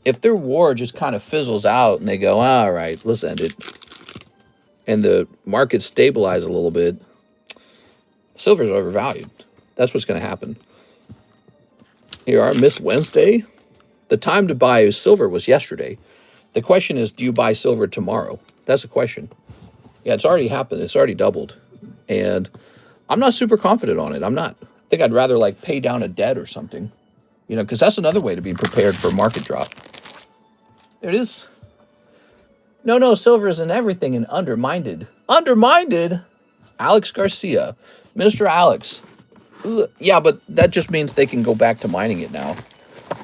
if their war just kind of fizzles out and they go, all right, let's end it, and the markets stabilize a little bit, silver's overvalued. That's what's going to happen. Here are Miss Wednesday. The time to buy silver was yesterday. The question is, do you buy silver tomorrow? That's the question. Yeah, it's already happened. It's already doubled. And I'm not super confident on it. I'm not. I think I'd rather like pay down a debt or something, you know, because that's another way to be prepared for a market drop. There it is. No, silver is in everything and undermined. Undermined? Alex Garcia. Mr. Alex. Ugh. Yeah, but that just means they can go back to mining it now.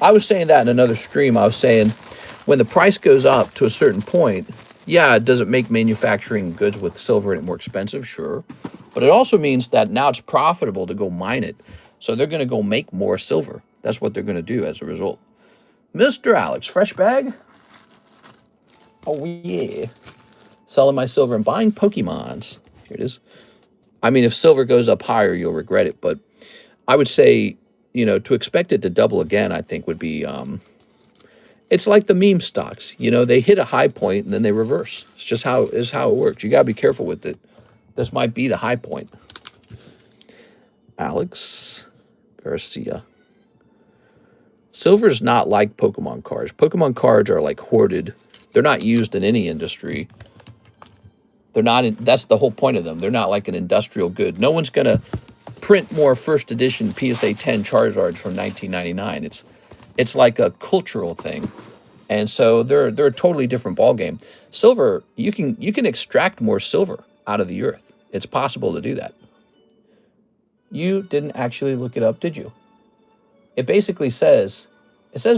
I was saying that in another stream. I was saying when the price goes up to a certain point, yeah, does it make manufacturing goods with silver in it more expensive? Sure. But it also means that now it's profitable to go mine it. So they're going to go make more silver. That's what they're going to do as a result. Mr. Alex, fresh bag? Oh, yeah. Selling my silver and buying Pokemons. Here it is. I mean, if silver goes up higher, you'll regret it. But I would say, you know, to expect it to double again, I think would be... it's like the meme stocks. You know, they hit a high point and then they reverse. It's just how it works. You got to be careful with it. This might be the high point. Alex Garcia. Silver is not like Pokemon cards. Pokemon cards are like hoarded. They're not used in any industry. They're not. That's the whole point of them. They're not like an industrial good. No one's going to print more first edition PSA 10 Charizards from 1999. It's like a cultural thing. And so they're a totally different ballgame. Silver, you can extract more silver out of the earth. It's possible to do that. You didn't actually look it up, did you? It basically says,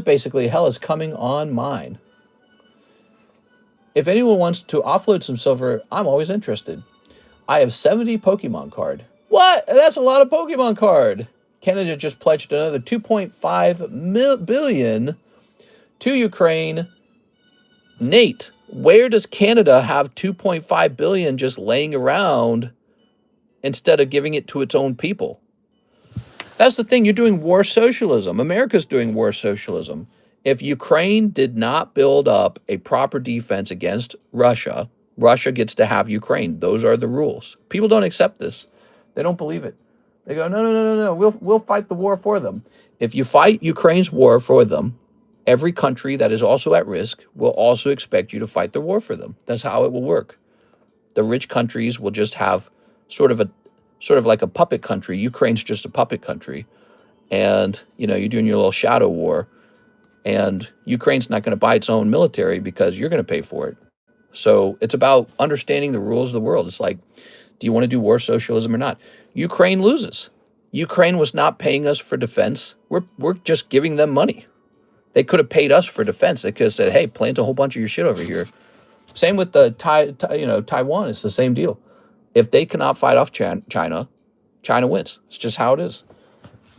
basically, hell is coming on mine. If anyone wants to offload some silver, I'm always interested. I have 70 Pokemon card. What? That's a lot of Pokemon card. Canada just pledged another 2.5 billion to Ukraine. Nate, where does Canada have 2.5 billion just laying around instead of giving it to its own people? That's the thing. You're doing war socialism. America's doing war socialism. If Ukraine did not build up a proper defense against Russia, Russia gets to have Ukraine. Those are the rules. People don't accept this. They don't believe it. They go, no. We'll fight the war for them. If you fight Ukraine's war for them, every country that is also at risk will also expect you to fight the war for them. That's how it will work. The rich countries will just have sort of like a puppet country. Ukraine's just a puppet country. And, you know, you're doing your little shadow war. And Ukraine's not going to buy its own military because you're going to pay for it. So it's about understanding the rules of the world. It's like, do you want to do war socialism or not? Ukraine loses. Ukraine was not paying us for defense. We're just giving them money. They could have paid us for defense. They could have said, hey, plant a whole bunch of your shit over here. Same with the Taiwan. It's the same deal. If they cannot fight off China, China wins. It's just how it is.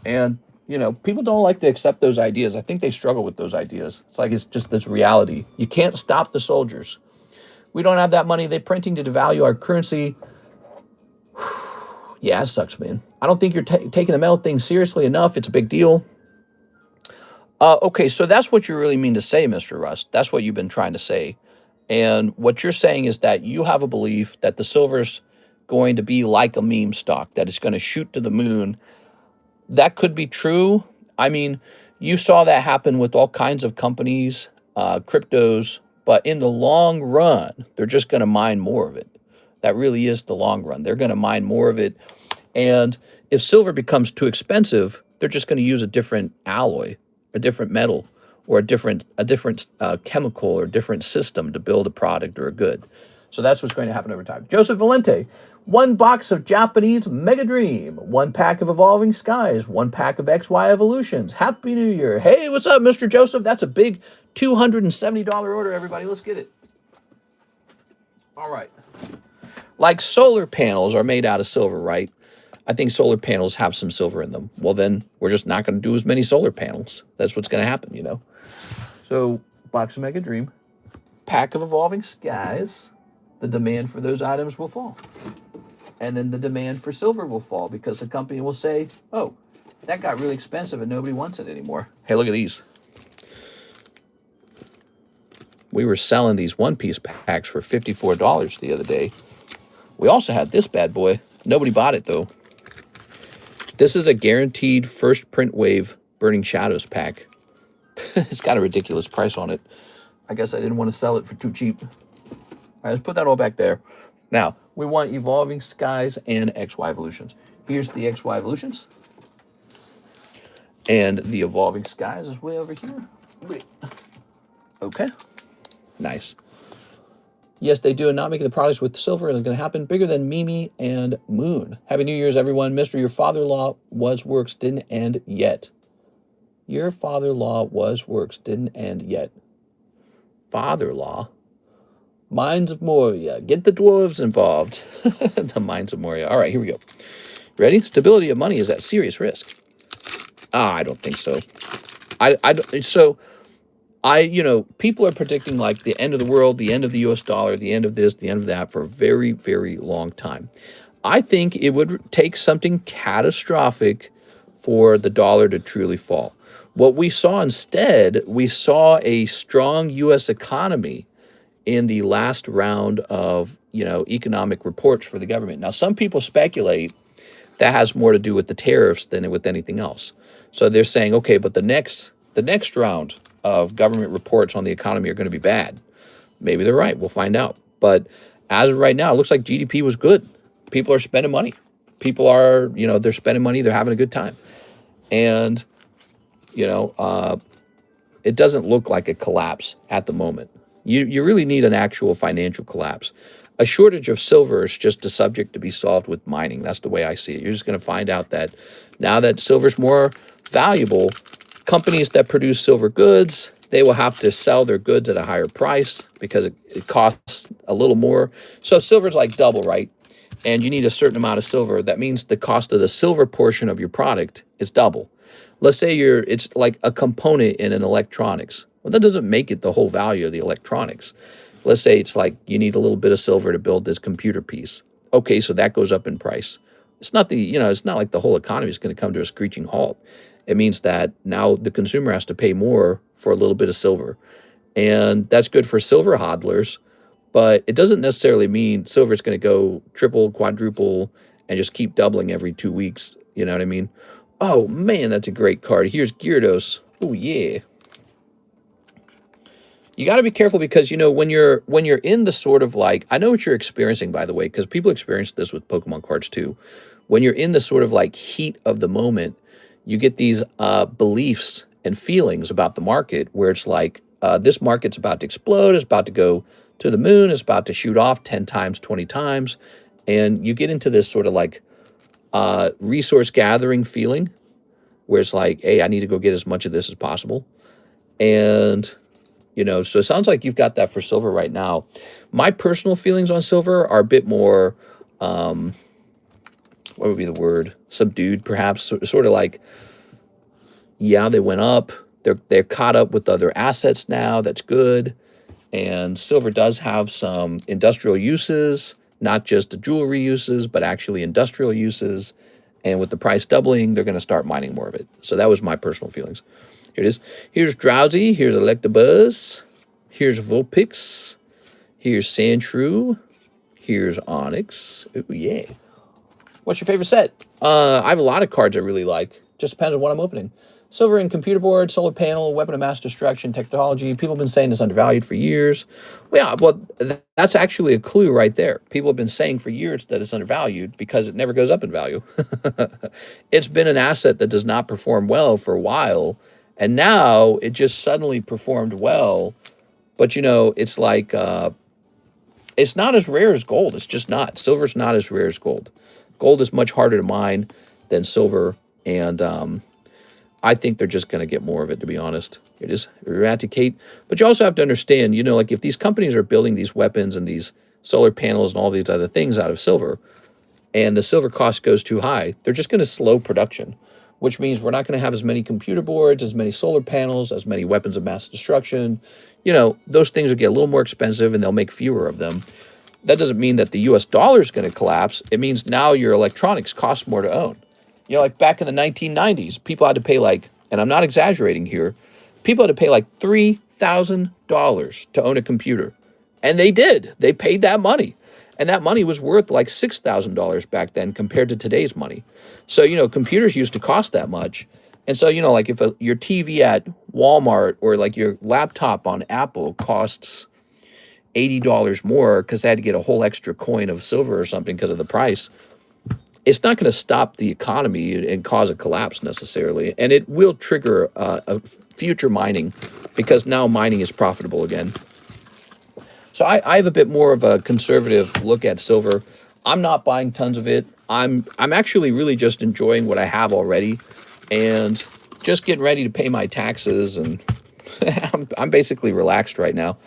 And, you know, people don't like to accept those ideas. I think they struggle with those ideas. It's like it's just this reality. You can't stop the soldiers. We don't have that money. They're printing to devalue our currency. Yeah, it sucks, man. I don't think you're taking the metal thing seriously enough. It's a big deal. Okay, so that's what you really mean to say, Mr. Rust. That's what you've been trying to say. And what you're saying is that you have a belief that the silver's going to be like a meme stock, that it's going to shoot to the moon. That could be true. I mean, you saw that happen with all kinds of companies, cryptos, but in the long run, they're just going to mine more of it. That really is the long run. They're going to mine more of it. And if silver becomes too expensive, they're just going to use a different alloy, a different metal, or a different chemical or different system to build a product or a good. So that's what's going to happen over time. Joseph Valente, 1 box of Japanese Mega Dream, 1 pack of Evolving Skies, 1 pack of XY Evolutions. Happy New Year. Hey, what's up, Mr. Joseph? That's a big $270 order, everybody. Let's get it. All right. Like solar panels are made out of silver, right? I think solar panels have some silver in them. Well, then we're just not going to do as many solar panels. That's what's going to happen, you know? So, box of Mega Dream, pack of Evolving Skies, the demand for those items will fall. And then the demand for silver will fall because the company will say, oh, that got really expensive and nobody wants it anymore. Hey, look at these. We were selling these one-piece packs for $54 the other day. We also had this bad boy. Nobody bought it, though. This is a guaranteed first print wave Burning Shadows pack. It's got a ridiculous price on it. I guess I didn't want to sell it for too cheap. All right, let's put that all back there. Now, we want Evolving Skies and XY Evolutions. Here's the XY Evolutions. And the Evolving Skies is way over here. Wait. Okay. Nice. Yes, they do, and not making the products with silver is going to happen. Bigger than Mimi and Moon. Happy New Year's, everyone. Mr. Your father-in-law was works, didn't end yet. Your father-in-law was works, didn't end yet. Father-in-law? Mines of Moria. Get the dwarves involved. The Mines of Moria. All right, here we go. Ready? Stability of money is at serious risk. I don't think so. People are predicting like the end of the world, the end of the US dollar, the end of this, the end of that for a very, very long time. I think it would take something catastrophic for the dollar to truly fall. What we saw instead, we saw a strong US economy in the last round of, economic reports for the government. Now, some people speculate that has more to do with the tariffs than with anything else. So they're saying, okay, but the next round of government reports on the economy are going to be bad. Maybe they're right. We'll find out. But as of right now, it looks like GDP was good. People are spending money. People are, they're spending money. They're having a good time. And, it doesn't look like a collapse at the moment. You really need an actual financial collapse. A shortage of silver is just a subject to be solved with mining. That's the way I see it. You're just going to find out that now that silver's more valuable, companies that produce silver goods, they will have to sell their goods at a higher price because it costs a little more. So silver's like double, right? And you need a certain amount of silver. That means the cost of the silver portion of your product is double. Let's say it's like a component in an electronics. Well, that doesn't make it the whole value of the electronics. Let's say it's like you need a little bit of silver to build this computer piece. Okay, so that goes up in price. It's not it's not like the whole economy is going to come to a screeching halt. It means that now the consumer has to pay more for a little bit of silver. And that's good for silver hodlers, but it doesn't necessarily mean silver is going to go triple, quadruple, and just keep doubling every 2 weeks. You know what I mean? Oh, man, that's a great card. Here's Gyarados. Oh, yeah. You got to be careful because, when you're in the sort of like, I know what you're experiencing, by the way, because people experience this with Pokemon cards too. When you're in the sort of like heat of the moment, you get these beliefs and feelings about the market where it's like, this market's about to explode, it's about to go to the moon, it's about to shoot off 10 times, 20 times. And you get into this sort of like resource gathering feeling where it's like, hey, I need to go get as much of this as possible. And, so it sounds like you've got that for silver right now. My personal feelings on silver are a bit more, what would be the word? Subdued, perhaps. Sort of like, yeah, they went up. They're caught up with other assets now. That's good. And silver does have some industrial uses, not just jewelry uses, but actually industrial uses. And with the price doubling, they're going to start mining more of it. So that was my personal feelings. Here it is. Here's Drowsy. Here's Electabuzz. Here's Vulpix. Here's Sandshrew. Here's Onyx. Ooh, yeah. What's your favorite set? I have a lot of cards I really like. Just depends on what I'm opening. Silver and computer board, solar panel, weapon of mass destruction, technology. People have been saying it's undervalued for years. Well, yeah, that's actually a clue right there. People have been saying for years that it's undervalued because it never goes up in value. It's been an asset that does not perform well for a while, and now it just suddenly performed well. But, it's like it's not as rare as gold. It's just not. Silver's not as rare as gold. Gold is much harder to mine than silver, and I think they're just going to get more of it, to be honest. It is eradicate. But you also have to understand, like if these companies are building these weapons and these solar panels and all these other things out of silver, and the silver cost goes too high, they're just going to slow production, which means we're not going to have as many computer boards, as many solar panels, as many weapons of mass destruction. Those things will get a little more expensive and they'll make fewer of them. That doesn't mean that the US dollar is going to collapse. It means now your electronics cost more to own. Like back in the 1990s, people had to pay and I'm not exaggerating here, people had to pay $3,000 to own a computer. And they did. They paid that money. And that money was worth $6,000 back then compared to today's money. So, computers used to cost that much. And so, if your TV at Walmart or like your laptop on Apple costs $80 more because they had to get a whole extra coin of silver or something because of the price, it's not going to stop the economy and cause a collapse necessarily. And it will trigger a future mining because now mining is profitable again. So I have a bit more of a conservative look at silver. I'm not buying tons of it. I'm actually really just enjoying what I have already and just getting ready to pay my taxes. And I'm basically relaxed right now.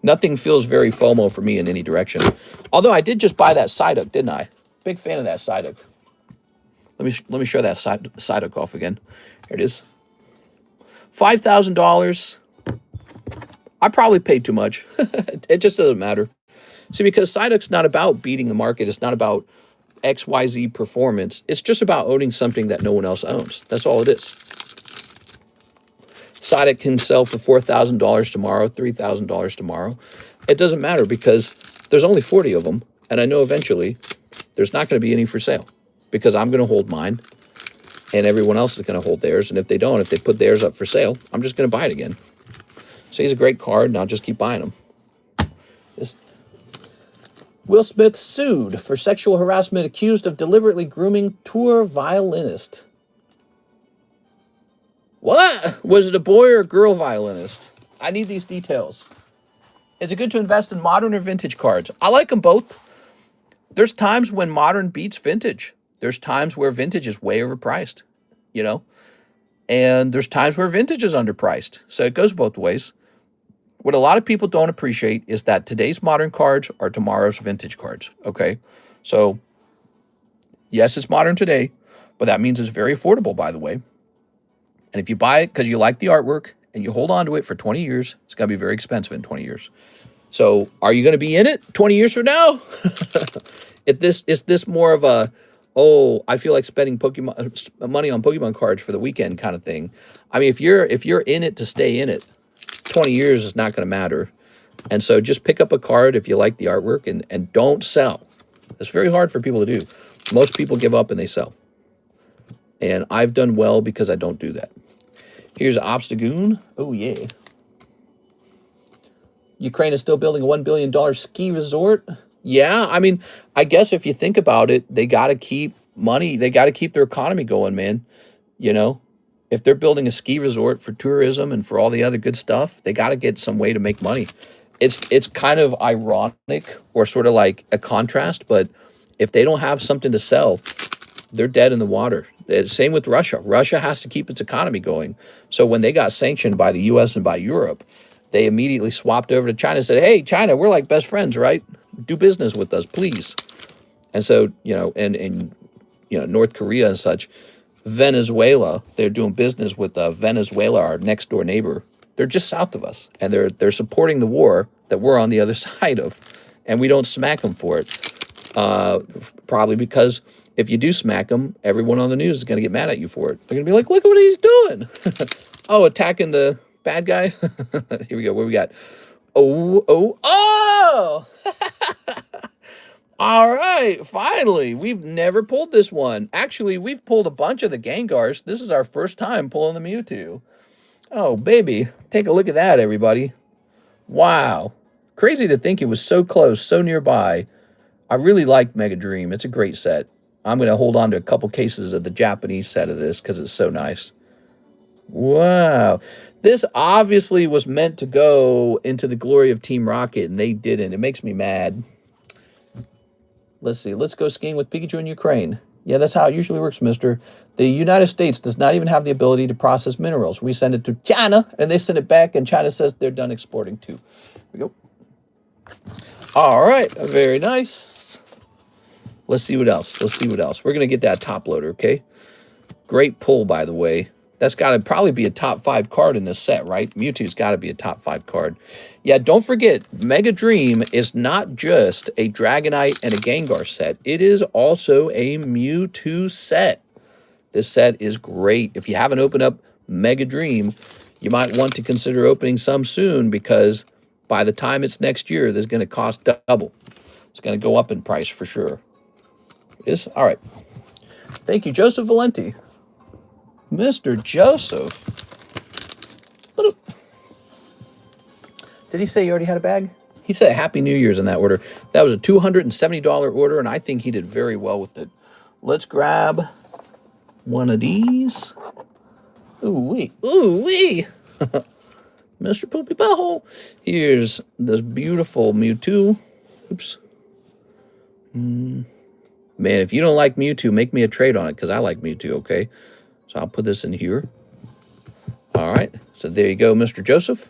Nothing feels very FOMO for me in any direction. Although I did just buy that Psyduck, didn't I? Big fan of that Psyduck. Let me show that Psyduck off again. Here it is. $5,000. I probably paid too much. It just doesn't matter. See, because Psyduck's not about beating the market. It's not about XYZ performance. It's just about owning something that no one else owns. That's all it is. Psyduck can sell for $4,000 tomorrow, $3,000 tomorrow. It doesn't matter because there's only 40 of them. And I know eventually there's not going to be any for sale because I'm going to hold mine and everyone else is going to hold theirs. And if they don't, if they put theirs up for sale, I'm just going to buy it again. So he's a great card and I'll just keep buying them. This. Will Smith sued for sexual harassment accused of deliberately grooming tour violinist. What? Was it a boy or a girl violinist? I need these details. Is it good to invest in modern or vintage cards? I like them both. There's times when modern beats vintage. There's times where vintage is way overpriced, you know? And there's times where vintage is underpriced. So it goes both ways. What a lot of people don't appreciate is that today's modern cards are tomorrow's vintage cards, okay? So, yes, it's modern today, but that means it's very affordable, by the way. And if you buy it because you like the artwork and you hold on to it for 20 years, it's going to be very expensive in 20 years. So, are you going to be in it 20 years from now? Is this more of a, oh, I feel like spending money on Pokemon cards for the weekend kind of thing? I mean, if you're in it to stay in it, 20 years is not going to matter. And so just pick up a card if you like the artwork and don't sell. It's very hard for people to do. Most people give up and they sell. And I've done well because I don't do that. Here's Obstagoon. Oh, yeah. Ukraine is still building a $1 billion ski resort. Yeah, I mean, I guess if you think about it, they got to keep money. They got to keep their economy going, man. You know? If they're building a ski resort for tourism and for all the other good stuff, they got to get some way to make money. It's kind of ironic or sort of like a contrast, but if they don't have something to sell, they're dead in the water. Same with Russia. Russia has to keep its economy going. So when they got sanctioned by the U.S. and by Europe, they immediately swapped over to China and said, hey, China, we're like best friends, right? Do business with us, please. And so, you know, and North Korea and such, Venezuela, they're doing business with Venezuela, our next door neighbor. They're just south of us, and they're supporting the war that we're on the other side of, and we don't smack them for it. Probably because if you do smack them, everyone on the news is going to get mad at you for it. They're going to be like, look at what he's doing. Oh, attacking the bad guy? Here we go. What we got? Oh! All right, finally. We've never pulled this one. Actually, we've pulled a bunch of the Gengars. This is our first time pulling the Mewtwo. Oh, baby. Take a look at that, everybody. Wow. Crazy to think it was so close, so nearby. I really like Mega Dream. It's a great set. I'm going to hold on to a couple cases of the Japanese set of this because it's so nice. Wow. This obviously was meant to go into the glory of Team Rocket, and they didn't. It makes me mad. Let's see. Let's go skiing with Pikachu in Ukraine. Yeah, that's how it usually works, mister. The United States does not even have the ability to process minerals. We send it to China, and they send it back, and China says they're done exporting too. Here we go. All right. Very nice. Let's see what else. We're going to get that top loader, okay? Great pull, by the way. That's got to probably be a top 5 card in this set, right? Mewtwo's got to be a top 5 card. Yeah, don't forget, Mega Dream is not just a Dragonite and a Gengar set. It is also a Mewtwo set. This set is great. If you haven't opened up Mega Dream, you might want to consider opening some soon because by the time it's next year, there's going to cost double. It's going to go up in price for sure. It is? All right. Thank you, Joseph Valenti. Mr. Joseph. Did he say he already had a bag? He said Happy New Year's in that order. That was a $270 order, and I think he did very well with it. Let's grab one of these. Ooh-wee. Ooh-wee. Mr. Poopy Butthole. Here's this beautiful Mewtwo. Oops. Man, if you don't like Mewtwo, make me a trade on it, because I like Mewtwo, okay? So I'll put this in here. All right. So there you go, Mr. Joseph.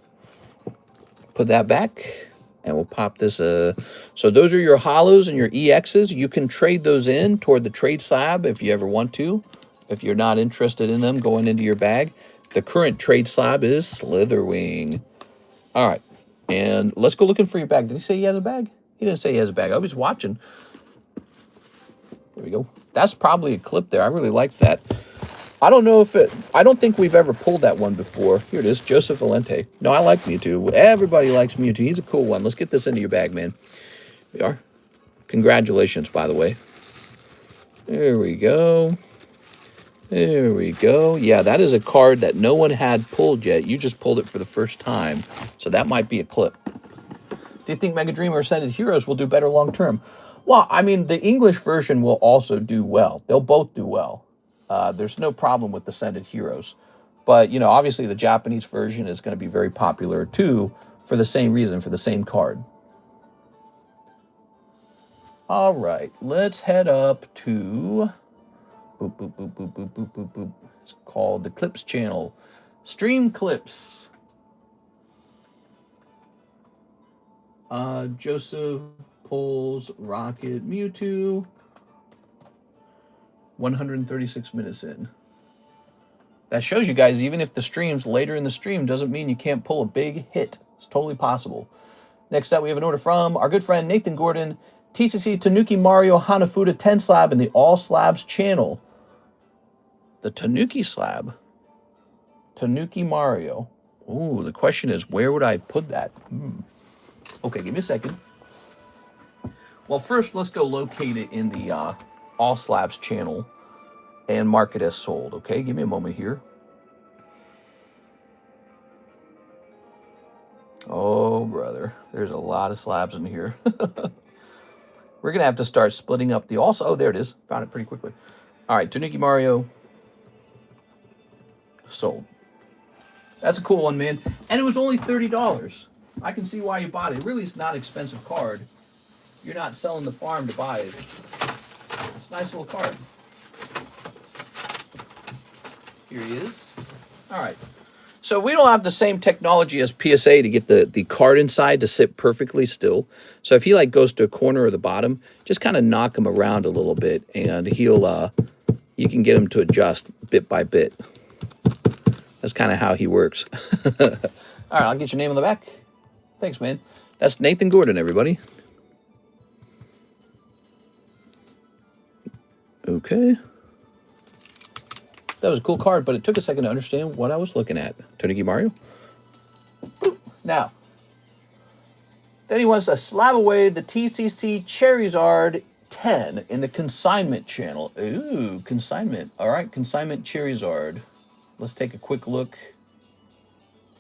Put that back, and we'll pop this. So those are your holos and your EXs. You can trade those in toward the trade slab if you ever want to. If you're not interested in them going into your bag. The current trade slab is Slitherwing. All right. And let's go looking for your bag. Did he say he has a bag? He didn't say he has a bag. I was watching. There we go. That's probably a clip there. I really liked that. I don't know if it... I don't think we've ever pulled that one before. Here it is. Joseph Valente. No, I like Mewtwo. Everybody likes Mewtwo. He's a cool one. Let's get this into your bag, man. We are. Congratulations, by the way. There we go. There we go. Yeah, that is a card that no one had pulled yet. You just pulled it for the first time. So that might be a clip. Do you think Mega Dream or Ascended Heroes will do better long term? Well, I mean, the English version will also do well. They'll both do well. There's no problem with Ascended Heroes. But, you know, obviously the Japanese version is going to be very popular, too, for the same reason, for the same card. All right, let's head up to... Boop, boop, boop, boop, boop, boop, boop, boop. It's called the Clips channel. Stream Clips. Joseph pulls Rocket Mewtwo. 136 minutes in. That shows you guys, even if the stream's later in the stream, doesn't mean you can't pull a big hit. It's totally possible. Next up, we have an order from our good friend Nathan Gordon. TCC Tanuki Mario Hanafuda 10 slab in the All Slabs channel. The Tanuki slab. Tanuki Mario. Ooh, the question is, where would I put that? Okay, give me a second. Well, first, let's go locate it in the All Slabs channel and mark it as sold. Okay, give me a moment here. Oh, brother. There's a lot of slabs in here. We're going to have to start splitting up the also. Oh, there it is. Found it pretty quickly. All right, Tanuki Mario. Sold. That's a cool one, man. And it was only $30. I can see why you bought it. Really, it's not an expensive card. You're not selling the farm to buy it. It's a nice little card. Here he is. All right. So we don't have the same technology as PSA to get the card inside to sit perfectly still. So if he like goes to a corner or the bottom, just kind of knock him around a little bit, and he'll you can get him to adjust bit by bit. That's kind of how he works. All right, I'll get your name on the back. Thanks, man. That's Nathan Gordon, everybody. Okay. That was a cool card, but it took a second to understand what I was looking at. Tanuki Mario. Now, then he wants to slab away the TCC Charizard 10 in the consignment channel. Ooh, consignment. All right, consignment Charizard. Let's take a quick look.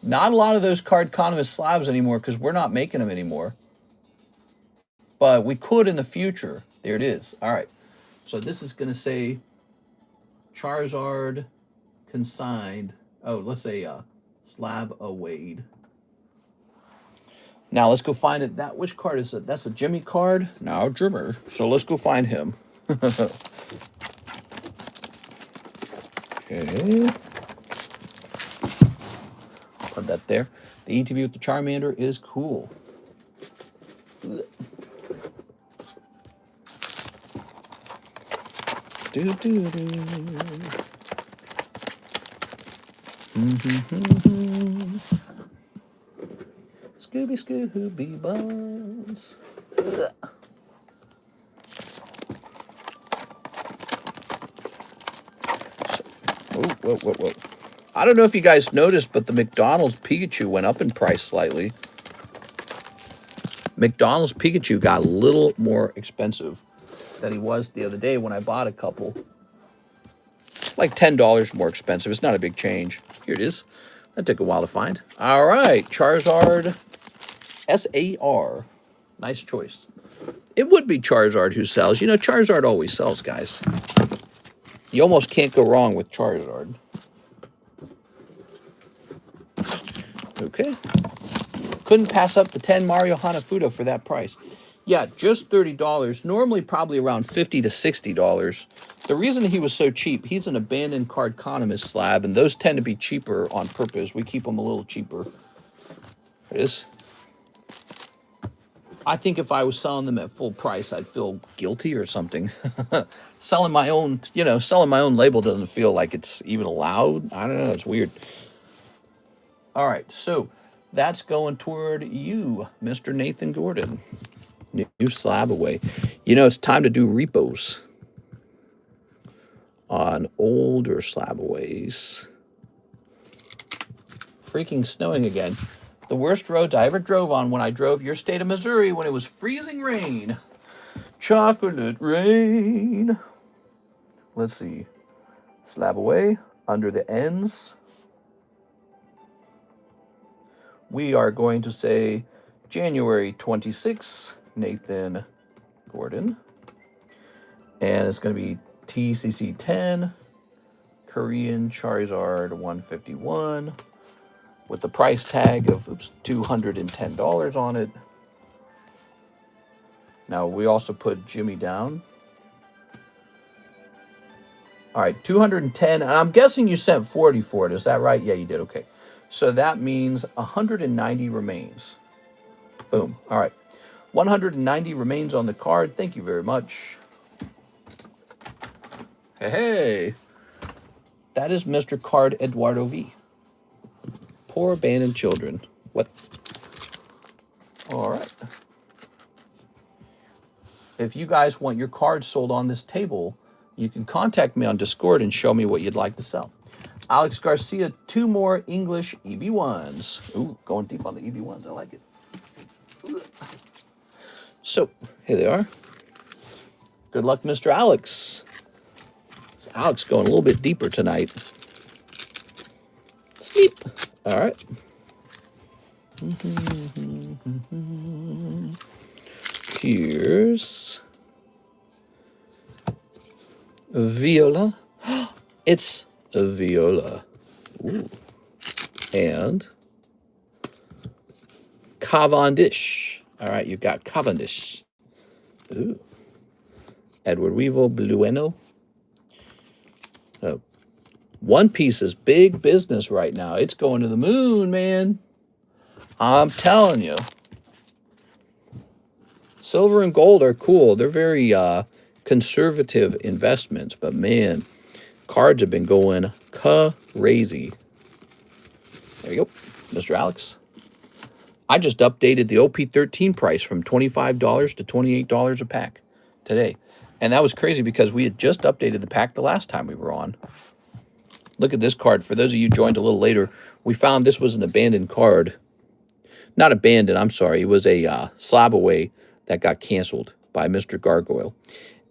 Not a lot of those Cardconomist slabs anymore because we're not making them anymore. But we could in the future. There it is. All right. So this is going to say Charizard consigned. Oh, let's say slab awayed. Now let's go find it. Which card is it? That's a Jimmy card. Now Jimmer. So let's go find him. Okay. Put that there. The ETB with the Charmander is cool. Scooby Buns. Whoa. I don't know if you guys noticed, but the McDonald's Pikachu went up in price slightly. McDonald's Pikachu got a little more expensive than he was the other day when I bought a couple. Like $10 more expensive. It's not a big change. Here it is. That took a while to find. All right, Charizard SAR. Nice choice. It would be Charizard who sells. You know, Charizard always sells, guys. You almost can't go wrong with Charizard. Okay. Couldn't pass up the 10 Mario Hanafuda for that price. Yeah, just $30. Normally probably around $50 to $60. The reason he was so cheap, he's an abandoned Cardconomist slab, and those tend to be cheaper on purpose. We keep them a little cheaper. There it is. I think if I was selling them at full price, I'd feel guilty or something. Selling my own, you know, selling my own label doesn't feel like it's even allowed. I don't know, it's weird. All right, so that's going toward you, Mr. Nathan Gordon. New slab away. You know, it's time to do repos on older slab aways. Freaking snowing again. The worst roads I ever drove on when I drove your state of Missouri when it was freezing rain. Chocolate rain. Let's see. Slab away under the ends. We are going to say January 26, Nathan Gordon. And it's going to be TCC 10, Korean Charizard 151, with the price tag of $210 on it. Now, we also put Jimmy down. All right, 210, and I'm guessing you sent 40 for it. Is that right? Yeah, you did. Okay. So that means 190 remains. Boom. All right. 190 remains on the card. Thank you very much. Hey. That is Mr. Card Eduardo V. Poor abandoned children. What? All right. If you guys want your cards sold on this table, you can contact me on Discord and show me what you'd like to sell. Alex Garcia, 2 more English EV1s. Ooh, going deep on the EV1s. I like it. So, here they are. Good luck, Mr. Alex. So Alex going a little bit deeper tonight. Sleep. All right. Here's Viola. It's a Viola. Ooh. And Cavendish. All right, you got Cavendish. Ooh. Edward Weevil, Blueno. Oh. One Piece is big business right now. It's going to the moon, man. I'm telling you. Silver and gold are cool. They're very conservative investments, but man, cards have been going crazy. There you go, Mr. Alex. I just updated the OP13 price from $25 to $28 a pack today. And that was crazy because we had just updated the pack the last time we were on. Look at this card. For those of you who joined a little later, we found this was an abandoned card. Not abandoned, I'm sorry. It was a slab away that got canceled by Mr. Gargoyle.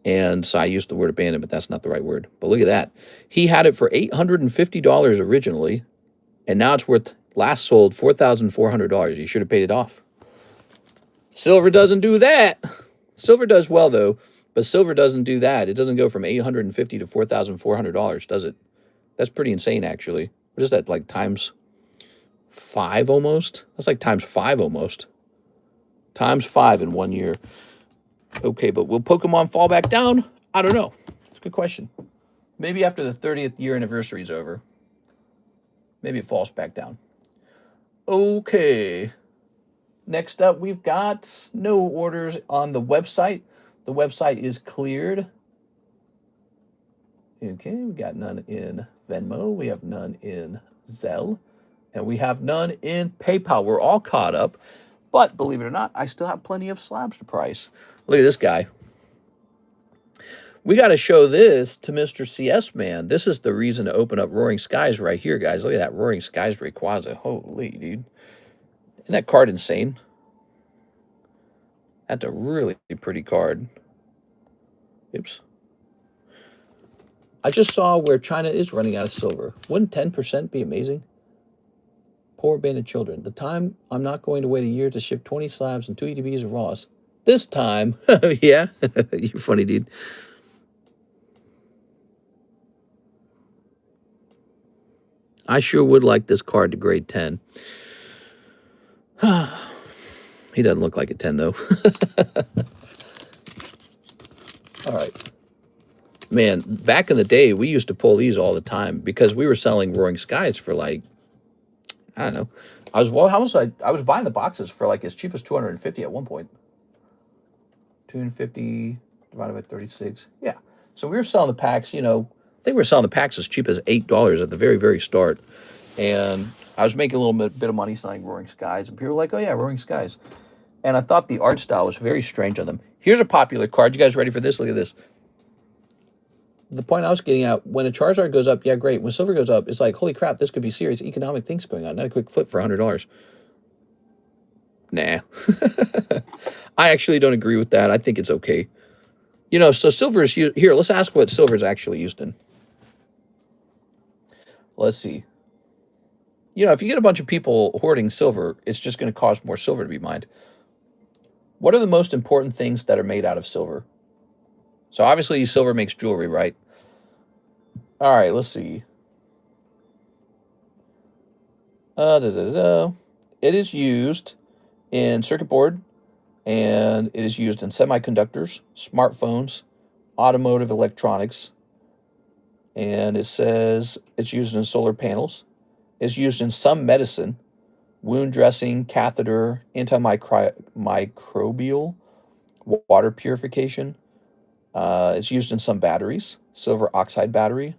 And so I used the word abandoned, but that's not the right word. But look at that. He had it for $850 originally, and now it's worth, last sold, $4,400. You should have paid it off. Silver doesn't do that. Silver does well, though, but silver doesn't do that. It doesn't go from $850 to $4,400, does it? That's pretty insane, actually. What is that, like times 5 almost? That's like times 5 almost. Times 5 in 1 year. Okay, but will Pokemon fall back down? I don't know. It's a good question. Maybe after the 30th year anniversary is over. Maybe it falls back down. Okay. Next up, we've got no orders on the website. The website is cleared. Okay, we got none in Venmo. We have none in ZELLE. And we have none in PayPal. We're all caught up. But believe it or not, I still have plenty of slabs to price. Look at this guy. We got to show this to Mr. CS Man. This is the reason to open up Roaring Skies right here, guys. Look at that Roaring Skies Rayquaza. Holy, dude. Isn't that card insane? That's a really pretty card. Oops. I just saw where China is running out of silver. Wouldn't 10% be amazing? Poor abandoned children. The time I'm not going to wait a year to ship 20 slabs and 2 EDBs of Ross. This time, yeah, you're funny, dude. I sure would like this card to grade 10. He doesn't look like a 10, though. All right. Man, back in the day, we used to pull these all the time because we were selling Roaring Skies for like, I don't know. I was buying the boxes for like as cheap as 250 at one point. 250 divided by 36. Yeah. So we were selling the packs, you know, I think we were selling the packs as cheap as $8 at the very, very start. And I was making a little bit of money selling Roaring Skies. And people were like, oh, yeah, Roaring Skies. And I thought the art style was very strange on them. Here's a popular card. You guys ready for this? Look at this. The point I was getting at, when a Charizard goes up, yeah, great. When silver goes up, it's like, holy crap, this could be serious economic things going on. Not a quick flip for $100. Nah. I actually don't agree with that. I think it's okay. You know, so silver is used... Here, let's ask what silver is actually used in. Let's see. You know, if you get a bunch of people hoarding silver, it's just going to cause more silver to be mined. What are the most important things that are made out of silver? So obviously silver makes jewelry, right? All right, let's see. It is used in circuit board, and it is used in semiconductors, smartphones, automotive electronics, and it says it's used in solar panels. It's used in some medicine, wound dressing, catheter, antimicrobial, water purification. It's used in some batteries, silver oxide battery.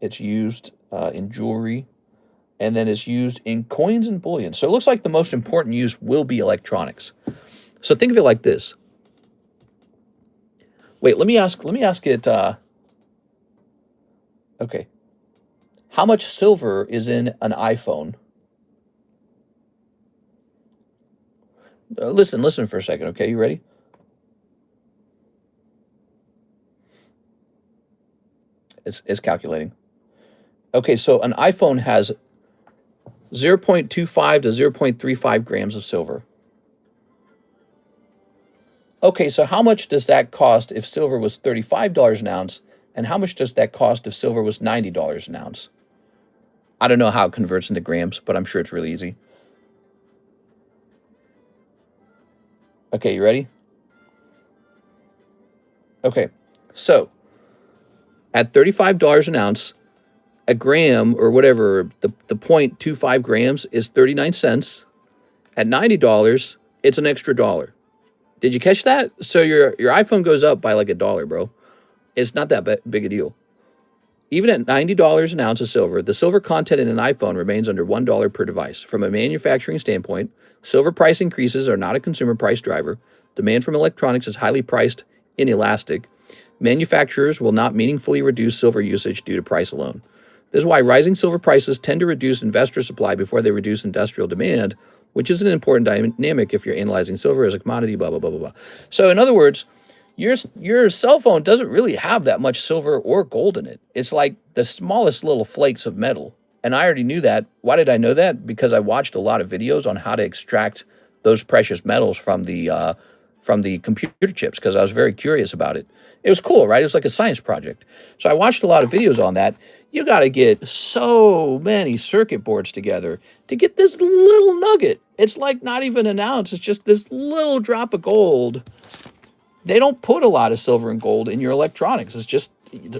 It's used in jewelry, and then it's used in coins and bullion. So it looks like the most important use will be electronics. So think of it like this. Wait, let me ask it. Okay. How much silver is in an iPhone? Listen for a second, okay? You ready? It's calculating. Okay, so an iPhone has 0.25 to 0.35 grams of silver. Okay, so how much does that cost if silver was $35 an ounce? And how much does that cost if silver was $90 an ounce? I don't know how it converts into grams, but I'm sure it's really easy. Okay, you ready? Okay, so at $35 an ounce, a gram or whatever, the 0.25 grams is 39 cents. At $90, it's an extra dollar. Did you catch that? So your iPhone goes up by like $1, bro. It's not that big a deal. Even at $90 an ounce of silver, the silver content in an iPhone remains under $1 per device. From a manufacturing standpoint, silver price increases are not a consumer price driver. Demand from electronics is highly priced inelastic. Manufacturers will not meaningfully reduce silver usage due to price alone. This is why rising silver prices tend to reduce investor supply before they reduce industrial demand, which is an important dynamic if you're analyzing silver as a commodity, blah, blah, blah, blah, blah. So in other words, your cell phone doesn't really have that much silver or gold in it. It's like the smallest little flakes of metal. And I already knew that. Why did I know that? Because I watched a lot of videos on how to extract those precious metals from the computer chips, because I was very curious about it. It was cool, right? It was like a science project. So I watched a lot of videos on that. You got to get so many circuit boards together to get this little nugget. It's like not even an ounce. It's just this little drop of gold. They don't put a lot of silver and gold in your electronics. It's just,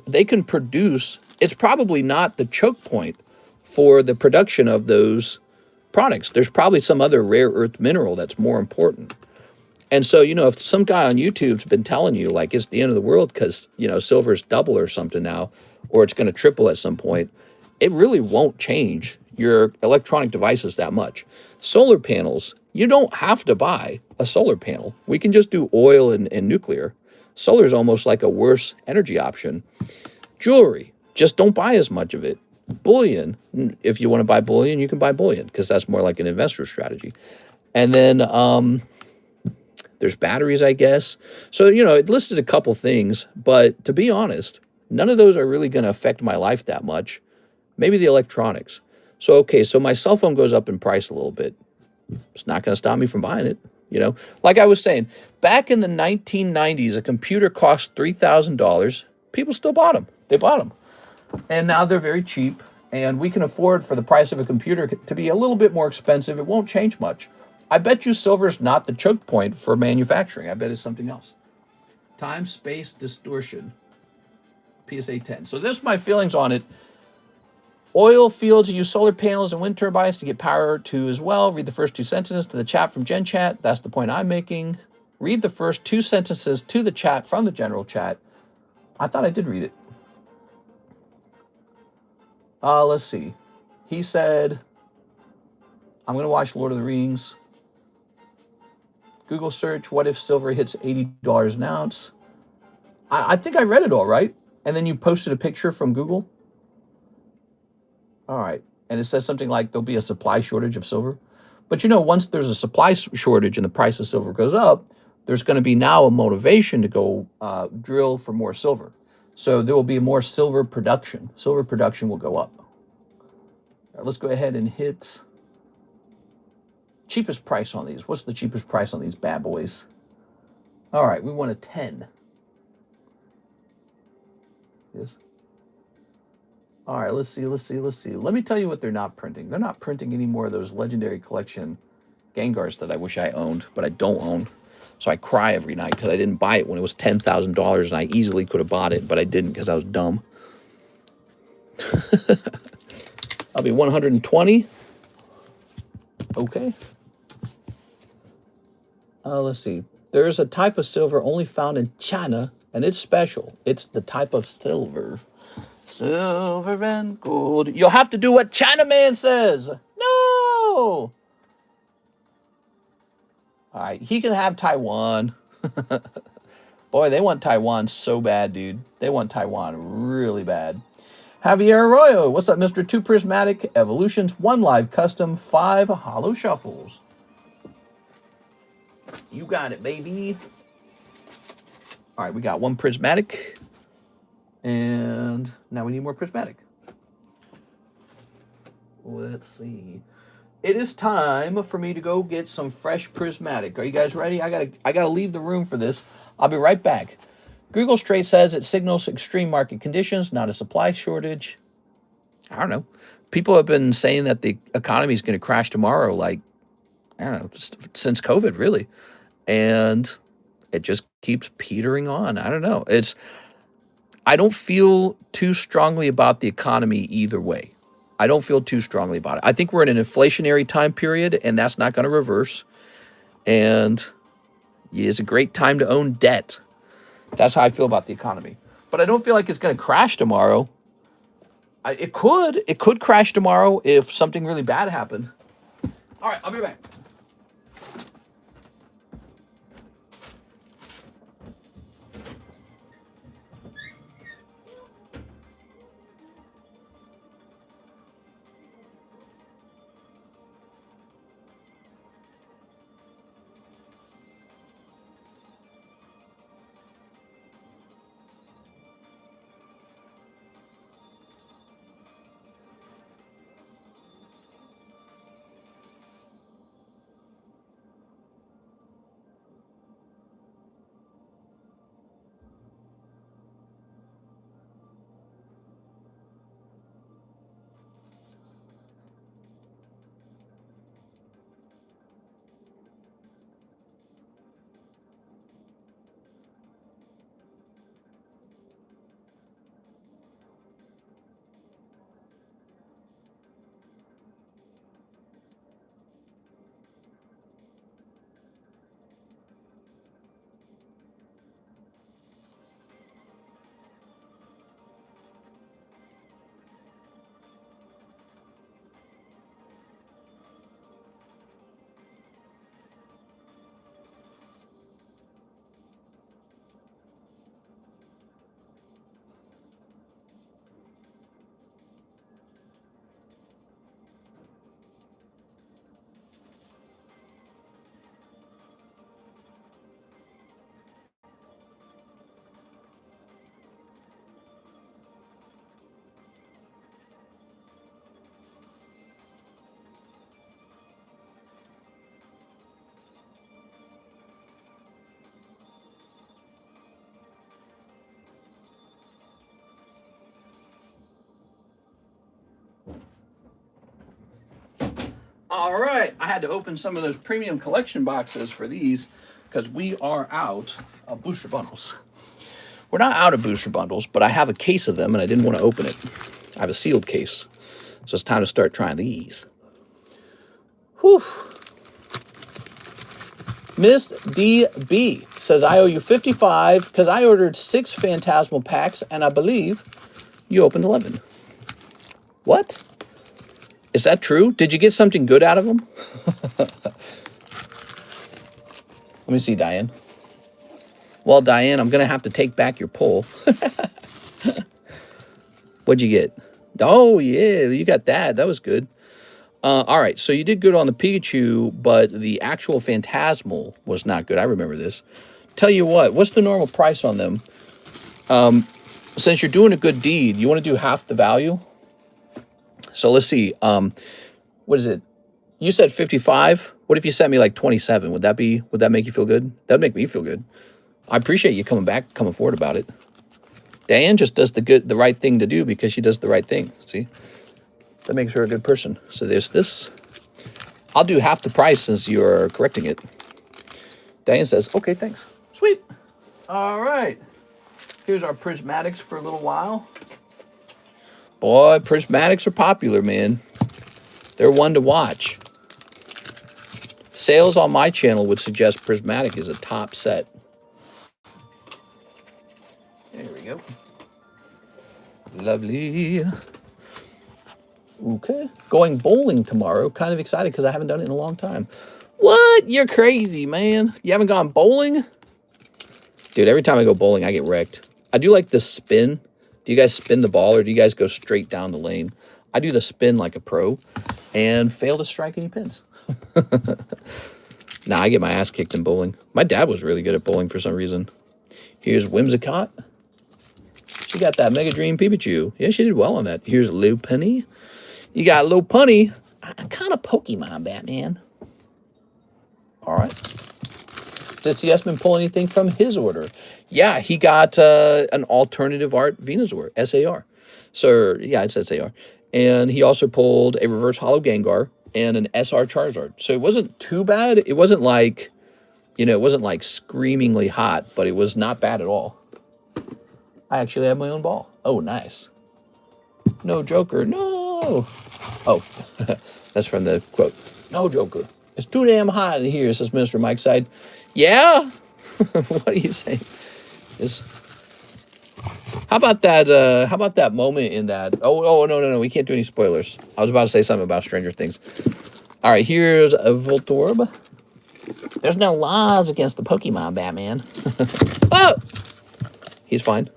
they can produce, it's probably not the choke point for the production of those products. There's probably some other rare earth mineral that's more important. And so, you know, if some guy on YouTube's been telling you, like, it's the end of the world because, you know, silver's double or something now, or it's going to triple at some point, it really won't change your electronic devices that much. Solar panels, you don't have to buy a solar panel. We can just do oil and nuclear. Solar is almost like a worse energy option. Jewelry, just don't buy as much of it. Bullion, if you want to buy bullion, you can buy bullion because that's more like an investor strategy. And then there's batteries, I guess. So, you know, it listed a couple things, but to be honest, none of those are really going to affect my life that much. Maybe the electronics. So, okay, so my cell phone goes up in price a little bit. It's not going to stop me from buying it. You know, like I was saying, back in the 1990s, a computer cost $3,000. People still bought them. They bought them. And now they're very cheap. And we can afford for the price of a computer to be a little bit more expensive. It won't change much. I bet you silver's not the choke point for manufacturing. I bet it's something else. Time, space, distortion. PSA 10. So this is my feelings on it. Oil fields use solar panels and wind turbines to get power to as well. Read the first 2 sentences to the chat from Gen Chat. That's the point I'm making. Read the first 2 sentences to the chat from the general chat. I thought I did read it. Let's see. He said, I'm going to watch Lord of the Rings. Google search, what if silver hits $80 an ounce? I think I read it all right. And then you posted a picture from Google. All right. And it says something like there'll be a supply shortage of silver. But you know, once there's a supply shortage and the price of silver goes up, there's going to be now a motivation to go drill for more silver. So there will be more silver production. Silver production will go up. All right, let's go ahead and hit cheapest price on these. What's the cheapest price on these bad boys? All right, we want a 10. Yes. All right, let's see. Let me tell you what they're not printing. They're not printing any more of those legendary collection Gengars that I wish I owned, but I don't own. So I cry every night because I didn't buy it when it was $10,000 and I easily could have bought it, but I didn't because I was dumb. I'll be 120. Okay. Let's see. There's a type of silver only found in China, and it's special. It's the type of silver. Silver and gold. You'll have to do what Chinaman says. No! All right, he can have Taiwan. Boy, they want Taiwan so bad, dude. They want Taiwan really bad. Javier Arroyo, what's up, Mr. 2 Prismatic Evolutions, 1 Live Custom, 5 Hollow Shuffles. You got it, baby. All right, we got 1 Prismatic. And now we need more Prismatic. Let's see. It is time for me to go get some fresh Prismatic. Are you guys ready? I gotta leave the room for this. I'll be right back. Google Straight says it signals extreme market conditions, not a supply shortage. I don't know. People have been saying that the economy is going to crash tomorrow, like, I don't know, since COVID, really. And it just keeps petering on. I don't know. I don't feel too strongly about the economy either way. I don't feel too strongly about it. I think we're in an inflationary time period, and that's not going to reverse. And it's a great time to own debt. That's how I feel about the economy. But I don't feel like it's going to crash tomorrow. It could crash tomorrow if something really bad happened. All right, I'll be back. All right, I had to open some of those premium collection boxes for these because we are out of booster bundles. We're not out of booster bundles, but I have a case of them and I didn't want to open it. I have a sealed case, so it's time to start trying these. Whew. Miss DB says, I owe you 55 because I ordered 6 Phantasmal packs and I believe you opened 11. What? Is that true? Did you get something good out of them? Let me see, Diane. Well, Diane, I'm going to have to take back your poll. What'd you get? Oh, yeah, you got that. That was good. All right, so you did good on the Pikachu, but the actual Phantasmal was not good. I remember this. Tell you what, what's the normal price on them? Since you're doing a good deed, you want to do half the value? So let's see. What is it? You said 55. What if you sent me like 27? Would that make you feel good? That'd make me feel good. I appreciate you coming forward about it. Diane just does the right thing to do because she does the right thing. See? That makes her a good person. So there's this. I'll do half the price since you're correcting it. Diane says, okay, thanks. Sweet. All right. Here's our prismatics for a little while. Boy, prismatics are popular, man. They're one to watch. Sales on my channel would suggest prismatic is a top set. There we go. Lovely. Okay. Going bowling tomorrow. Kind of excited because I haven't done it in a long time. What? You're crazy, man. You haven't gone bowling? Dude, every time I go bowling, I get wrecked. I do like the spin. Do you guys spin the ball or do you guys go straight down the lane? I do the spin like a pro and fail to strike any pins. Nah, I get my ass kicked in bowling. My dad was really good at bowling for some reason. Here's Whimsicott. She got that Mega Dream Pikachu. Yeah, she did well on that. Here's Lopunny. You got Lopunny. Kind of Pokemon, Batman. All right. Did CSman pull anything from his order? Yeah, he got an alternative art Venusaur, SAR. So, yeah, it's SAR. And he also pulled a reverse holo Gengar and an SR Charizard. So it wasn't too bad. It wasn't like, it wasn't like screamingly hot, but it was not bad at all. I actually have my own ball. Oh, nice. No Joker, no. Oh, that's from the quote. No Joker. It's too damn hot in here, says Mr. Mike Side. Yeah? What are you saying? How about that moment in that? Oh, no. We can't do any spoilers. I was about to say something about Stranger Things. All right, here's a Voltorb. There's no laws against the Pokemon, Batman. Oh! He's fine.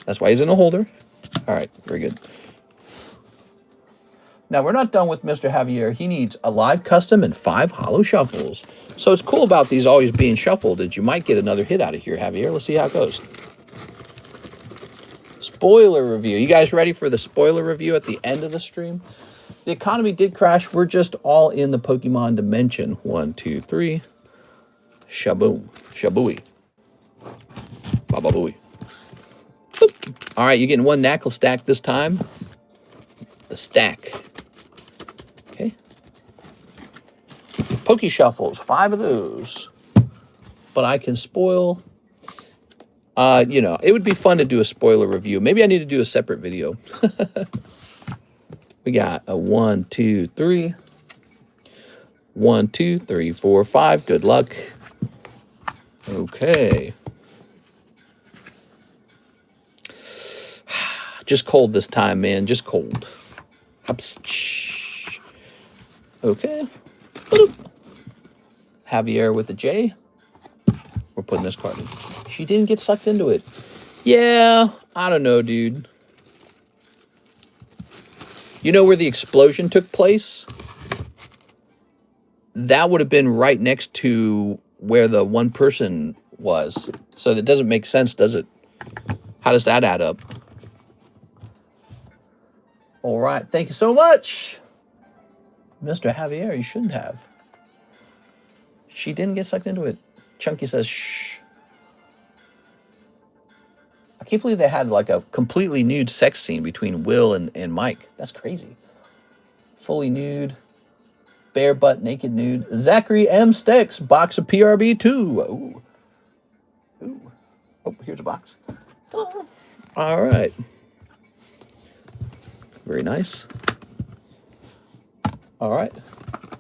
That's why he's in a holder. All right, very good. Now, we're not done with Mr. Javier. He needs a live custom and 5 holo shuffles. So it's cool about these always being shuffled that you might get another hit out of here, Javier. Let's see how it goes. Spoiler review. You guys ready for the spoiler review at the end of the stream? The economy did crash. We're just all in the Pokemon dimension. 1, 2, 3. Shaboom. Shabooey. Bababooey. All right, you're getting 1 knackle stack this time. The stack. Okay. Poke Shuffles, 5 of those. But I can spoil. It would be fun to do a spoiler review. Maybe I need to do a separate video. We got a 1, 2, 3. 1, 2, 3, 4, 5. Good luck. Okay. Just cold this time, man. Just cold. Okay. Javier with the J. We're putting this card in. She didn't get sucked into it. Yeah, I don't know, dude. You know where the explosion took place? That would have been right next to where the one person was. So that doesn't make sense, does it? How does that add up? All right, thank you so much. Mr. Javier, you shouldn't have. She didn't get sucked into it. Chunky says, shh. I can't believe they had like a completely nude sex scene between Will and Mike. That's crazy. Fully nude. Bare butt naked nude. Zachary M. Sticks, box of PRB2. Ooh. Ooh. Oh, here's a box. All right. Very nice. All right.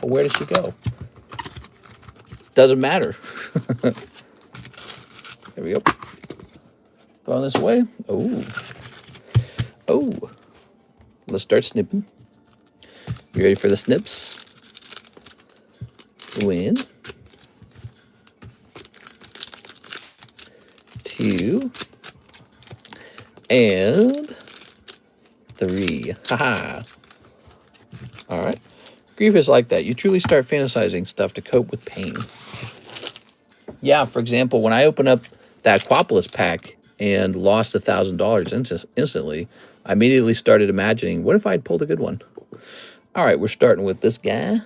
Well, where did she go? Doesn't matter. There we go. Throwing this away. Oh. Oh. Let's start snipping. You ready for the snips? One, 2, and 3. Haha. All right. Grief is like that. You truly start fantasizing stuff to cope with pain. Yeah, for example, when I opened up that Aquapolis pack and lost $1,000 instantly, I immediately started imagining, what if I'd pulled a good one? All right, we're starting with this guy.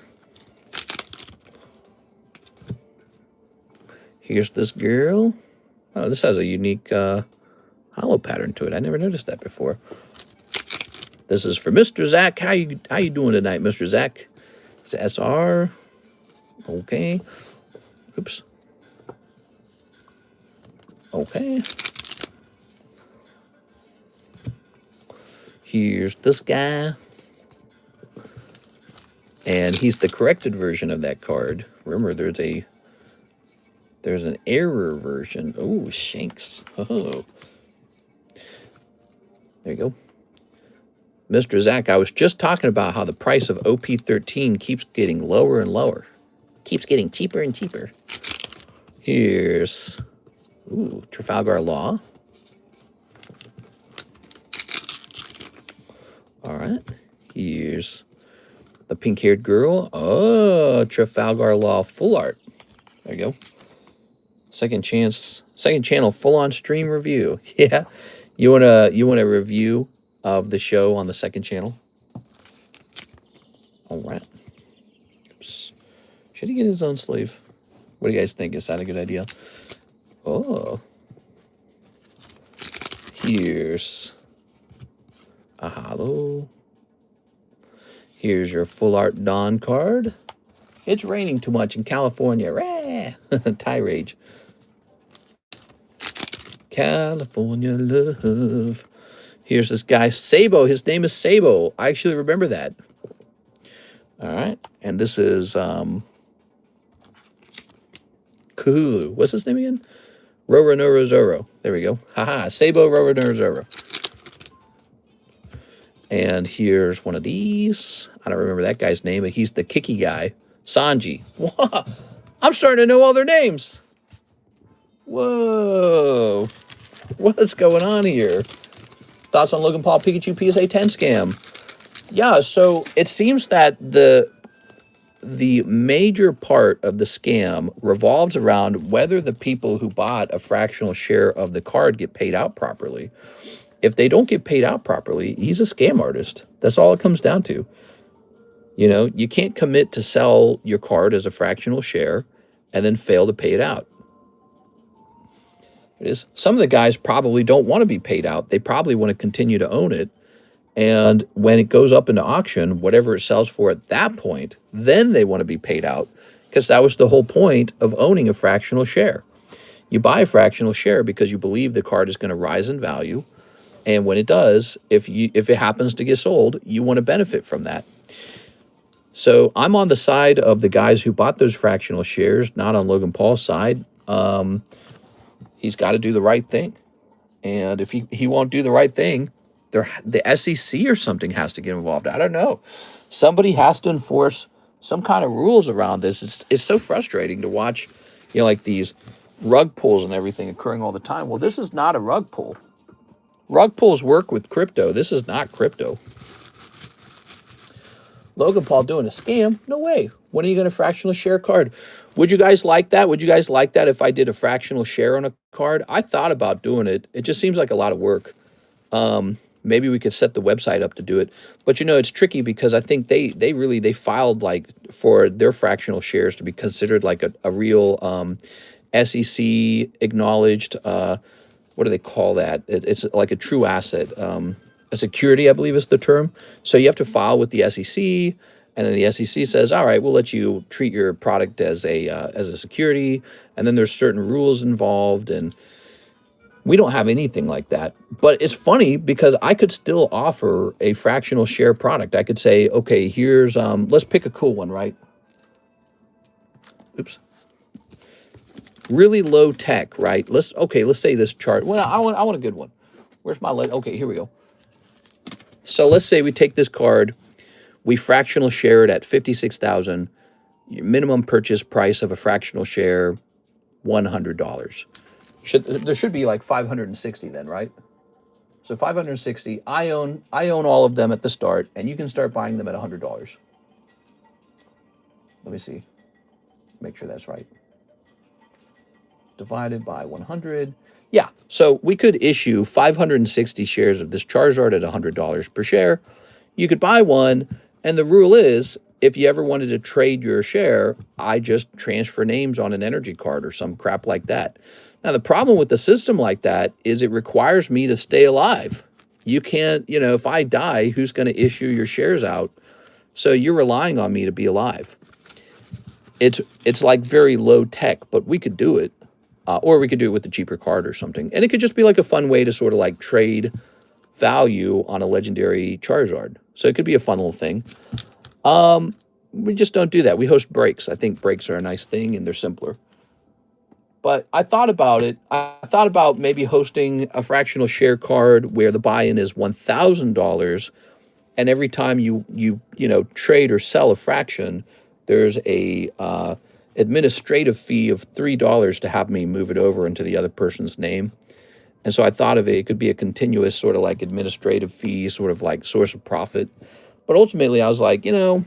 Here's this girl. Oh, this has a unique hollow pattern to it. I never noticed that before. This is for Mr. Zach. How you doing tonight, Mr. Zach? It's SR. Okay. Oops. Okay. Here's this guy. And he's the corrected version of that card. Remember, there's an error version. Oh, shanks. Oh. There you go. Mr. Zach, I was just talking about how the price of OP13 keeps getting lower and lower. Keeps getting cheaper and cheaper. Here's, ooh, Trafalgar Law. All right. Here's the pink-haired girl. Oh, Trafalgar Law full art. There you go. Second channel full-on stream review. Yeah. You want a review of the show on the second channel? All right. Oops. Should he get his own sleeve? What do you guys think? Is that a good idea? Oh. Here's a hollow. Here's your full art Dawn card. It's raining too much in California. Rah! Tirade. California love. Here's this guy, Sabo. His name is Sabo. I actually remember that. All right. And this is Kahulu. What's his name again? Roronoa Zoro. There we go. Haha. Sabo Roronoa Zoro. And here's one of these. I don't remember that guy's name, but he's the kicky guy. Sanji. I'm starting to know all their names. Whoa. What's going on here? Thoughts on Logan Paul Pikachu PSA 10 scam? Yeah, so it seems that the major part of the scam revolves around whether the people who bought a fractional share of the card get paid out properly. If they don't get paid out properly, he's a scam artist. That's all it comes down to. You know, you can't commit to sell your card as a fractional share and then fail to pay it out. It is. Some of the guys probably don't want to be paid out. They probably want to continue to own it. And when it goes up into auction, whatever it sells for at that point, then they want to be paid out, because that was the whole point of owning a fractional share. You buy a fractional share because you believe the card is going to rise in value. And when it does, if it happens to get sold, you want to benefit from that. So I'm on the side of the guys who bought those fractional shares, not on Logan Paul's side. He's got to do the right thing. And if he won't do the right thing, the SEC or something has to get involved. I don't know. Somebody has to enforce some kind of rules around this. It's so frustrating to watch, you know, like these rug pulls and everything occurring all the time. Well, this is not a rug pull. Rug pulls work with crypto. This is not crypto. Logan Paul doing a scam? No way. When are you going to fractional share a card? Would you guys like that? Would you guys like that if I did a fractional share on a card? I thought about doing it. It just seems like a lot of work. Maybe we could set the website up to do it. But, you know, it's tricky because I think they filed like for their fractional shares to be considered like a real SEC acknowledged, what do they call that? It's like a true asset. A security, I believe is the term. So you have to file with the SEC, And then the SEC says, all right, we'll let you treat your product as a security. And then there's certain rules involved, and we don't have anything like that. But it's funny because I could still offer a fractional share product. I could say, okay, here's, let's pick a cool one, right? Oops. Really low tech, right? Let's say this chart. Well, I want a good one. Where's my leg? Okay, here we go. So let's say we take this card, we fractional share it at 56,000. Your minimum purchase price of a fractional share, $100. There should be like 560 then, right? So 560. I own all of them at the start, and you can start buying them at $100. Let me see. Make sure that's right. Divided by 100. Yeah, so we could issue 560 shares of this Charizard at $100 per share. You could buy one, and the rule is, if you ever wanted to trade your share, I just transfer names on an energy card or some crap like that. Now, the problem with the system like that is it requires me to stay alive. You can't, if I die, who's going to issue your shares out? So you're relying on me to be alive. It's like very low tech, but we could do it. Or we could do it with the cheaper card or something. And it could just be like a fun way to sort of like trade value on a legendary Charizard. So it could be a fun little thing. We just don't do that. We host breaks. I think breaks are a nice thing and they're simpler. But I thought about it. I thought about maybe hosting a fractional share card where the buy-in is $1,000, and every time you trade or sell a fraction, there's a administrative fee of $3 to have me move it over into the other person's name. And so I thought of it could be a continuous sort of like administrative fee, sort of like source of profit. But ultimately, I was like, this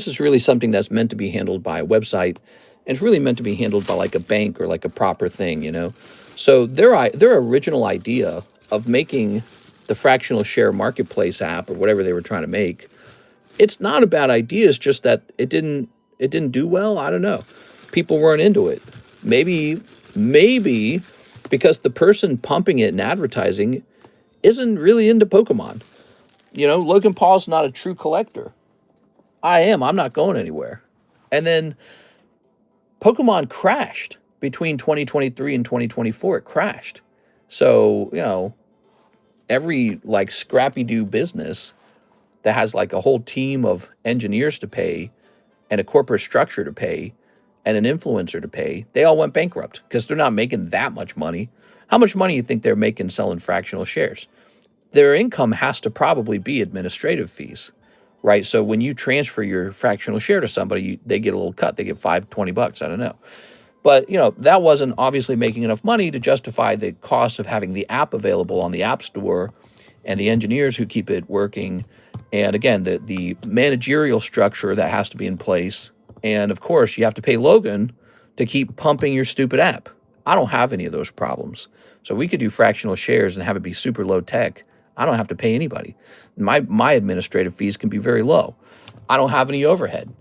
is really something that's meant to be handled by a website. And it's really meant to be handled by like a bank or like a proper thing, So their original idea of making the fractional share marketplace app or whatever they were trying to make, it's not a bad idea. It's just that it didn't do well. I don't know. People weren't into it. Maybe because the person pumping it and advertising isn't really into Pokemon. Logan Paul's not a true collector. I am. I'm not going anywhere. And then Pokemon crashed between 2023 and 2024. It crashed. So, every like scrappy-do business that has like a whole team of engineers to pay and a corporate structure to pay and an influencer to pay, they all went bankrupt because they're not making that much money. How much money do you think they're making selling fractional shares? Their income has to probably be administrative fees, right? So when you transfer your fractional share to somebody, they get a little cut. They get $20. I don't know. But, that wasn't obviously making enough money to justify the cost of having the app available on the App Store and the engineers who keep it working. And again, the managerial structure that has to be in place. And of course, you have to pay Logan to keep pumping your stupid app. I don't have any of those problems. So we could do fractional shares and have it be super low tech. I don't have to pay anybody. My administrative fees can be very low. I don't have any overhead.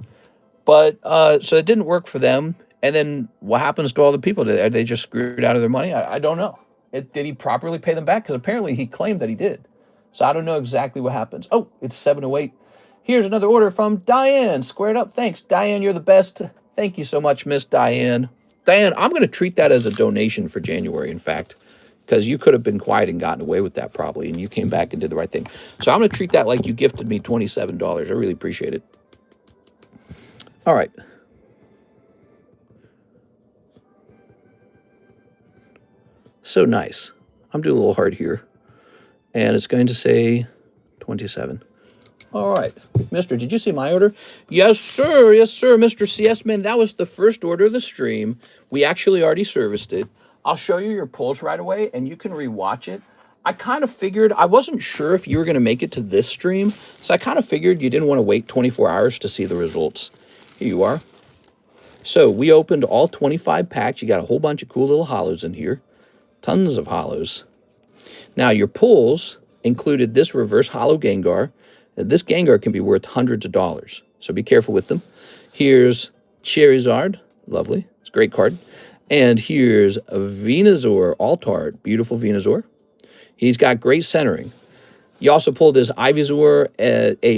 But so it didn't work for them. And then what happens to all the people? Are they just screwed out of their money? I don't know. Did he properly pay them back? Because apparently he claimed that he did. So I don't know exactly what happens. Oh, it's 7:08. Here's another order from Diane. Squared up. Thanks, Diane. You're the best. Thank you so much, Miss Diane. Diane, I'm going to treat that as a donation for January, in fact, because you could have been quiet and gotten away with that probably, and you came back and did the right thing. So I'm going to treat that like you gifted me $27. I really appreciate it. All right. So nice. I'm doing a little hard here. And it's going to say 27. All right. Mister, did you see my order? Yes, sir. Yes, sir. Mr. CS Man, that was the first order of the stream. We actually already serviced it. I'll show you your polls right away, and you can rewatch it. I kind of figured, I wasn't sure if you were going to make it to this stream, so I kind of figured you didn't want to wait 24 hours to see the results. Here you are. So we opened all 25 packs. You got a whole bunch of cool little hollows in here. Tons of hollows. Now, your pulls included this reverse hollow Gengar. This Gengar can be worth hundreds of dollars, so be careful with them. Here's Charizard. Lovely. It's a great card. And here's a Venusaur Altart. Beautiful Venusaur. He's got great centering. You also pulled this Ivysaur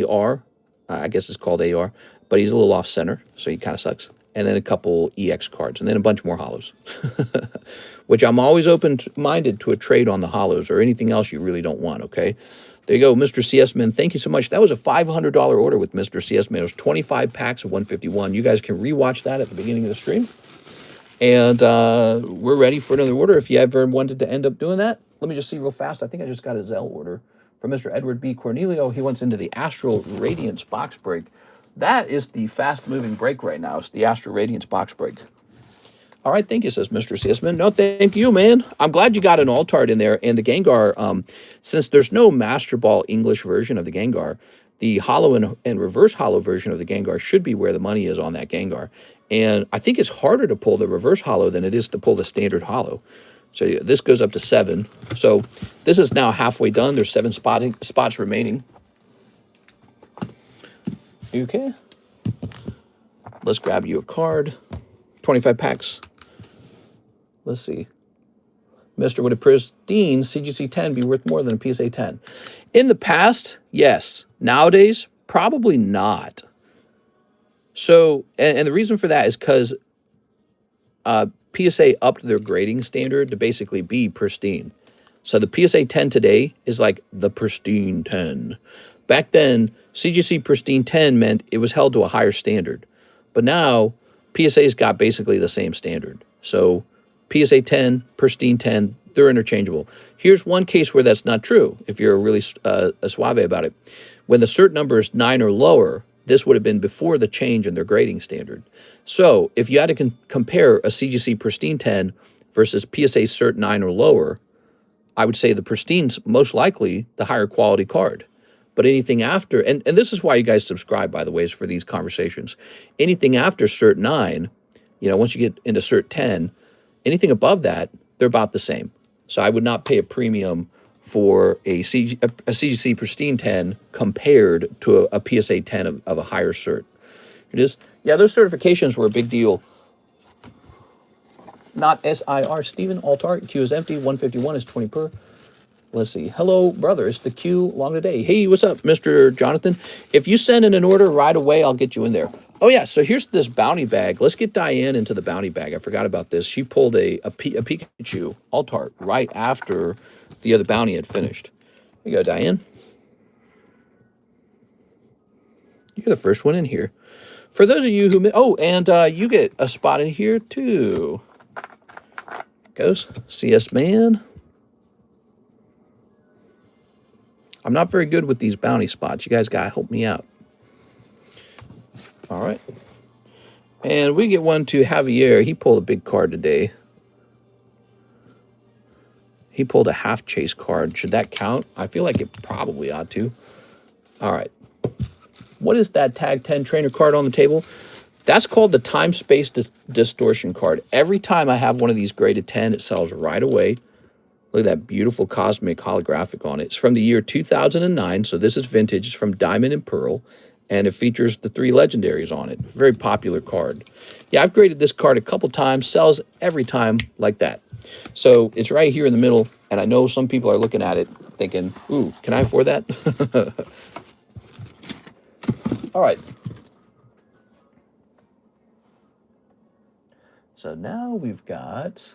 AR. I guess it's called AR, but he's a little off center, so he kind of sucks. And then a couple EX cards, and then a bunch more hollows, which I'm always open-minded to a trade on the hollows or anything else you really don't want, okay? There you go, Mr. CS Man. Thank you so much. That was a $500 order with Mr. CS Man. It was 25 packs of 151. You guys can rewatch that at the beginning of the stream. And we're ready for another order. If you ever wanted to end up doing that, let me just see real fast. I think I just got a ZELLE order from Mr. Edward B. Cornelio. He wants into the Astral Radiance box break. That is the fast-moving break right now. It's the Astral Radiance box break. All right, thank you, says Mr. Seisman. No, thank you, man. I'm glad you got an Altart in there. And the Gengar, since there's no Master Ball English version of the Gengar, the hollow and reverse hollow version of the Gengar should be where the money is on that Gengar. And I think it's harder to pull the reverse hollow than it is to pull the standard hollow. So this goes up to 7. So this is now halfway done. There's 7 spots remaining. Okay. Let's grab you a card. 25 packs. Let's see. Mr. Would a pristine CGC 10 be worth more than a PSA 10? In the past, yes. Nowadays, probably not. So, and the reason for that is because PSA upped their grading standard to basically be pristine. So the PSA 10 today is like the pristine 10. Back then, CGC pristine 10 meant it was held to a higher standard. But now, PSA's got basically the same standard. So PSA 10, pristine 10, they're interchangeable. Here's one case where that's not true, if you're really suave about it. When the cert number is 9 or lower, this would have been before the change in their grading standard. So if you had to compare a CGC pristine 10 versus PSA cert 9 or lower, I would say the pristine's most likely the higher quality card. But anything after, and this is why you guys subscribe, by the way, is for these conversations. Anything after cert 9, you know, once you get into cert 10, anything above that, they're about the same. So I would not pay a premium for a CGC pristine 10 compared to a PSA 10 of a higher cert. It is. Yeah, those certifications were a big deal. Not SIR. Steven, Altart, Q is empty. 151 is 20 per. Let's see. Hello, brother. It's the Q long today. Hey, what's up, Mr. Jonathan? If you send in an order right away, I'll get you in there. Oh, yeah. So here's this bounty bag. Let's get Diane into the bounty bag. I forgot about this. She pulled a Pikachu Altart right after the other bounty had finished. Here you go, Diane. You're the first one in here. For those of you who... Oh, and you get a spot in here, too. Goes CS Man. I'm not very good with these bounty spots. You guys got to help me out. All right. And we get one to Javier. He pulled a big card today. He pulled a half chase card. Should that count? I feel like it probably ought to. All right. What is that Tag 10 trainer card on the table? That's called the Time Space Distortion card. Every time I have one of these graded 10, it sells right away. Look at that beautiful cosmic holographic on it. It's from the year 2009, so this is vintage. It's from Diamond and Pearl, and it features the 3 legendaries on it. Very popular card. Yeah, I've graded this card a couple times. Sells every time like that. So it's right here in the middle, and I know some people are looking at it thinking, ooh, can I afford that? All right. So now we've got...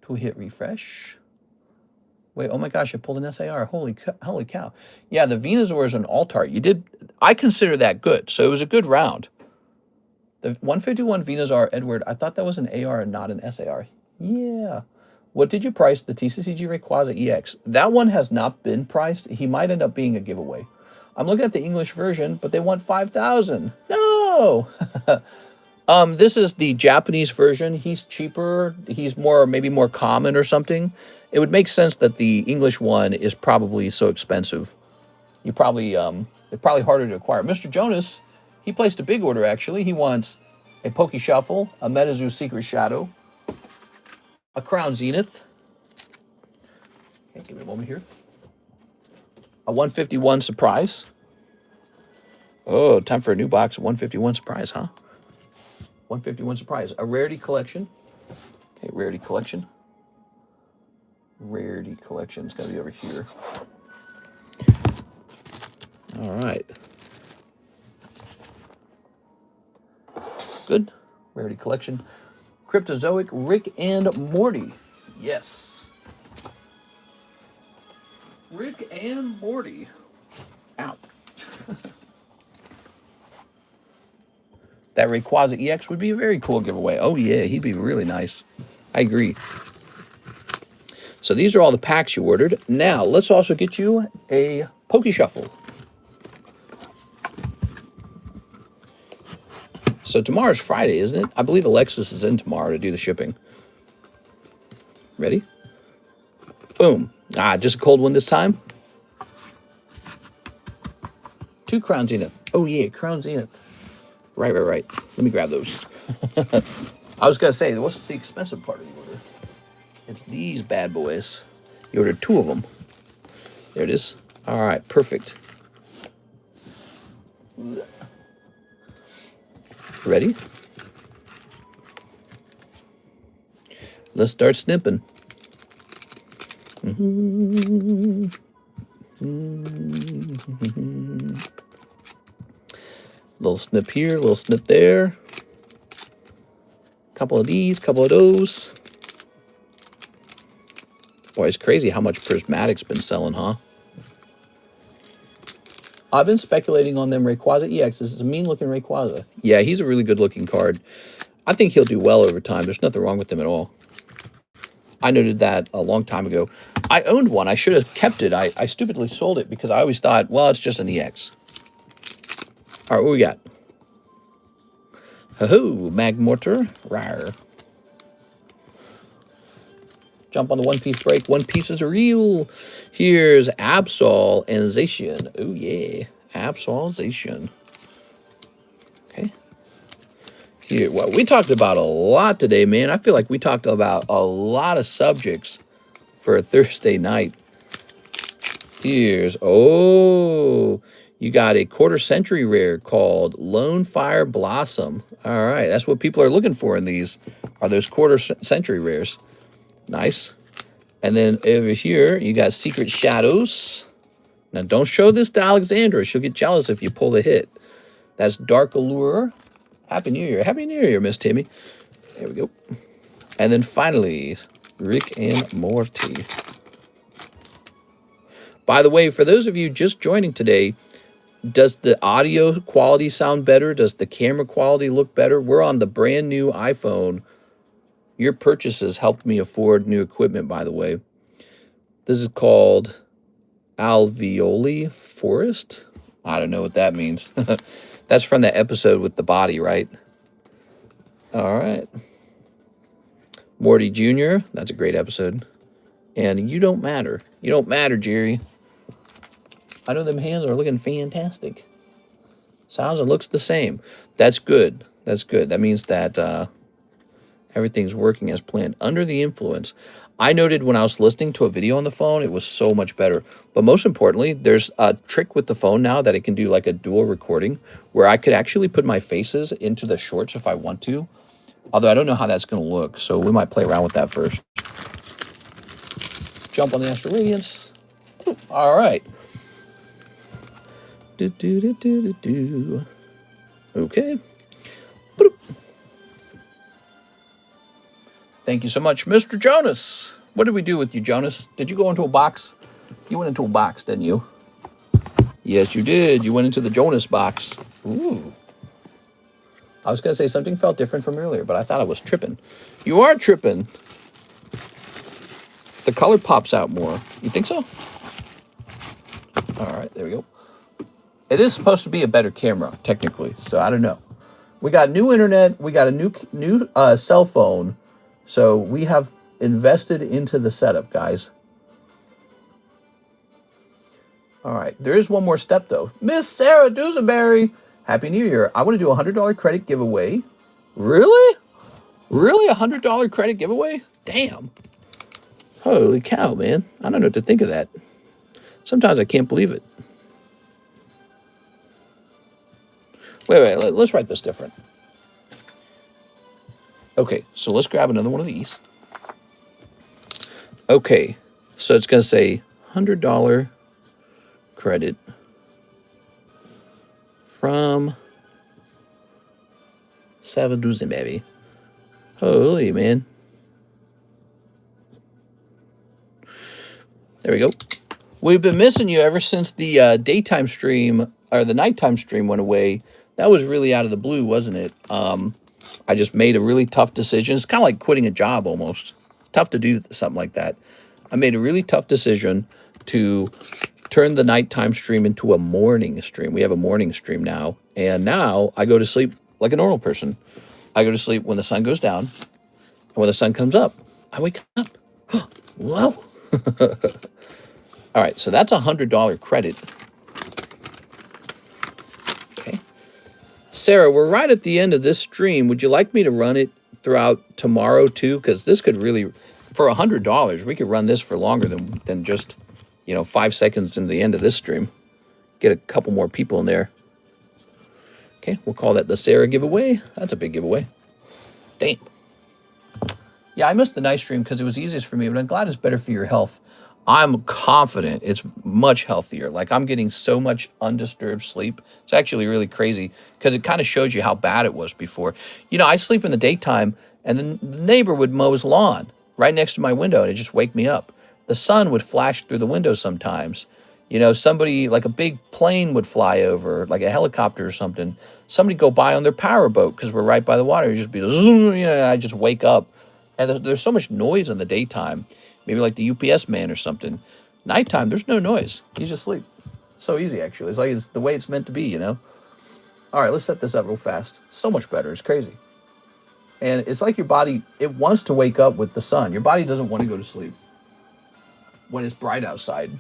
to hit refresh. Wait, oh my gosh, I pulled an SAR. Holy cow. Yeah, the Venusaur is an Altart. You did, I consider that good. So it was a good round. The 151 Venusaur, Edward, I thought that was an AR and not an SAR. Yeah. What did you price the TCCG Rayquaza EX? That one has not been priced. He might end up being a giveaway. I'm looking at the English version, but they want 5,000. No! This is the Japanese version. He's cheaper. He's more, maybe more common or something. It would make sense that the English one is probably so expensive. You probably, it's probably harder to acquire. Mr. Jonas, he placed a big order, actually. He wants a Waifu Shuffle, a Metazoo Secret Shadow, a Crown Zenith. Okay, give me a moment here. A 151 Surprise. Oh, time for a new box of 151 Surprise, huh? 151 Surprise. A Rarity Collection. Okay, Rarity Collection. Rarity Collection. It's going to be over here. All right. Good. Rarity collection. Cryptozoic Rick and Morty. Yes. Rick and Morty. Ow. That Rayquaza EX would be a very cool giveaway. Oh, yeah, he'd be really nice. I agree. So these are all the packs you ordered. Now, let's also get you a Poke Shuffle. So tomorrow's Friday, isn't it? I believe Alexis is in tomorrow to do the shipping. Ready? Boom. Ah, just a cold one this time. 2 Crown Zenith. Oh, yeah, Crown Zenith. Right. Let me grab those. I was going to say, what's the expensive part of the order? It's these bad boys. You ordered 2 of them. There it is. All right, perfect. Ready? Let's start snipping. Little snip here, little snip there. Couple of these, couple of those. Boy, it's crazy how much Prismatic's been selling, huh? I've been speculating on them Rayquaza EX. This is a mean-looking Rayquaza. Yeah, he's a really good-looking card. I think he'll do well over time. There's nothing wrong with him at all. I noted that a long time ago. I owned one. I should have kept it. I stupidly sold it because I always thought, well, it's just an EX. All right, what we got? Ho-ho, Magmortar. Rawr. Jump on the one-piece break. One Piece is real. Here's Absol and Zacian. Oh, yeah. Absol, Zacian. Okay. Here, well, we talked about a lot today, man. I feel like we talked about a lot of subjects for a Thursday night. Here's, oh, you got a quarter-century rare called Lone Fire Blossom. All right, that's what people are looking for in these, are those quarter-century rares. Nice. And then over here, you got Secret Shadows. Now, don't show this to Alexandra. She'll get jealous if you pull the hit. That's Dark Allure. Happy New Year. Happy New Year, Miss Timmy. There we go. And then finally, Rick and Morty. By the way, for those of you just joining today, does the audio quality sound better? Does the camera quality look better? We're on the brand new iPhone. Your purchases helped me afford new equipment, by the way. This is called Alveoli Forest. I don't know what that means. That's from that episode with the body, right? All right. Morty Jr., that's a great episode. And You Don't Matter. You Don't Matter, Jerry. I know them hands are looking fantastic. Sounds and looks the same. That's good. That's good. That means that everything's working as planned. Under the influence. I noted when I was listening to a video on the phone, it was so much better. But most importantly, there's a trick with the phone now that it can do like a dual recording where I could actually put my faces into the shorts if I want to. Although I don't know how that's going to look, so we might play around with that first. Jump on the Astral Radiance. All right. Okay. Thank you so much, Mr. Jonas. What did we do with you, Jonas? Did you go into a box? You went into a box, didn't you? Yes, you did. You went into the Jonas box. Ooh. I was going to say something felt different from earlier, but I thought I was tripping. You are tripping. The color pops out more. You think so? All right, there we go. It is supposed to be a better camera, technically, so I don't know. We got new internet. We got a new cell phone. So we have invested into the setup, guys. All right. There is one more step, though. Miss Sarah Dusenberry, Happy New Year. I want to do a $100 credit giveaway. Really? Really? A $100 credit giveaway? Damn. Holy cow, man. I don't know what to think of that. Sometimes I can't believe it. Wait. Let's write this different. Okay, so let's grab another one of these. Okay, so it's going to say $100 credit from Sarah Dusen, baby. Holy, man. There we go. We've been missing you ever since the daytime stream, or the nighttime stream went away. That was really out of the blue, wasn't it? I just made a really tough decision. It's kind of like quitting a job almost. It's tough to do something like that. I made a really tough decision to turn the nighttime stream into a morning stream. We have a morning stream now. And now I go to sleep like a normal person. I go to sleep when the sun goes down. And when the sun comes up, I wake up. Whoa. All right, so that's $100 credit. Okay. Sarah, we're right at the end of this stream. Would you like me to run it throughout tomorrow too? Because this could really, for $100, we could run this for longer than just, 5 seconds into the end of this stream. Get a couple more people in there. Okay, we'll call that the Sarah giveaway. That's a big giveaway. Damn. Yeah, I missed the night stream because it was easiest for me, but I'm glad it's better for your health. I'm confident it's much healthier. Like, I'm getting so much undisturbed sleep. It's actually really crazy because it kind of shows you how bad it was before. I sleep in the daytime, and the neighbor would mow his lawn right next to my window, and it just wake me up. The sun would flash through the window sometimes. Somebody, like a big plane would fly over, like a helicopter or something. Somebody go by on their power boat because we're right by the water. It'd just be, I just wake up. And there's so much noise in the daytime. Maybe like the UPS man or something. Nighttime, there's no noise. You just sleep. So easy, actually. It's like it's the way it's meant to be, All right, let's set this up real fast. So much better. It's crazy. And it's like your body, it wants to wake up with the sun. Your body doesn't want to go to sleep when it's bright outside.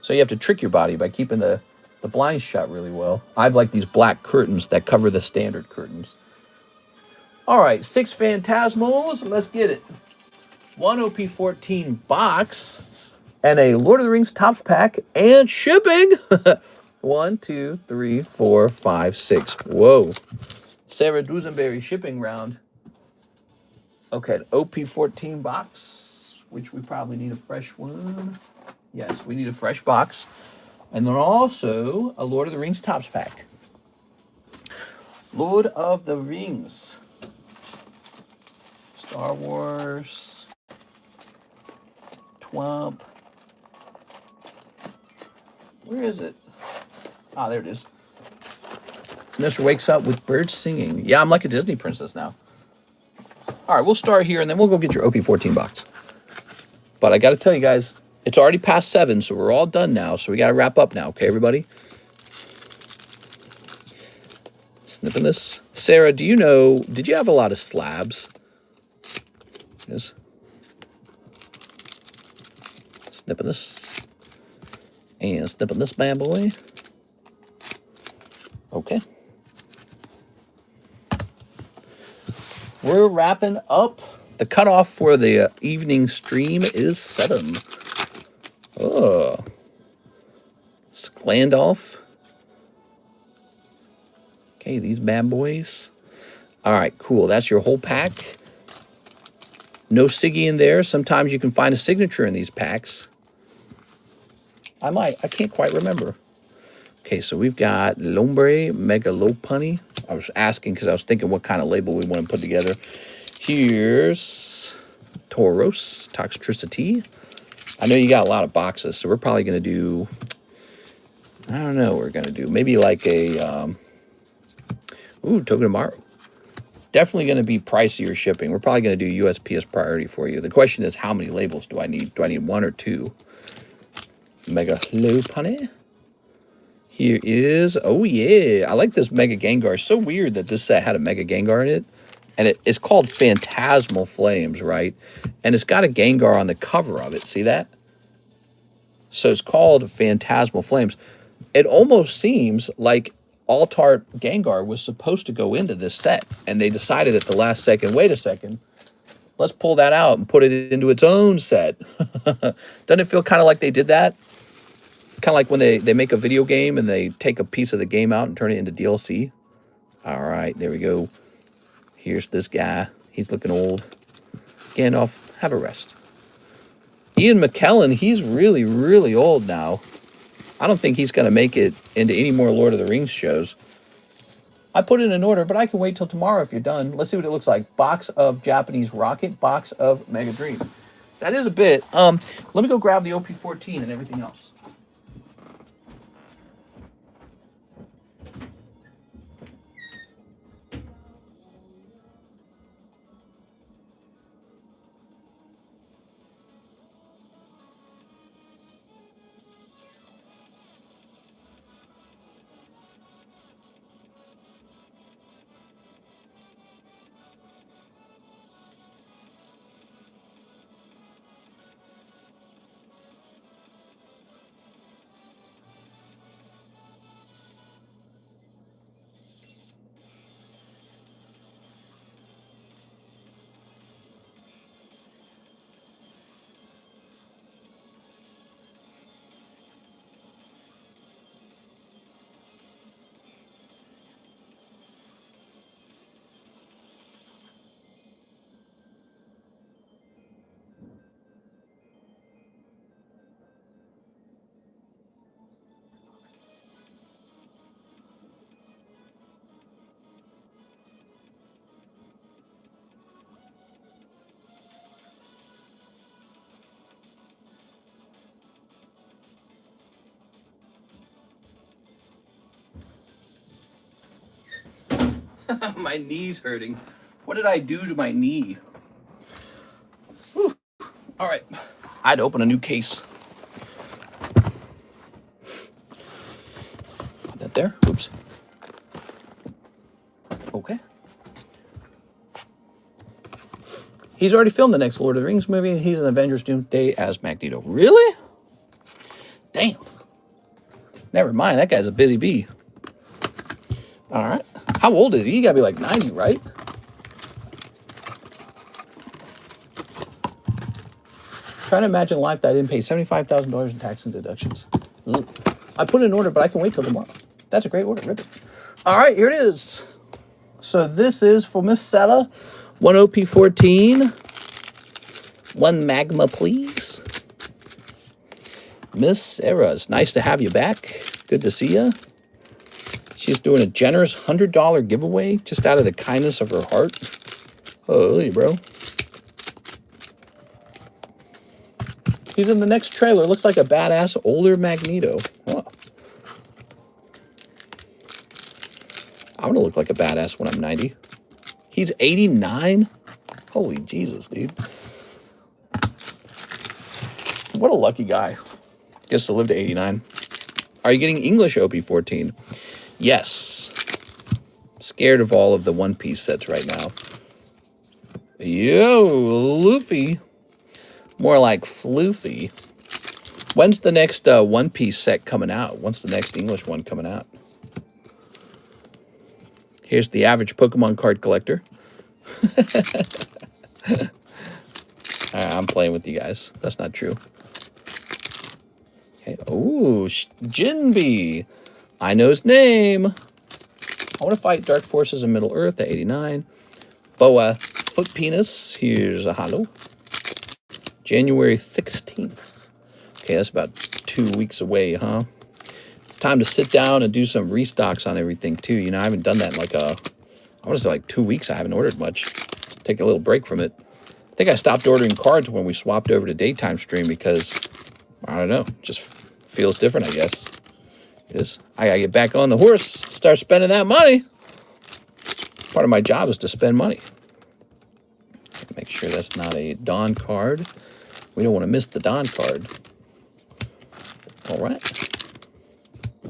So you have to trick your body by keeping the blinds shut really well. I have like these black curtains that cover the standard curtains. All right, 6 Phantasmals. Let's get it. 1 OP14 box and a Lord of the Rings Topps pack and shipping. 1, 2, 3, 4, 5, 6. Whoa. Sarah Dusenberry shipping round. Okay, an OP14 box, which we probably need a fresh one. Yes, we need a fresh box. And then also a Lord of the Rings Topps pack. Lord of the Rings. Star Wars. Twump. Where is it? Ah, there it is. Mr. wakes up with birds singing. Yeah, I'm like a Disney princess now. All right, we'll start here, and then we'll go get your OP14 box. But I got to tell you guys, it's already past 7, so we're all done now. So we got to wrap up now, okay, everybody? Snipping this. Sarah, did you have a lot of slabs? Yes. Snipping this. And snipping this bad boy. Okay. We're wrapping up. The cutoff for the evening stream is 7. Oh. Sklandolf. Okay, these bad boys. All right, cool. That's your whole pack. No Siggy in there. Sometimes you can find a signature in these packs. I can't quite remember. Okay, so we've got Lombre Megalopunny. I was asking because I was thinking what kind of label we want to put together. Here's Tauros Toxtricity. I know you got a lot of boxes, so we're probably going to do, I don't know what we're going to do. Maybe like a, Togedemaru. Definitely going to be pricier shipping. We're probably going to do USPS priority for you. The question is, how many labels do I need? Do I need 1 or 2? Megalopunny. Here is, oh yeah, I like this Mega Gengar. It's so weird that this set had a Mega Gengar in it. And it's called Phantasmal Flames, right? And it's got a Gengar on the cover of it. See that? So it's called Phantasmal Flames. It almost seems like Altart Gengar was supposed to go into this set. And they decided at the last second, wait a second, let's pull that out and put it into its own set. Doesn't it feel kind of like they did that? Kind of like when they make a video game and they take a piece of the game out and turn it into DLC. All right, there we go. Here's this guy. He's looking old. Gandalf, have a rest. Ian McKellen, he's really, really old now. I don't think he's going to make it into any more Lord of the Rings shows. I put in an order, but I can wait till tomorrow if you're done. Let's see what it looks like. Box of Japanese Rocket, box of Mega Dream. That is a bit. Let me go grab the OP14 and everything else. My knee's hurting. What did I do to my knee? Whew. All right. I had to open a new case. Put that there. Oops. Okay. He's already filmed the next Lord of the Rings movie. He's in Avengers Doomsday as Magneto. Really? Damn. Never mind. That guy's a busy bee. All right. How old is he? He got to be like 90, right? Trying to imagine a life that I didn't pay $75,000 in tax and deductions. I put in an order, but I can wait till tomorrow. That's a great order. Rip it. All right, here it is. So this is for Miss Sella. 1 OP14. 1 Magma, please. Miss Sarah, it's nice to have you back. Good to see you. She's doing a generous $100 giveaway just out of the kindness of her heart. Holy, bro. He's in the next trailer. Looks like a badass older Magneto. Huh. I'm going to look like a badass when I'm 90. He's 89? Holy Jesus, dude. What a lucky guy. Gets to live to 89. Are you getting English OP14? Yes. Scared of all of the One Piece sets right now. Yo, Luffy. More like Floofy. When's the next One Piece set coming out? When's the next English one coming out? Here's the average Pokemon card collector. I'm playing with you guys. That's not true. Okay. Ooh, Jinbe. I know his name. I want to fight Dark Forces in Middle Earth at 89. Boa Foot Penis. Here's a hollow. January 16th. Okay, that's about 2 weeks away, huh? Time to sit down and do some restocks on everything, too. You know, I haven't done that in like I want to say like 2 weeks. I haven't ordered much. Take a little break from it. I think I stopped ordering cards when we swapped over to daytime stream because, I don't know, just feels different, I guess. Because I got to get back on the horse, start spending that money. Part of my job is to spend money. Make sure that's not a Dawn card. We don't want to miss the Dawn card. All right.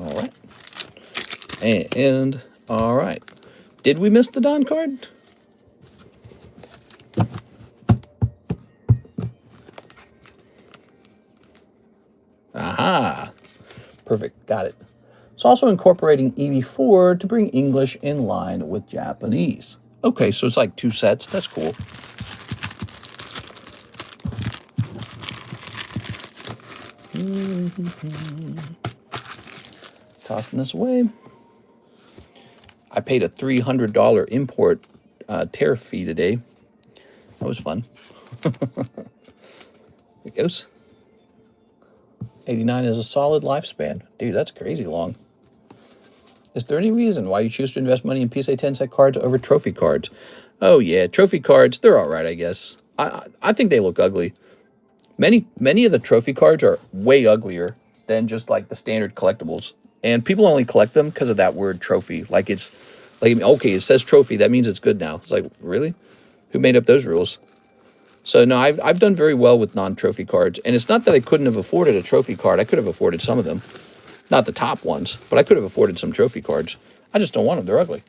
All right. And all right. Did we miss the Dawn card? Aha. Perfect. Got it. It's also incorporating EV4 to bring English in line with Japanese. Okay, so it's like 2 sets. That's cool. Tossing this away. I paid a $300 import tariff fee today. That was fun. It goes. 89 is a solid lifespan. Dude, that's crazy long. Is there any reason why you choose to invest money in PSA 10 set cards over trophy cards? Oh yeah, trophy cards, they're all right, I guess. I think they look ugly. Many of the trophy cards are way uglier than just like the standard collectibles. And people only collect them because of that word trophy. Like it's like, okay, it says trophy, that means it's good now. It's like, really? Who made up those rules? So no, I've done very well with non-trophy cards. And it's not that I couldn't have afforded a trophy card. I could have afforded some of them. Not the top ones, but I could have afforded some trophy cards. I just don't want them. They're ugly.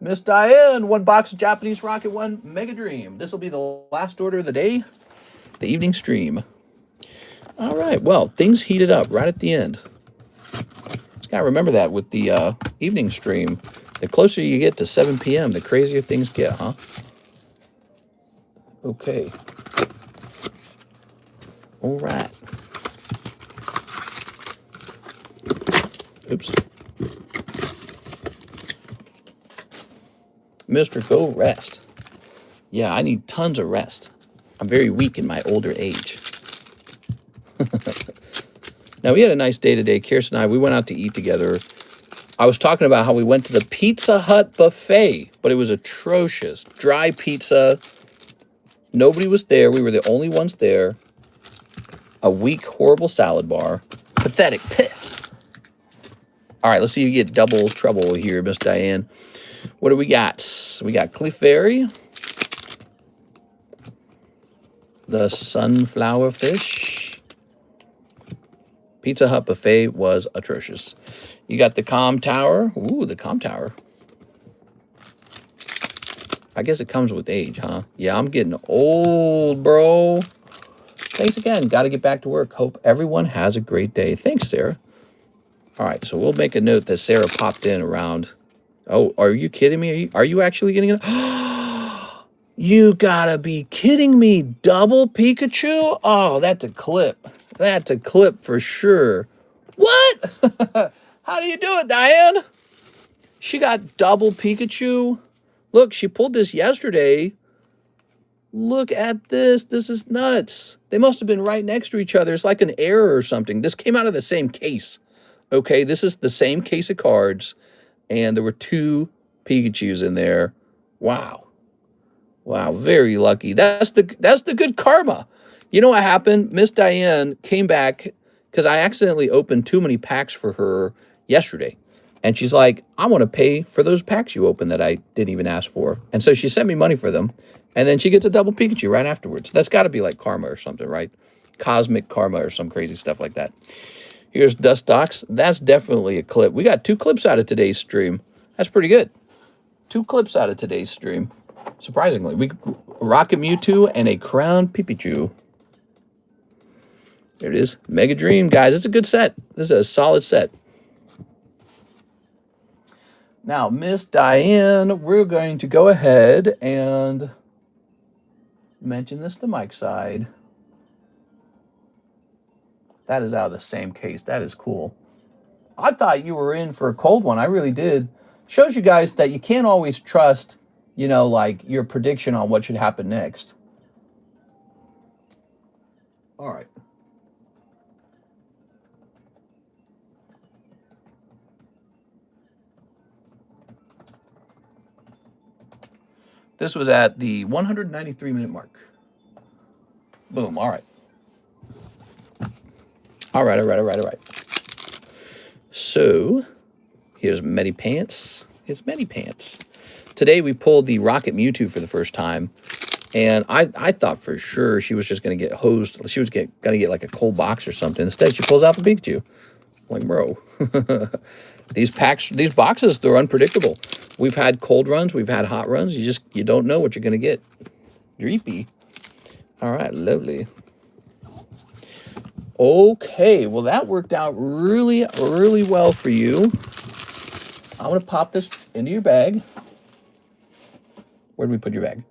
Miss Diane, 1 box of Japanese Rocket, 1 Mega Dream. This will be the last order of the day, the evening stream. All right, well, things heated up right at the end. Just got to remember that with the evening stream. The closer you get to 7 p.m., the crazier things get, huh? Okay. All right. Oops. Mr. Go Rest. Yeah, I need tons of rest. I'm very weak in my older age. Now, we had a nice day today. Kirsten and I, we went out to eat together. I was talking about how we went to the Pizza Hut buffet, but it was atrocious. Dry pizza. Nobody was there. We were the only ones there. A weak, horrible salad bar. Pathetic. Piff. All right, let's see if you get double trouble here, Miss Diane. What do we got? We got Clefairy. The Sunflower Fish. Pizza Hut buffet was atrocious. You got the Com Tower. Ooh, the Com Tower. I guess it comes with age, huh? Yeah, I'm getting old, bro. Thanks again. Got to get back to work. Hope everyone has a great day. Thanks, Sarah. All right, so we'll make a note that Sarah popped in around. Oh, are you kidding me? Are you actually getting it? You gotta be kidding me. Double Pikachu? Oh, that's a clip. That's a clip for sure. What? How do you do it, Diane? She got double Pikachu. Look, she pulled this yesterday. Look at this. This is nuts. They must have been right next to each other. It's like an error or something. This came out of the same case. Okay, this is the same case of cards. And there were 2 Pikachus in there. Wow. Wow, very lucky. That's the good karma. You know what happened? Miss Diane came back because I accidentally opened too many packs for her yesterday. And she's like, I want to pay for those packs you opened that I didn't even ask for. And so she sent me money for them. And then she gets a double Pikachu right afterwards. That's got to be like karma or something, right? Cosmic karma or some crazy stuff like that. Here's Dust Docs. That's definitely a clip. We got 2 clips out of today's stream. That's pretty good. 2 clips out of today's stream. Surprisingly. We Rocket Mewtwo and a Crown Pikachu. There it is. Mega Dream, guys. It's a good set. This is a solid set. Now, Miss Diane, we're going to go ahead and mention this to Mike's side. That is out of the same case. That is cool. I thought you were in for a cold one. I really did. Shows you guys that you can't always trust, you know, like your prediction on what should happen next. All right. This was at the 193-minute mark. Boom. All right. All right. So, here's Many Pants. It's Many Pants. Today, we pulled the Rocket Mewtwo for the first time. And I thought for sure she was just going to get hosed. She was going to get like a cold box or something. Instead, she pulls out the Pikachu. I'm like, bro. These boxes, they're unpredictable. We've had cold runs. We've had hot runs. You don't know what you're going to get. Dreepy. All right, lovely. Okay, well, that worked out really, really well for you. I'm going to pop this into your bag. Where did we put your bag?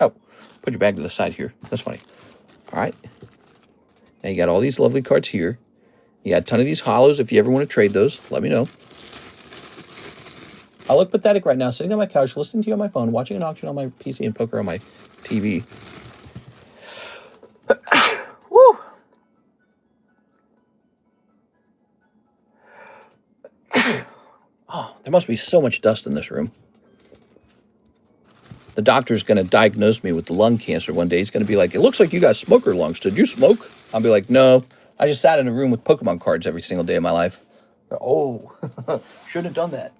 Oh, put your bag to the side here. That's funny. All right. Now you got all these lovely cards here. You got a ton of these hollows. If you ever want to trade those, let me know. I look pathetic right now, sitting on my couch, listening to you on my phone, watching an auction on my PC and poker on my TV. Woo! Oh, there must be so much dust in this room. The doctor's going to diagnose me with lung cancer one day. He's going to be like, it looks like you got smoker lungs. Did you smoke? I'll be like, no. I just sat in a room with Pokemon cards every single day of my life. Oh, shouldn't have done that.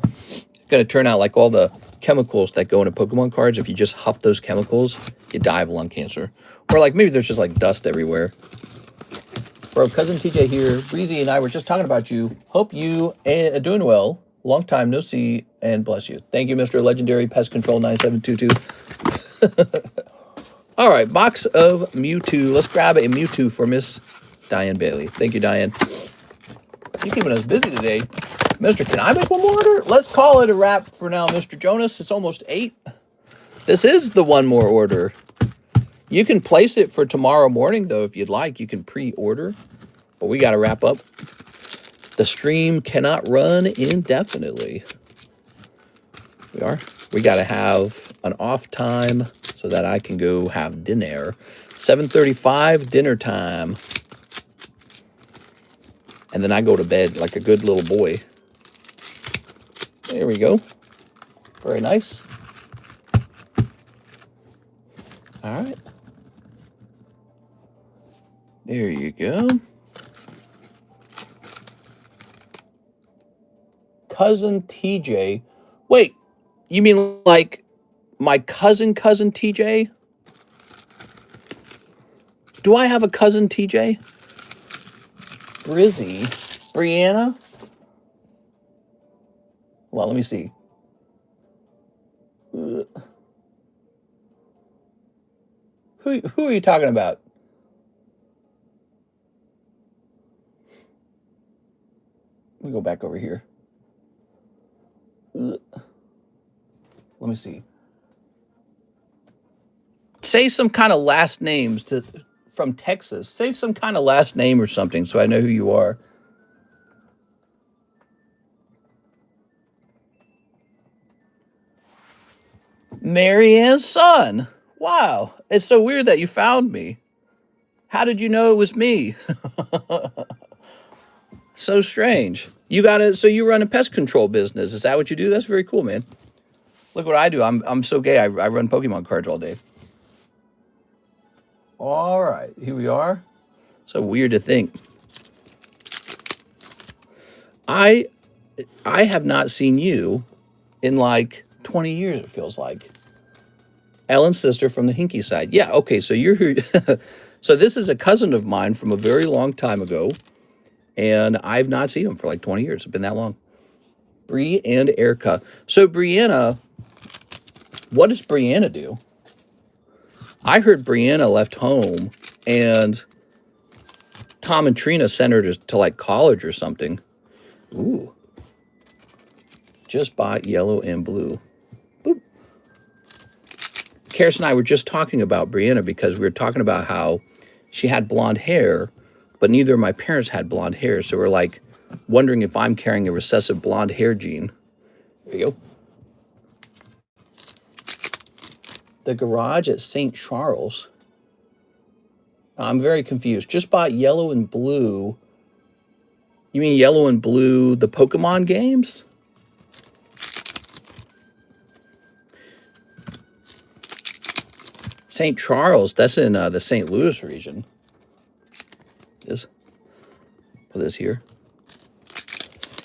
It's going to turn out like all the chemicals that go into Pokemon cards. If you just huff those chemicals, you die of lung cancer. Or like maybe there's just like dust everywhere. Bro, Cousin TJ here. Breezy and I were just talking about you. Hope you are doing well. Long time no see, and bless you. Thank you, Mr. Legendary Pest Control 9722. All right, box of Mewtwo. Let's grab a Mewtwo for Miss Diane Bailey. Thank you, Diane. You're keeping us busy today. Mr. Can I make one more order? Let's call it a wrap for now, Mr. Jonas. It's almost 8. This is the one more order. You can place it for tomorrow morning, though, if you'd like. You can pre-order, but we got to wrap up. The stream cannot run indefinitely. We got to have an off time so that I can go have dinner. 7:35, dinner time. And then I go to bed like a good little boy. There we go. Very nice. All right. There you go. Cousin TJ. Wait, you mean like my cousin TJ? Do I have a cousin TJ? Brizzy. Brianna? Well, let me see. Who are you talking about? Let me go back over here. Let me see. Say some kind of last names from Texas. Say some kind of last name or something so I know who you are. Marianne's son. Wow. It's so weird that you found me. How did you know it was me? So strange. So you run a pest control business. Is that what you do? That's very cool, man. Look what I do. I'm so gay. I run Pokemon cards all day. All right, here we are. So weird to think. I have not seen you in like 20 years, it feels like. Ellen's sister from the Hinky side. Yeah, okay, so you're here. So this is a cousin of mine from a very long time ago. And I've not seen him for like 20 years. It's been that long. Bree and Erica. So Brianna, what does Brianna do? I heard Brianna left home and Tom and Trina sent her to like college or something. Ooh. Just bought yellow and blue. Boop. Karis and I were just talking about Brianna because we were talking about how she had blonde hair, but neither of my parents had blonde hair. So we're like wondering if I'm carrying a recessive blonde hair gene. There you go. The garage at St. Charles. I'm very confused. Just bought yellow and blue. You mean yellow and blue, the Pokemon games? St. Charles, that's in the St. Louis region. Just put this here.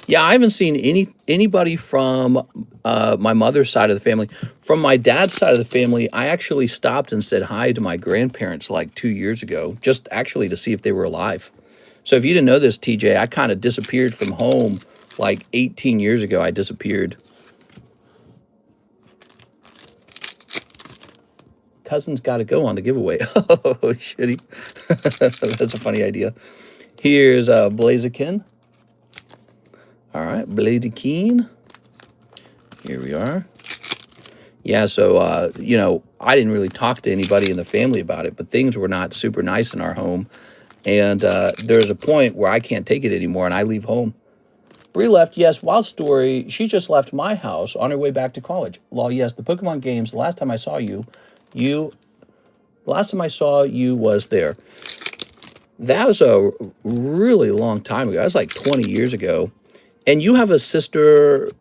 Yeah, I haven't seen anybody from my mother's side of the family. From my dad's side of the family, I actually stopped and said hi to my grandparents like 2 years ago, just actually to see if they were alive. So if you didn't know this, TJ, I kind of disappeared from home like 18 years ago. I disappeared. Cousin's got to go on the giveaway. Oh, shitty. That's a funny idea. Here's Blaziken. All right, Blaziken. Here we are. Yeah, so, you know, I didn't really talk to anybody in the family about it, but things were not super nice in our home. And there's a point where I can't take it anymore, and I leave home. Bree left, yes, wild story. She just left my house on her way back to college. Law, yes, the Pokemon games, the last time I saw you was there. That was a really long time ago. That was like 20 years ago. And you have a sister.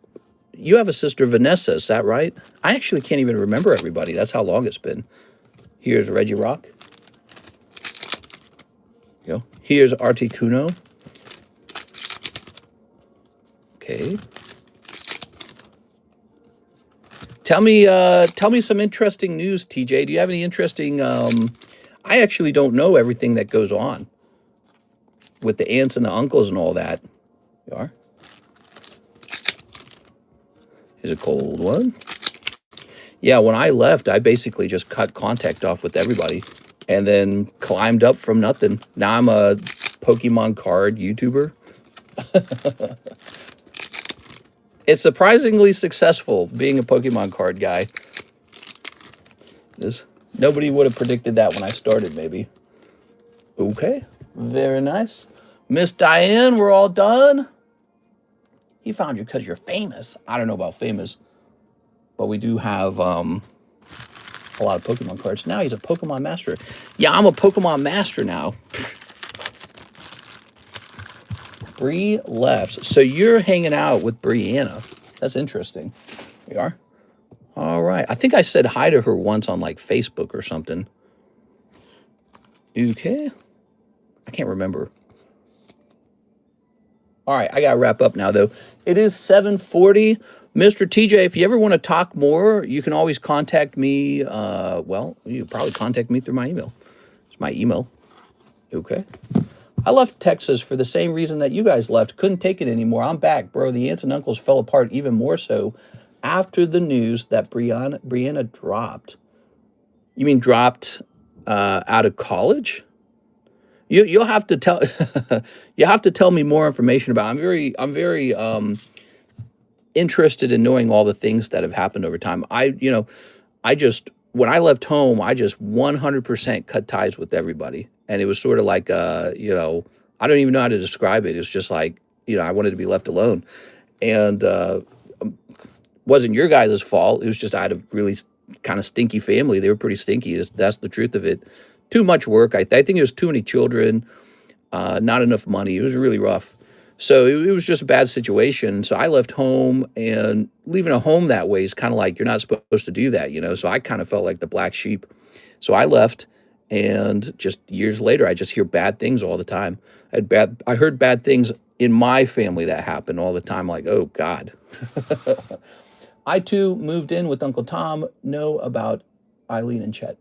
You have a sister, Vanessa. Is that right? I actually can't even remember everybody. That's how long it's been. Here's Reggie Rock. You know, here's Articuno. Okay. Tell me some interesting news, TJ. Do you have any interesting? I actually don't know everything that goes on with the aunts and the uncles and all that. You are. Here's a cold one. Yeah, when I left, I basically just cut contact off with everybody and then climbed up from nothing. Now I'm a Pokemon card YouTuber. It's surprisingly successful being a Pokemon card guy. Nobody would have predicted that when I started, maybe. Okay, very nice. Miss Diane, we're all done. He found you because you're famous. I don't know about famous, but we do have a lot of Pokemon cards. Now he's a Pokemon master. Yeah, I'm a Pokemon master now. Bree left. So you're hanging out with Brianna. That's interesting. We are? All right. I think I said hi to her once on like Facebook or something. Okay. I can't remember. All right. I got to wrap up now, though. It is 7:40. Mr. TJ, if you ever want to talk more, you can always contact me. Well, you probably contact me through my email. It's my email. Okay. I left Texas for the same reason that you guys left. Couldn't take it anymore. I'm back, bro. The aunts and uncles fell apart even more so after the news that Brianna dropped. You mean dropped out of college? You'll have to tell you have to tell me more information about it. I'm very interested in knowing all the things that have happened over time. I just when I left home, I just 100% cut ties with everybody. And it was sort of like, I don't even know how to describe it. It's just like, I wanted to be left alone. And wasn't your guys' fault. It was just I had a really kind of stinky family. They were pretty stinky. That's the truth of it. Too much work. I think it was too many children, not enough money. It was really rough. So it was just a bad situation. So I left home, and leaving a home that way is kind of like you're not supposed to do that, So I kind of felt like the black sheep. So I left, and just years later, I just hear bad things all the time. I heard bad things in my family that happened all the time. Like, oh God. I too moved in with Uncle Tom. Know about Eileen and Chet.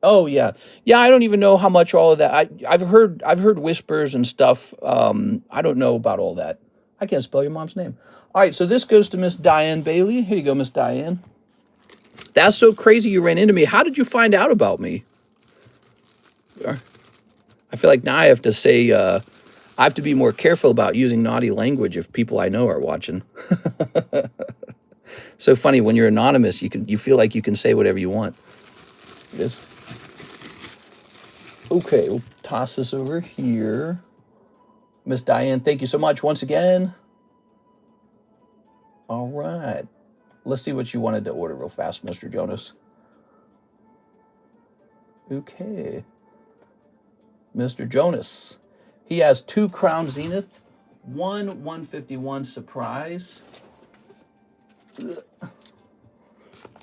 Oh yeah, yeah. I don't even know how much all of that. I've heard whispers and stuff. I don't know about all that. I can't spell your mom's name. All right, so this goes to Miss Diane Bailey. Here you go, Miss Diane. That's so crazy you ran into me. How did you find out about me? I feel like now I have to say I have to be more careful about using naughty language if people I know are watching. So funny when you're anonymous, you feel like you can say whatever you want. It is. Okay, we'll toss this over here. Miss Diane, thank you so much once again. All right. Let's see what you wanted to order real fast, Mr. Jonas. Okay. Mr. Jonas. He has 2 Crown Zenith, 1 151 Surprise.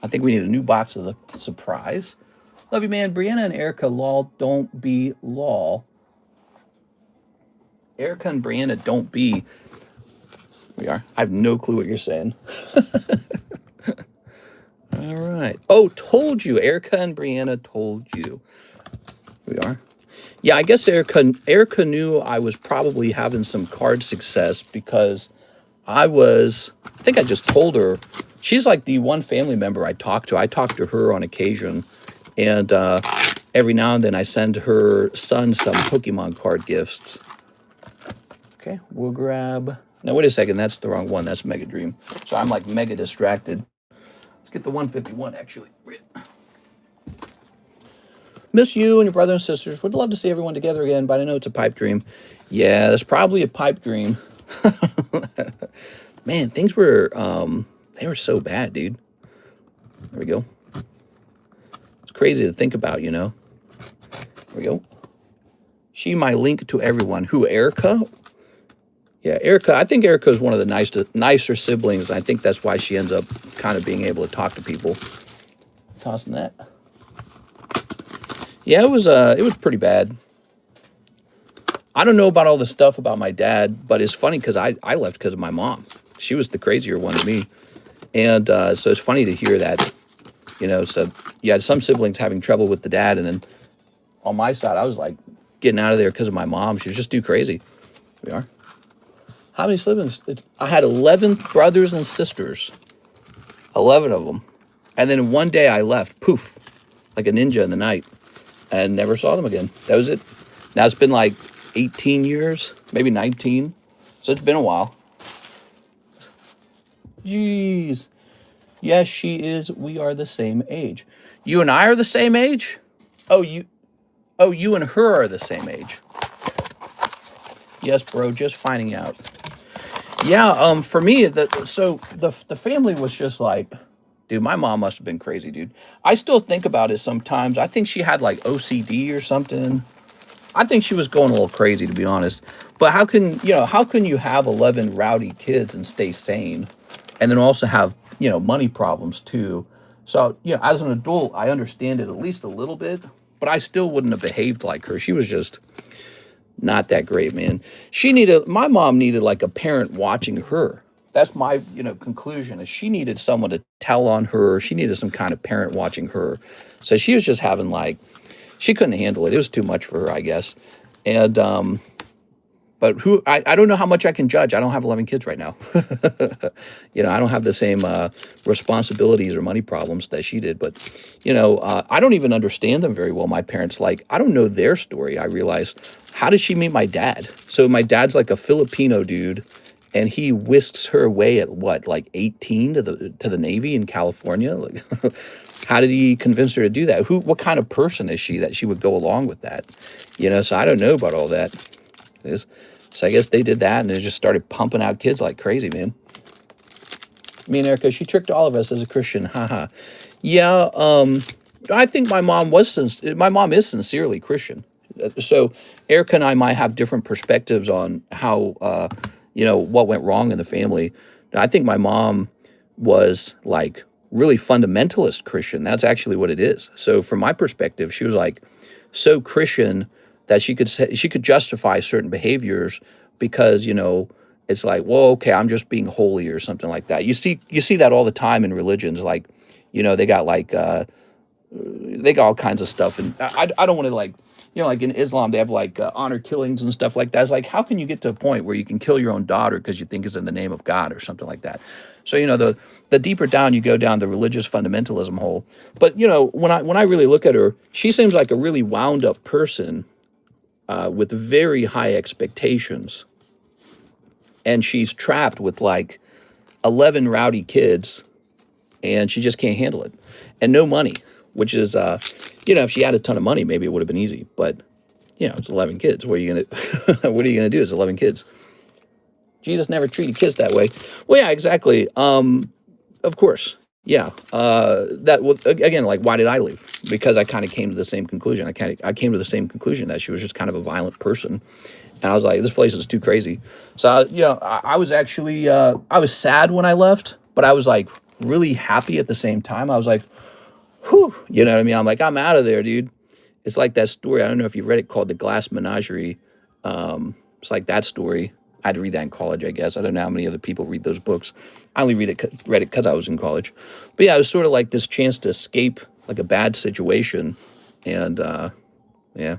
I think we need a new box of the Surprise. Love you, man. Brianna and Erica, lol, don't be lol. Erica and Brianna, don't be. We are. I have no clue what you're saying. All right. Oh, told you. Erica and Brianna told you. We are. Yeah, I guess Erica knew I was probably having some card success because I think I just told her. She's like the one family member I talk to. I talk to her on occasion. And every now and then I send her son some Pokemon card gifts. Okay, we'll grab... No, wait a second. That's the wrong one. That's Mega Dream. So I'm like mega distracted. Let's get the 151, actually. Miss you and your brother and sisters. Would love to see everyone together again, but I know it's a pipe dream. Yeah, that's probably a pipe dream. Man, things were... they were so bad, dude. There we go. Crazy to think about, There we go. She my link to everyone. Who, Erica? Yeah, Erica, I think Erica is one of the nicer siblings. I think that's why she ends up kind of being able to talk to people. Tossing that. Yeah, it was pretty bad. I don't know about all the stuff about my dad, but it's funny because I left because of my mom. She was the crazier one to me. And so it's funny to hear that, so you had some siblings having trouble with the dad. And then on my side, I was like getting out of there because of my mom. She was just too crazy. We are. How many siblings? I had 11 brothers and sisters, 11 of them. And then one day I left, poof, like a ninja in the night, and never saw them again. That was it. Now it's been like 18 years, maybe 19. So it's been a while. Jeez. Yes, she is. We are the same age. You and I are the same age? You and her are the same age. Yes, bro, just finding out. Yeah, for me, the family was just like, dude, my mom must have been crazy, dude. I still think about it sometimes. I think she had like OCD or something. I think she was going a little crazy, to be honest. But how can you have 11 rowdy kids and stay sane, and then also have, money problems too? So, as an adult, I understand it at least a little bit, but I still wouldn't have behaved like her. She was just not that great, man. My mom needed like a parent watching her. That's my, conclusion is she needed someone to tell on her. She needed some kind of parent watching her. So she was just having like, she couldn't handle it. It was too much for her, I guess. And, but I don't know how much I can judge. I don't have 11 kids right now. I don't have the same responsibilities or money problems that she did. But, I don't even understand them very well. My parents, I don't know their story. I realized, how did she meet my dad? So my dad's like a Filipino dude, and he whisks her away at what, like 18 to the Navy in California? Like, how did he convince her to do that? What kind of person is she that she would go along with that? So I don't know about all that. So I guess they did that, and they just started pumping out kids like crazy, man. Me and Erica, she tricked all of us as a Christian. Haha. Yeah, I think my mom is sincerely Christian. So Erica and I might have different perspectives on how, what went wrong in the family. I think my mom was like really fundamentalist Christian. That's actually what it is. So from my perspective, she was like so Christian that she could justify certain behaviors because, it's like, well, okay, I'm just being holy or something like that. You see that all the time in religions, like, they got all kinds of stuff. And I don't want to like in Islam, they have like honor killings and stuff like that. It's like, how can you get to a point where you can kill your own daughter because you think it's in the name of God or something like that? So, the deeper down you go down the religious fundamentalism hole. But, when I really look at her, she seems like a really wound up person with very high expectations. And she's trapped with like 11 rowdy kids, and she just can't handle it. And no money, which is, if she had a ton of money, maybe it would have been easy. But, it's 11 kids. What are you gonna do? It's 11 kids. Jesus never treated kids that way. Well, yeah, exactly. Of course. Yeah. Again, like, why did I leave? Because I kind of came to the same conclusion. I came to the same conclusion that she was just kind of a violent person. And I was like, this place is too crazy. So, I was actually, I was sad when I left, but I was like really happy at the same time. I was like, whew, you know what I mean? I'm like, I'm out of there, dude. It's like that story. I don't know if you've read it, called The Glass Menagerie. It's like that story. I had to read that in college, I guess. I don't know how many other people read those books. I only read it because I was in college. But yeah, it was sort of like this chance to escape like a bad situation. And yeah.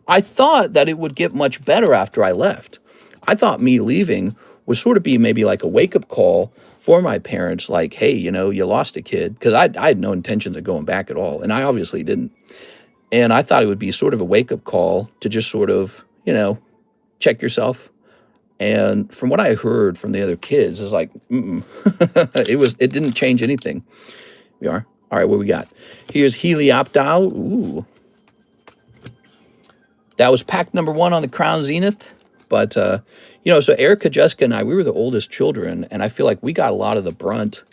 I thought that it would get much better after I left. I thought me leaving would sort of be maybe like a wake-up call for my parents, like, hey, you lost a kid. Because I had no intentions of going back at all. And I obviously didn't. And I thought it would be sort of a wake-up call to just sort of, check yourself. And from what I heard from the other kids, it's like, it didn't change anything. We are. All right, what we got? Here's Helioptile. Ooh. That was pack number 1 on the Crown Zenith. But, so Erica, Jessica, and I, we were the oldest children. And I feel like we got a lot of the brunt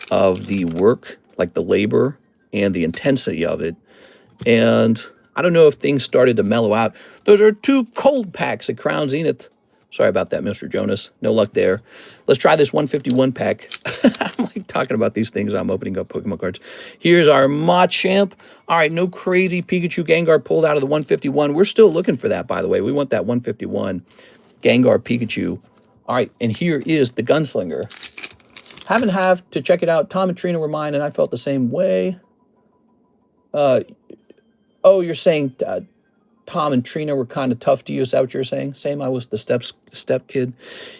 of the work, like the labor and the intensity of it. And I don't know if things started to mellow out. Those are 2 cold packs at Crown Zenith. Sorry about that, Mr. Jonas. No luck there. Let's try this 151 pack. I'm like talking about these things. I'm opening up Pokemon cards. Here's our Machamp. All right, no crazy Pikachu Gengar pulled out of the 151. We're still looking for that, by the way. We want that 151 Gengar Pikachu. All right, and here is the Gunslinger. Haven't have to check it out. Tom and Trina were mine, and I felt the same way. Oh, you're saying Tom and Trina were kind of tough to you. Is that what you're saying? Same, I was the step kid.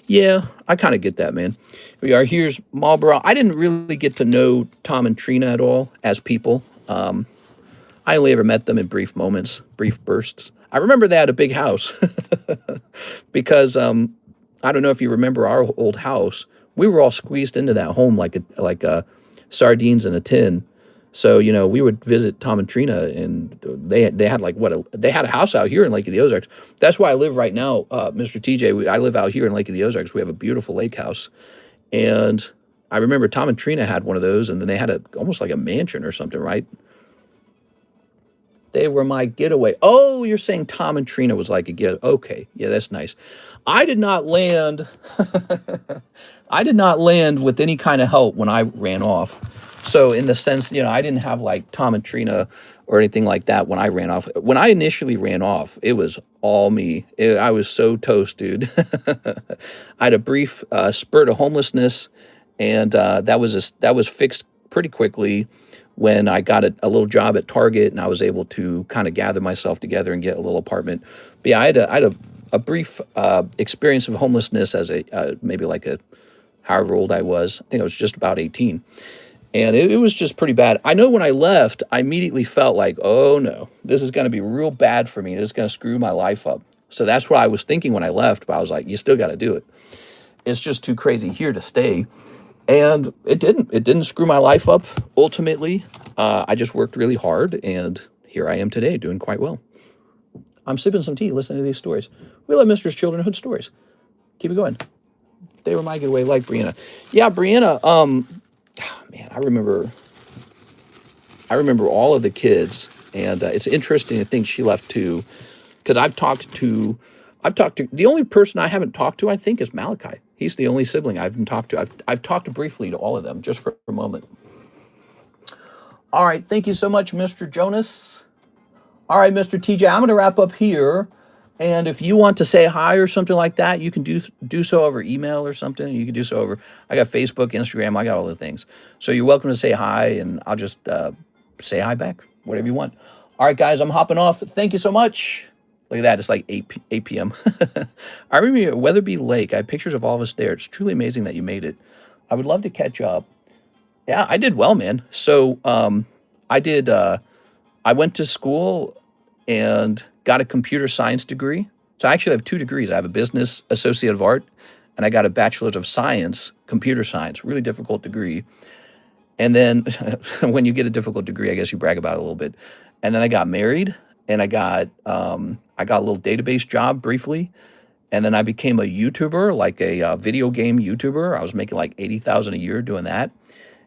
Yeah, I kind of get that, man. Here we are. Here's Marlboro. I didn't really get to know Tom and Trina at all as people. I only ever met them in brief moments, brief bursts. I remember they had a big house because I don't know if you remember our old house. We were all squeezed into that home like sardines in a tin. So, you know, we would visit Tom and Trina, and they had like they had a house out here in Lake of the Ozarks. That's why I live right now, Mr. TJ. I live out here in Lake of the Ozarks. We have a beautiful lake house, and I remember Tom and Trina had one of those, and then they had almost like a mansion or something, right? They were my getaway. Oh, you're saying Tom and Trina was like a get. Okay, yeah, that's nice. I did not land. I did not land with any kind of help when I ran off. So in the sense, you know, I didn't have like Tom and Trina or anything like that when I ran off. When I initially ran off, it was all me. I was so toast, dude. I had a brief spurt of homelessness, and that was fixed pretty quickly when I got a little job at Target, and I was able to kind of gather myself together and get a little apartment. But yeah, I had a brief experience of homelessness as maybe like however old I was. I think I was just about 18. And it was just pretty bad. I know when I left, I immediately felt like, oh no, this is going to be real bad for me. It's going to screw my life up. So that's what I was thinking when I left. But I was like, you still got to do it. It's just too crazy here to stay. And it didn't screw my life up. Ultimately, I just worked really hard. And here I am today doing quite well. I'm sipping some tea, listening to these stories. We love Mistress Childrenhood stories. Keep it going. They were my getaway, like Brianna. Yeah, Brianna, man, I remember all of the kids, and it's interesting to think she left too, because I've talked to the only person I haven't talked to, I think, is Malachi. He's the only sibling I haven't talked to. I've talked briefly to all of them just for a moment. All right, thank you so much, Mr. Jonas. All right, Mr. TJ, I'm going to wrap up here. And if you want to say hi or something like that, you can do so over email or something. You can do so over, I got Facebook, Instagram, I got all the things. So you're welcome to say hi, and I'll just say hi back, whatever you want. All right, guys, I'm hopping off. Thank you so much. Look at that, it's like 8 p.m. I remember at Weatherby Lake. I have pictures of all of us there. It's truly amazing that you made it. I would love to catch up. Yeah, I did well, man. So I went to school and got a computer science degree. So I actually have 2 degrees. I have a business associate of art, and I got a bachelor's of science, computer science, really difficult degree. And then when you get a difficult degree, I guess you brag about it a little bit. And then I got married, and I got a little database job briefly. And then I became a YouTuber, like a video game YouTuber. I was making like $80,000 a year doing that.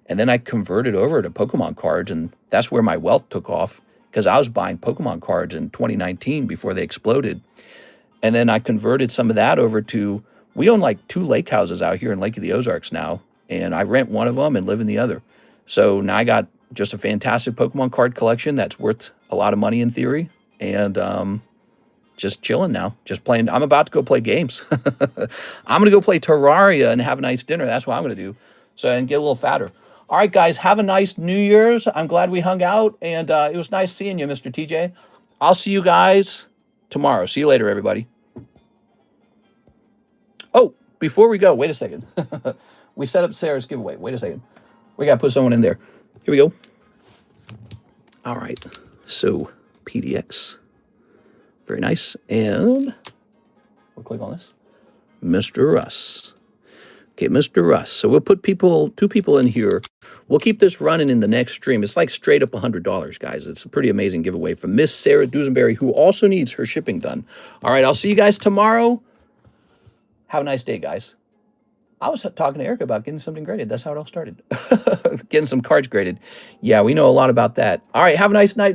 And then I converted over to Pokemon cards, and that's where my wealth took off, because I was buying Pokemon cards in 2019 before they exploded. And then I converted some of that over to, we own like 2 lake houses out here in Lake of the Ozarks now, and I rent one of them and live in the other. So now I got just a fantastic Pokemon card collection that's worth a lot of money in theory, and just chilling now, just playing. I'm about to go play games. I'm going to go play Terraria and have a nice dinner. That's what I'm going to do. So, and get a little fatter. All right, guys, have a nice New Year's. I'm glad we hung out, and it was nice seeing you, Mr. TJ. I'll see you guys tomorrow. See you later, everybody. Oh, before we go, wait a second. We set up Sarah's giveaway. Wait a second. We got to put someone in there. Here we go. All right. So, PDX. Very nice. And we'll click on this. Mr. Russ. Okay, Mr. Russ. So we'll put 2 people in here. We'll keep this running in the next stream. It's like straight up $100, guys. It's a pretty amazing giveaway from Miss Sarah Dusenberry, who also needs her shipping done. All right, I'll see you guys tomorrow. Have a nice day, guys. I was talking to Erica about getting something graded. That's how it all started. Getting some cards graded. Yeah, we know a lot about that. All right, have a nice night.